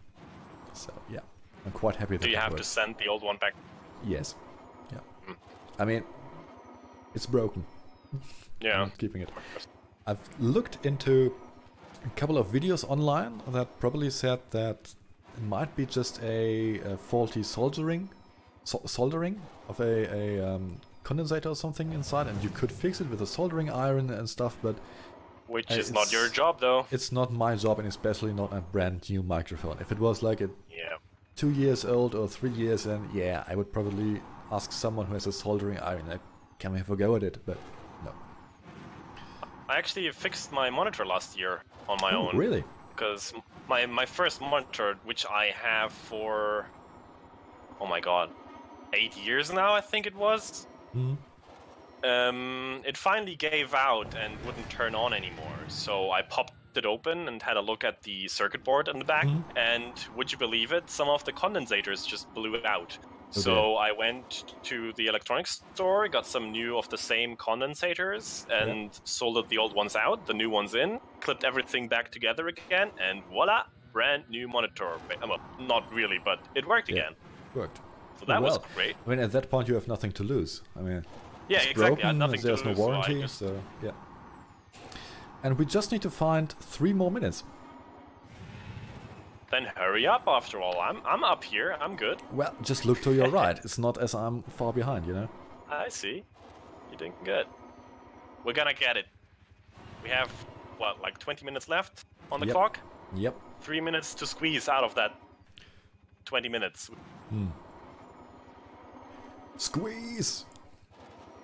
So yeah, I'm quite happy that Do you it have worked. to send the old one back? Yes. Yeah. I mean, it's broken. Yeah. I'm not keeping it. I've looked into a couple of videos online that probably said that it might be just a faulty soldering of a condensator or something inside, and you could fix it with a soldering iron and stuff, but Which is not your job, though. it's not my job, and especially not a brand new microphone. If it was like a Yeah. 2 years old or 3 years, then yeah, I would probably ask someone who has a soldering iron, like, can we have a go at it? But no. I actually fixed my monitor last year on my own. Really? Because my first monitor, which I have for, oh my god, 8 years now, I think it was. It finally gave out and wouldn't turn on anymore. So I popped it open and had a look at the circuit board in the back. And would you believe it? Some of the condensators just blew out. Okay. So I went to the electronics store, got some new of the same condensators, and soldered the old ones out, the new ones in, clipped everything back together again, and voila, brand new monitor. Well, not really, but it worked again. Worked. So that was Well, great. I mean, at that point you have nothing to lose. I mean, Yeah, it's exactly. I had broken, nothing there's to no lose, so I warranty, just- so yeah. And we just need to find 3 more minutes. Then hurry up. After all, I'm up here. I'm good. Well, just look to your right. It's not as I'm far behind, you know. I see. You're doing good. We're gonna get it. We have what, like 20 minutes left on the Yep. clock. Yep. 3 minutes to squeeze out of that 20 minutes. Squeeze.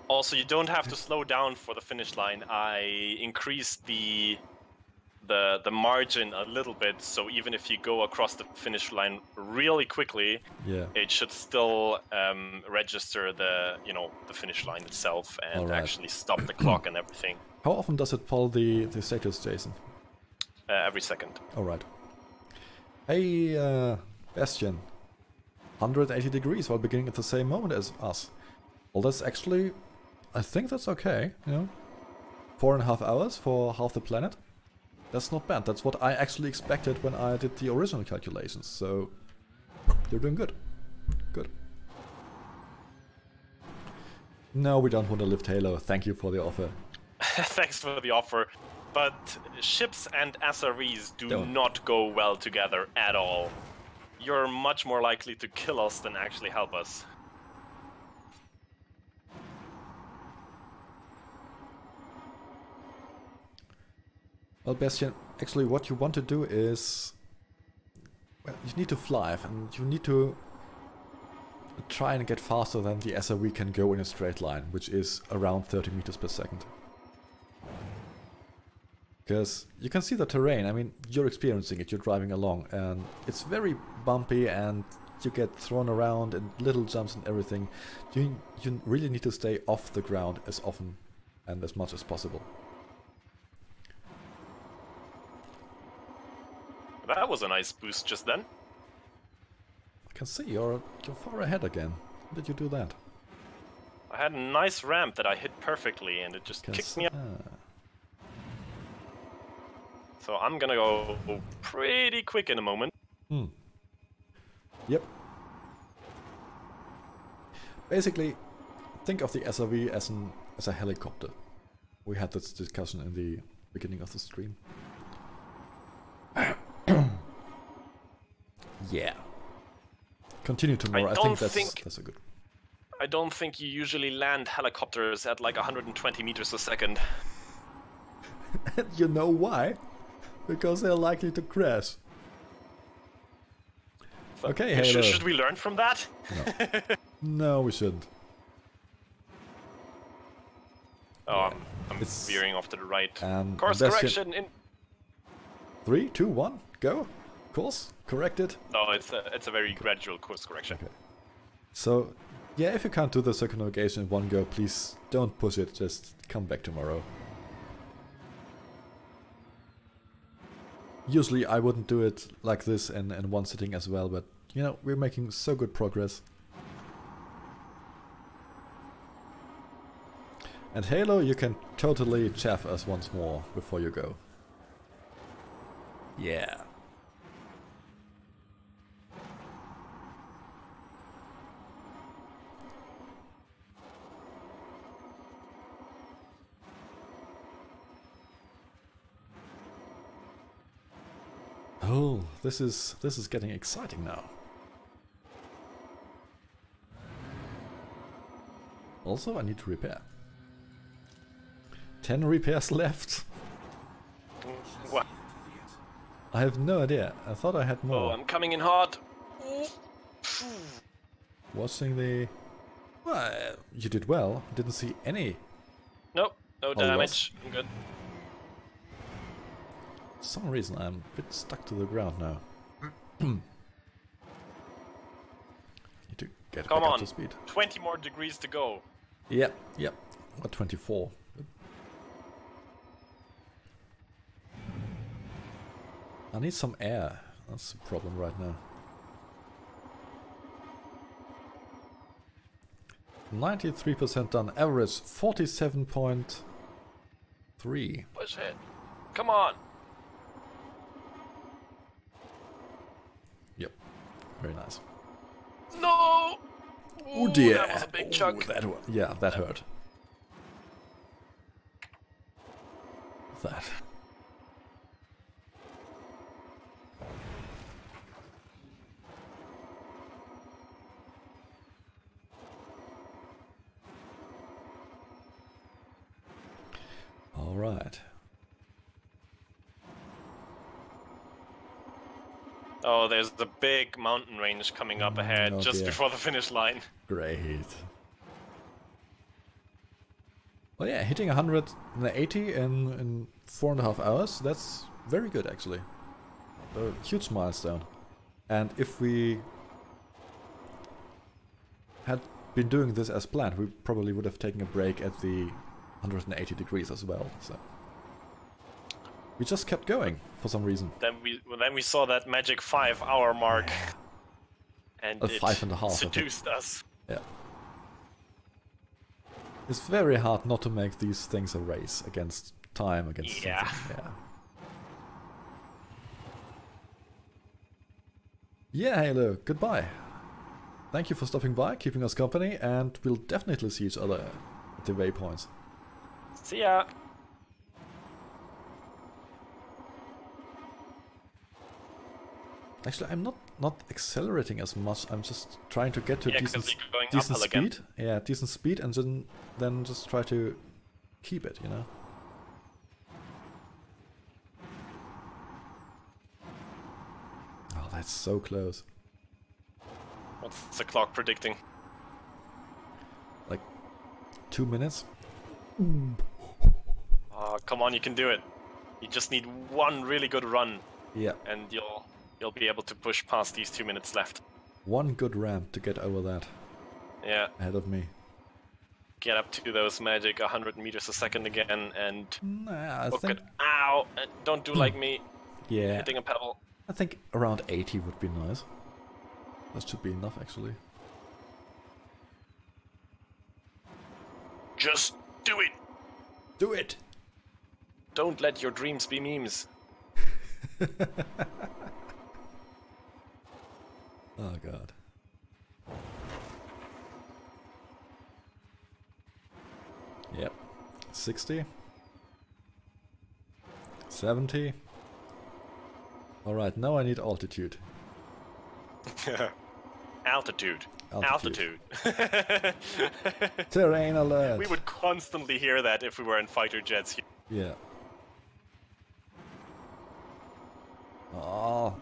Also, you don't have to slow down for the finish line. I increased the margin a little bit, so even if you go across the finish line really quickly, Yeah. it should still register the finish line itself and Alright. actually stop the clock and everything How often does it pull the status, Jason? every second. All right. Hey, Bastian. 180 degrees while beginning at the same moment as us. Well, that's actually... I think that's okay, you know? 4.5 hours for half the planet. That's not bad. That's what I actually expected when I did the original calculations, so... You're doing good. Good. No, we don't want to lift Halo. Thank you for the offer. Thanks for the offer. But ships and SRVs do Don't. not go well together at all. You're much more likely to kill us than actually help us. Well, Bastian, actually what you want to do is... Well, you need to fly, and you need to try and get faster than the SRV can go in a straight line, which is around 30 meters per second. Because you can see the terrain, I mean, you're experiencing it, you're driving along, and it's very bumpy and you get thrown around and little jumps and everything. You really need to stay off the ground as often and as much as possible. That was a nice boost just then. I can see you're far ahead again. How did you do that? I had a nice ramp that I hit perfectly, and it just kicked me up. So I'm gonna go pretty quick in a moment. Yep. Basically, think of the SRV as a helicopter. We had this discussion in the beginning of the stream. Yeah. Continue tomorrow. I think that's a good. I don't think you usually land helicopters at like 120 meters a second. You know why? Because they're likely to crash. Okay, Halo. Should we learn from that? No, no we shouldn't. Oh, I'm veering off to the right. Course correction in 3, 2, 1, go. Course corrected. No, it's a very gradual course correction. Okay. So, yeah, if you can't do the circumnavigation in one go, please don't push it. Just come back tomorrow. Usually I wouldn't do it like this in one sitting as well, but you know, we're making so good progress. And Halo, you can totally chaff us once more before you go. Yeah. Oh, this is getting exciting now. Also, I need to repair. 10 repairs left. What? I have no idea. I thought I had more. Oh, I'm coming in hard. Watching the... Well, you did well. I didn't see any. Nope, no damage. I'm good. For some reason I'm a bit stuck to the ground now. Need to get back up to speed. 20 more degrees to go. Yep. What, 24? I need some air. That's the problem right now. 93% done. Average 47.3. Push it. Come on. Yep. Very nice. No! Oh dear. That was a big chunk. That hurt. That. All right. Oh, there's the big mountain range coming up ahead just before the finish line. Great. Well, yeah, hitting 180 in 4.5 hours, that's very good actually. A huge milestone. And if we had been doing this as planned, we probably would have taken a break at the 180 degrees as well. So we just kept going for some reason. Then we saw that magic 5-hour mark, and it 5.5 seduced us. Yeah. It's very hard not to make these things a race against time, against something. Yeah. Yeah, Halo, goodbye. Thank you for stopping by, keeping us company, and we'll definitely see each other at the waypoints. See ya. Actually, I'm not accelerating as much. I'm just trying to get to decent decent speed. again. Yeah, decent speed, and then just try to keep it, you know. Oh, that's so close. What's the clock predicting? Like 2 minutes. Oh, come on, you can do it. You just need one really good run. Yeah. And you'll be able to push past these 2 minutes left. one good ramp to get over that Yeah. ahead of me. Get up to those magic 100 meters a second again and Nah, I book think... it. Ow! Don't do like me. Yeah, Hitting a pebble. I think around 80 would be nice. That should be enough, actually. Just do it! Do it! Don't let your dreams be memes. Oh god. Yep. 60. 70. Alright, now I need altitude. Altitude. Altitude. Altitude. Terrain alert! We would constantly hear that if we were in fighter jets here. Yeah. Oh.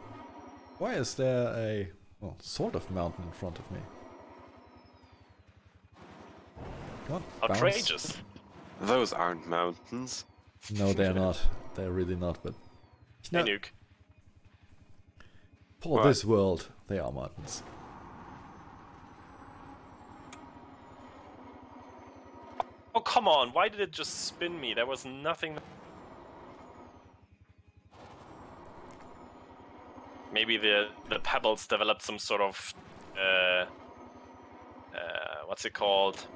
Why is there a, well, sort of mountain in front of me? Come on, bounce. Outrageous. Those aren't mountains. No, they're not. They're really not, but... Hey, Nuke. For Right. this world, they are mountains. Oh, come on. Why did it just spin me? There was nothing... Maybe the pebbles developed some sort of... what's it called?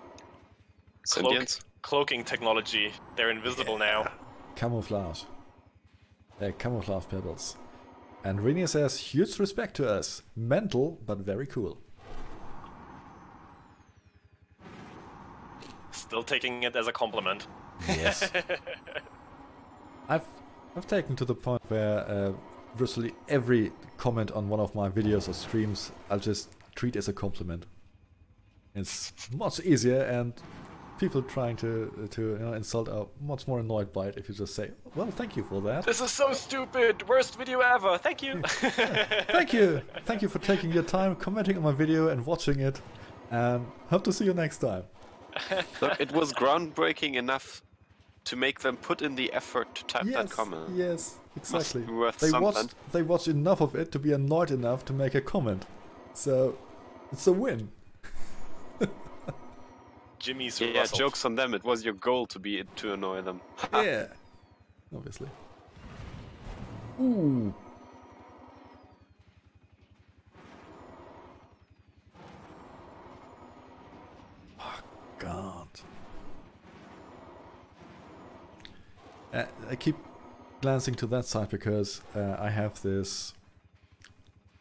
Sentience? Cloaking technology. They're invisible now. Camouflage. They're camouflage pebbles. And Rini says, huge respect to us. Mental, but very cool. Still taking it as a compliment. Yes. I've taken to the point where virtually every comment on one of my videos or streams I'll just treat as a compliment. It's much easier, and people trying to insult are much more annoyed by it if you just say, well, thank you for that. This is so stupid! Worst video ever! Thank you! Thank you! Thank you for taking your time, commenting on my video and watching it. And hope to see you next time. Look, it was groundbreaking enough to make them put in the effort to type that comment. Yes, exactly. Must be worth They something. watched enough of it to be annoyed enough to make a comment. So, it's a win. Jimmy's Yeah, Russell. jokes on them. It was your goal to annoy them. Yeah, obviously. Ooh. Oh, God. I keep glancing to that side because I have this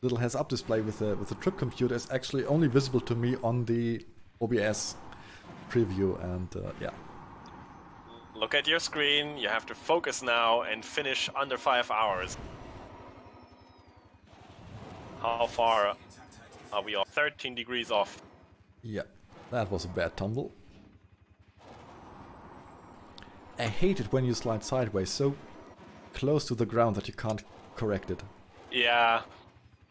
little heads-up display with the trip computer. It's actually only visible to me on the OBS preview, and yeah. Look at your screen, you have to focus now and finish under 5 hours. How far are we off? 13 degrees off. Yeah, that was a bad tumble. I hate it when you slide sideways so close to the ground that you can't correct it. Yeah,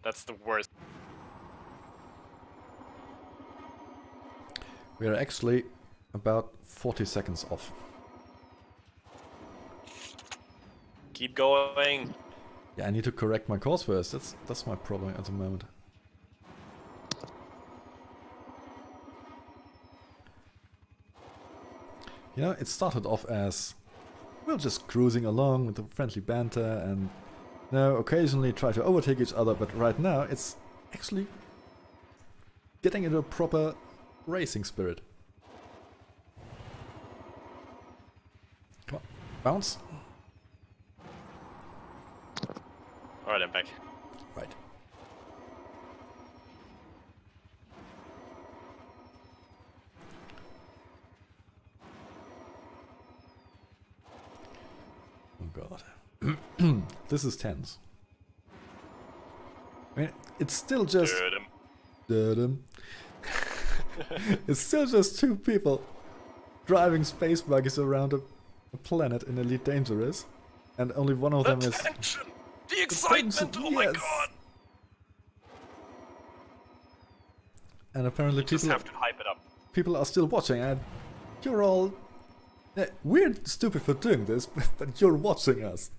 that's the worst. We are actually about 40 seconds off. Keep going. Yeah, I need to correct my course first. That's my problem at the moment. You know, it started off as we're just cruising along with a friendly banter and occasionally try to overtake each other, but right now it's actually getting into a proper racing spirit. Come on, bounce. Alright, I'm back. Right. Oh god. This is tense. I mean, it's still just... It's still just two people driving space buggies around a planet in Elite Dangerous, and only one of them is... Tension! The excitement! Oh my yes. god! And apparently Just have to hype it up. people are still watching, and you're all... we're stupid for doing this, but you're watching us.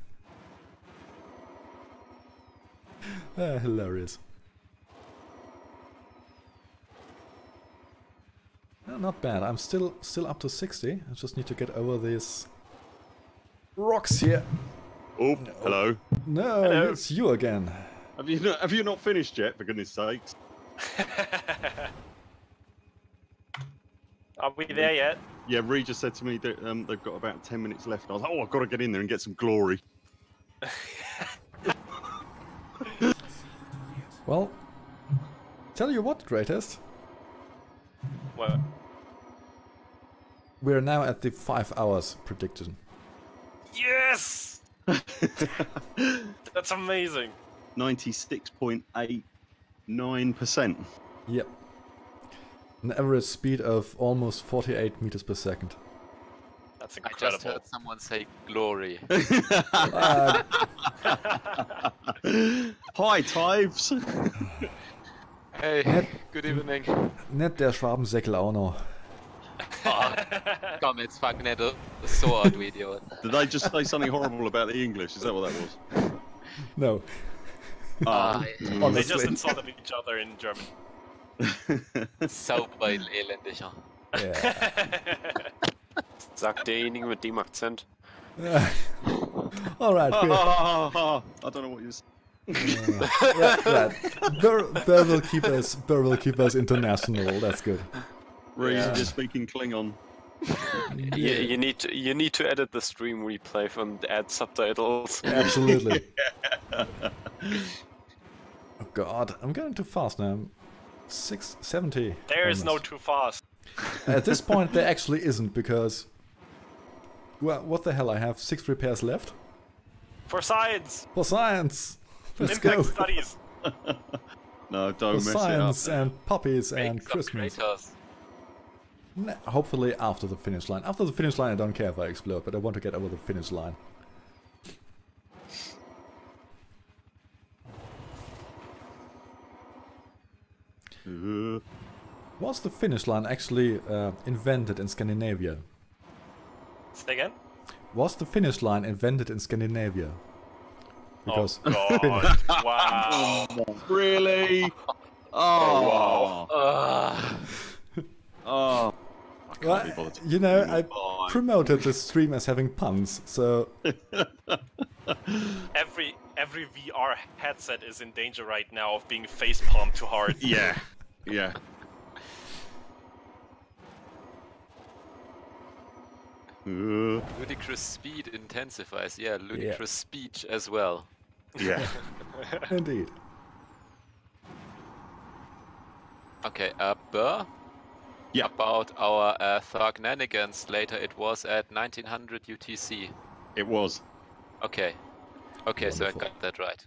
Hilarious. No, not bad. I'm still up to 60. I just need to get over these rocks here. Oh, hello. No, Hello. it's you again. Have you not finished yet? For goodness sakes. Are we there yet? Yeah, Ree just said to me that they've got about 10 minutes left. I was like, oh, I've got to get in there and get some glory. Well, tell you what, greatest. What? We're now at the 5 hours prediction. Yes! That's amazing. 96.89%. Yep. An average speed of almost 48 meters per second. That's I incredible. just heard someone say glory. Hi, Tives. Hey, good evening. Nett der Schwabensäckel auch noch. Oh, komm, jetzt fuck nicht so out, du Idiot. Did they just say something horrible about the English? Is that what that was? No. They Honestly. just insulted each other in German. Sauber elendiger. Yeah. Sagt derjenige mit dem Akzent. Alright, I don't know what you're saying. right. Burr will keep us international, that's good. Ree, you're speaking Klingon. You need to edit the stream replay and add subtitles. Absolutely. Oh god, I'm going too fast now. I'm 670. There is no almost. too fast. At this point there actually isn't, because... Well, what the hell, I have 6 repairs left? For science! For science! Let's Impact go! studies! No, don't For mess science it up. and puppies Make and some Christmas. traitors. Hopefully after the finish line. After the finish line I don't care if I explode, but I want to get over the finish line. Was the finish line actually invented in Scandinavia? Say again? Was the finish line invented in Scandinavia? Because Oh god, wow. Really? Oh, Well, I can't be bothered. you know, I Fine. promoted the stream as having puns, so Every VR headset is in danger right now of being facepalmed too hard. Yeah, yeah. Ludicrous speed intensifies. Yeah, ludicrous speech as well. Yeah. indeed. Okay, Burr? Yeah. About our Thargnanigans later, it was at 1900 UTC. It was. Okay. Okay, so I Wonderful. got that right.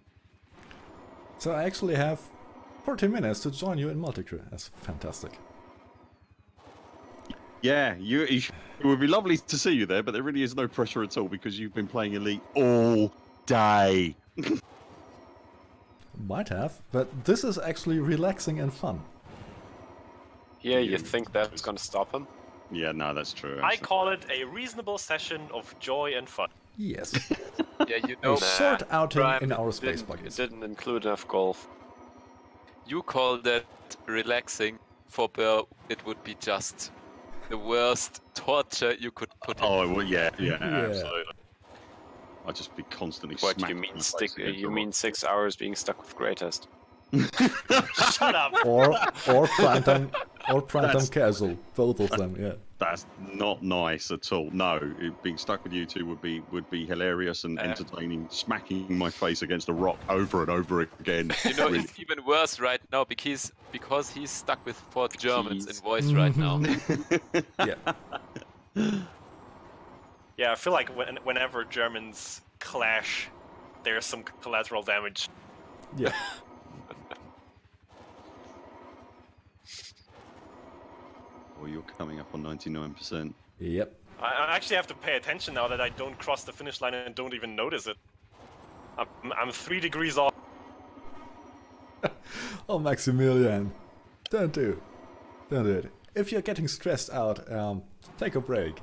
So I actually have 40 minutes to join you in multicrew. That's fantastic. Yeah, it would be lovely to see you there, but there really is no pressure at all because you've been playing Elite all day. Might have, but this is actually relaxing and fun. Yeah, you think that's gonna stop him? Yeah, no, that's true. I actually. call it a reasonable session of joy and fun. Yes. Yeah, you A know, short outing Prime in our space Didn't, buggies. didn't include enough golf. you call that relaxing. For Burr, it would be just the worst torture you could put in. Oh, well, yeah, Yeah. absolutely. I'd just be constantly What you smacking mean? my face against You the mean 6 hours being stuck with greatest? Shut up! Or primetime casual, both of them. Yeah. That's not nice at all. No, being stuck with you two would be hilarious and entertaining. Smacking my face against a rock over and over again. You know, Really- it's even worse right now because he's stuck with 4 Germans in voice right now. Yeah. Yeah, I feel like whenever Germans clash, there's some collateral damage. Yeah. Oh, you're coming up on 99%. Yep. I actually have to pay attention now that I don't cross the finish line and don't even notice it. I'm 3 degrees off. Oh, Maximilian. Don't do it. If you're getting stressed out, take a break.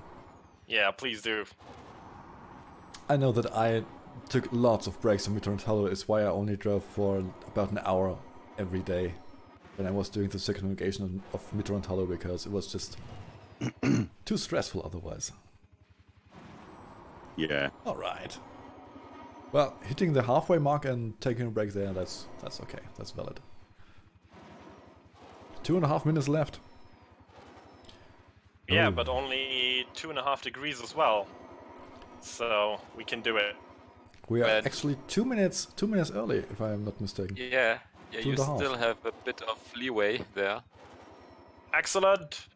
Yeah, please do. I know that I took lots of breaks in Midterm Hollow, is why I only drove for about an hour every day. when I was doing the circumnavigation of Midrand Hollow because it was just too stressful otherwise. Yeah. All right. Well, hitting the halfway mark and taking a break there, that's okay. That's valid. 2.5 minutes left. Yeah, Ooh. but only 2.5 degrees as well. So we can do it. We are And- actually 2 minutes early, if I am not mistaken. Yeah, you 2.5. still have a bit of leeway there. Excellent.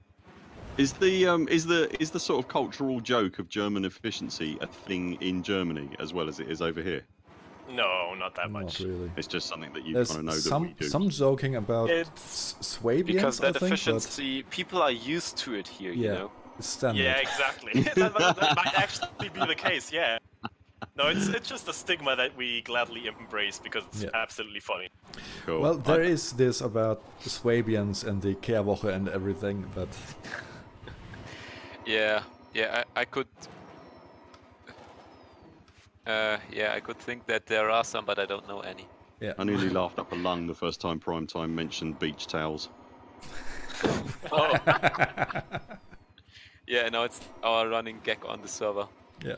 Is the sort of cultural joke of German efficiency a thing in Germany as well as it is over here? No, not that Not much. really. It's just something that you There's kind of know that some we do. some joking about It's Swabians, Because I that think, efficiency, people are used to it here, but you yeah, know. it's standard. Yeah, exactly. that might actually be the case. Yeah. No, it's just a stigma that we gladly embrace because it's Yeah. absolutely funny. Cool. Well, there is this about Swabians and the Kehrwoche and everything, but Yeah, I could. I could think that there are some, but I don't know any. yeah. I nearly laughed up a lung the first time Primetime mentioned beach towels. Oh, Yeah, now it's our running gag on the server. Yeah.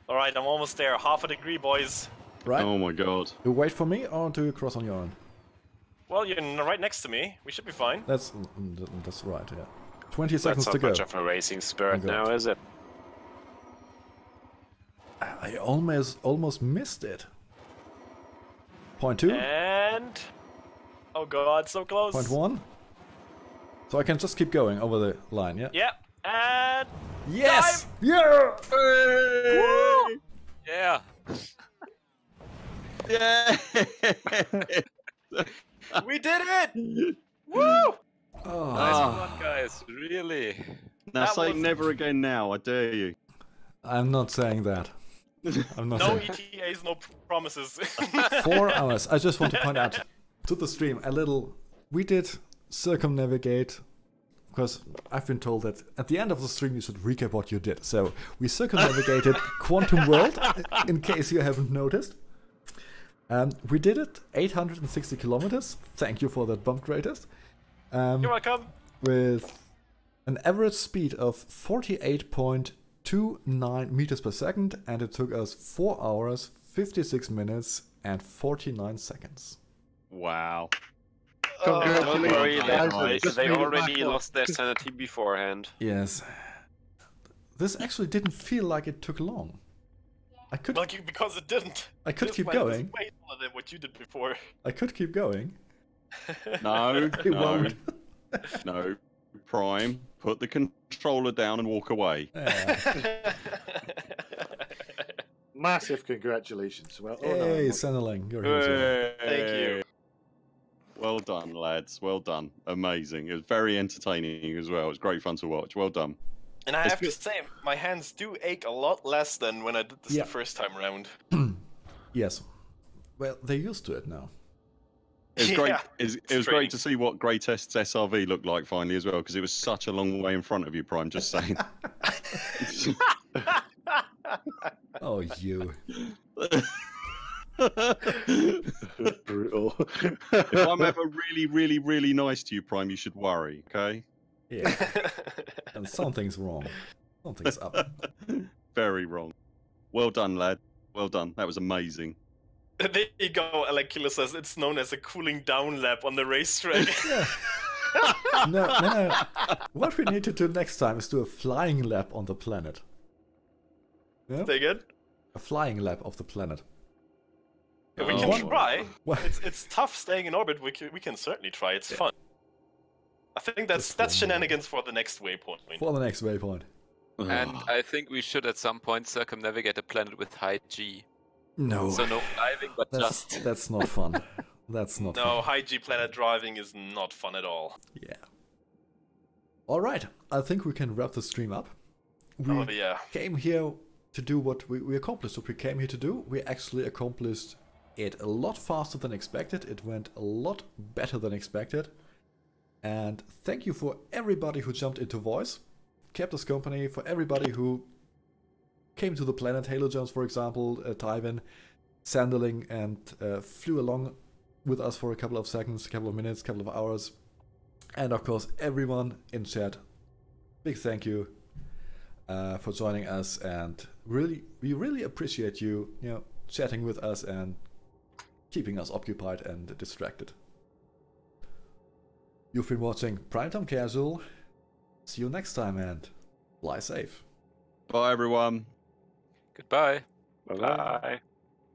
all right, I'm almost there. 0.5 degree, boys. Right. Oh my god. You wait for me or do you cross on your own? Well, you're right next to me. We should be fine. That's right. Yeah. 20 seconds That's to not go. much of a racing spirit Oh, God. now, is it? I almost missed it. Point 2. And oh god, so close. Point 1. So I can just keep going over the line, yeah? Yeah, and Yes! Yeah! Yeah. Yeah. we did it! Woo! Oh, Nice one, guys. Really. Now That say was- never again now, I dare you. I'm not saying that. I'm not No saying. ETAs, no promises. 4 hours. I just want to point out to the stream a little. We did circumnavigate because I've been told that at the end of the stream you should recap what you did. So we circumnavigated Quantum World, in case you haven't noticed. We did it 860 kilometers. Thank you for that bump greatest. You're welcome. With an average speed of 48.29 meters per second, and it took us 4 hours, 56 minutes, and 49 seconds. Wow. Don't Congratulations, worry, guys. Just they made it already back up. lost their sanity beforehand. Yes. This actually didn't feel like it took long. I could Because it didn't. I could This keep one was going. way smaller than what you did before. I could keep going. No, It no, won't. no. Prime, put the controller down and walk away. Yeah. Massive congratulations. Well, Hey, Senneling, you're here as well. Thank you. Well done, lads. Well done. Amazing. It was very entertaining as well. It was great fun to watch. Well done. And I have to say, my hands do ache a lot less than when I did this Yeah. the first time around. Yes. Well, they're used to it now. It was great. Yeah, It was it's great to see what Greatest's SRV looked like finally as well, because it was such a long way in front of you, Prime. Just saying. Oh, you. Brutal. If I'm ever really, really, really nice to you, Prime, you should worry. Okay. Yeah. And something's wrong. Something's up. Very wrong. Well done, lad. Well done. That was amazing. There you go, Alekula says it's known as a cooling down lap on the racetrack. Yeah. No. What we need to do next time is do a flying lap on the planet. Yeah? Say again? A flying lap of the planet. Yeah, we Oh. can try. What? It's tough staying in orbit. We can certainly try. It's fun. I think that's That's fun. shenanigans for the next waypoint. For the next waypoint. And I think we should at some point circumnavigate a planet with high G. No. So no diving, but just. That's not fun. That's not No, fun. high G planet driving is not fun at all. Yeah. Alright, I think we can wrap the stream up. We Oh yeah. came here to do what we accomplished. What we came here to do, we actually accomplished it a lot faster than expected. It went a lot better than expected. And thank you for everybody who jumped into voice, kept us company, for everybody who came to the planet, Halo Jones, for example, Tywin, Sanderling, and flew along with us for a couple of seconds, a couple of minutes, a couple of hours. And of course, everyone in chat, big thank you for joining us. And we really appreciate you, chatting with us and keeping us occupied and distracted. You've been watching Primetime Casual. See you next time and fly safe. Bye, everyone. Goodbye. Bye-bye. Bye.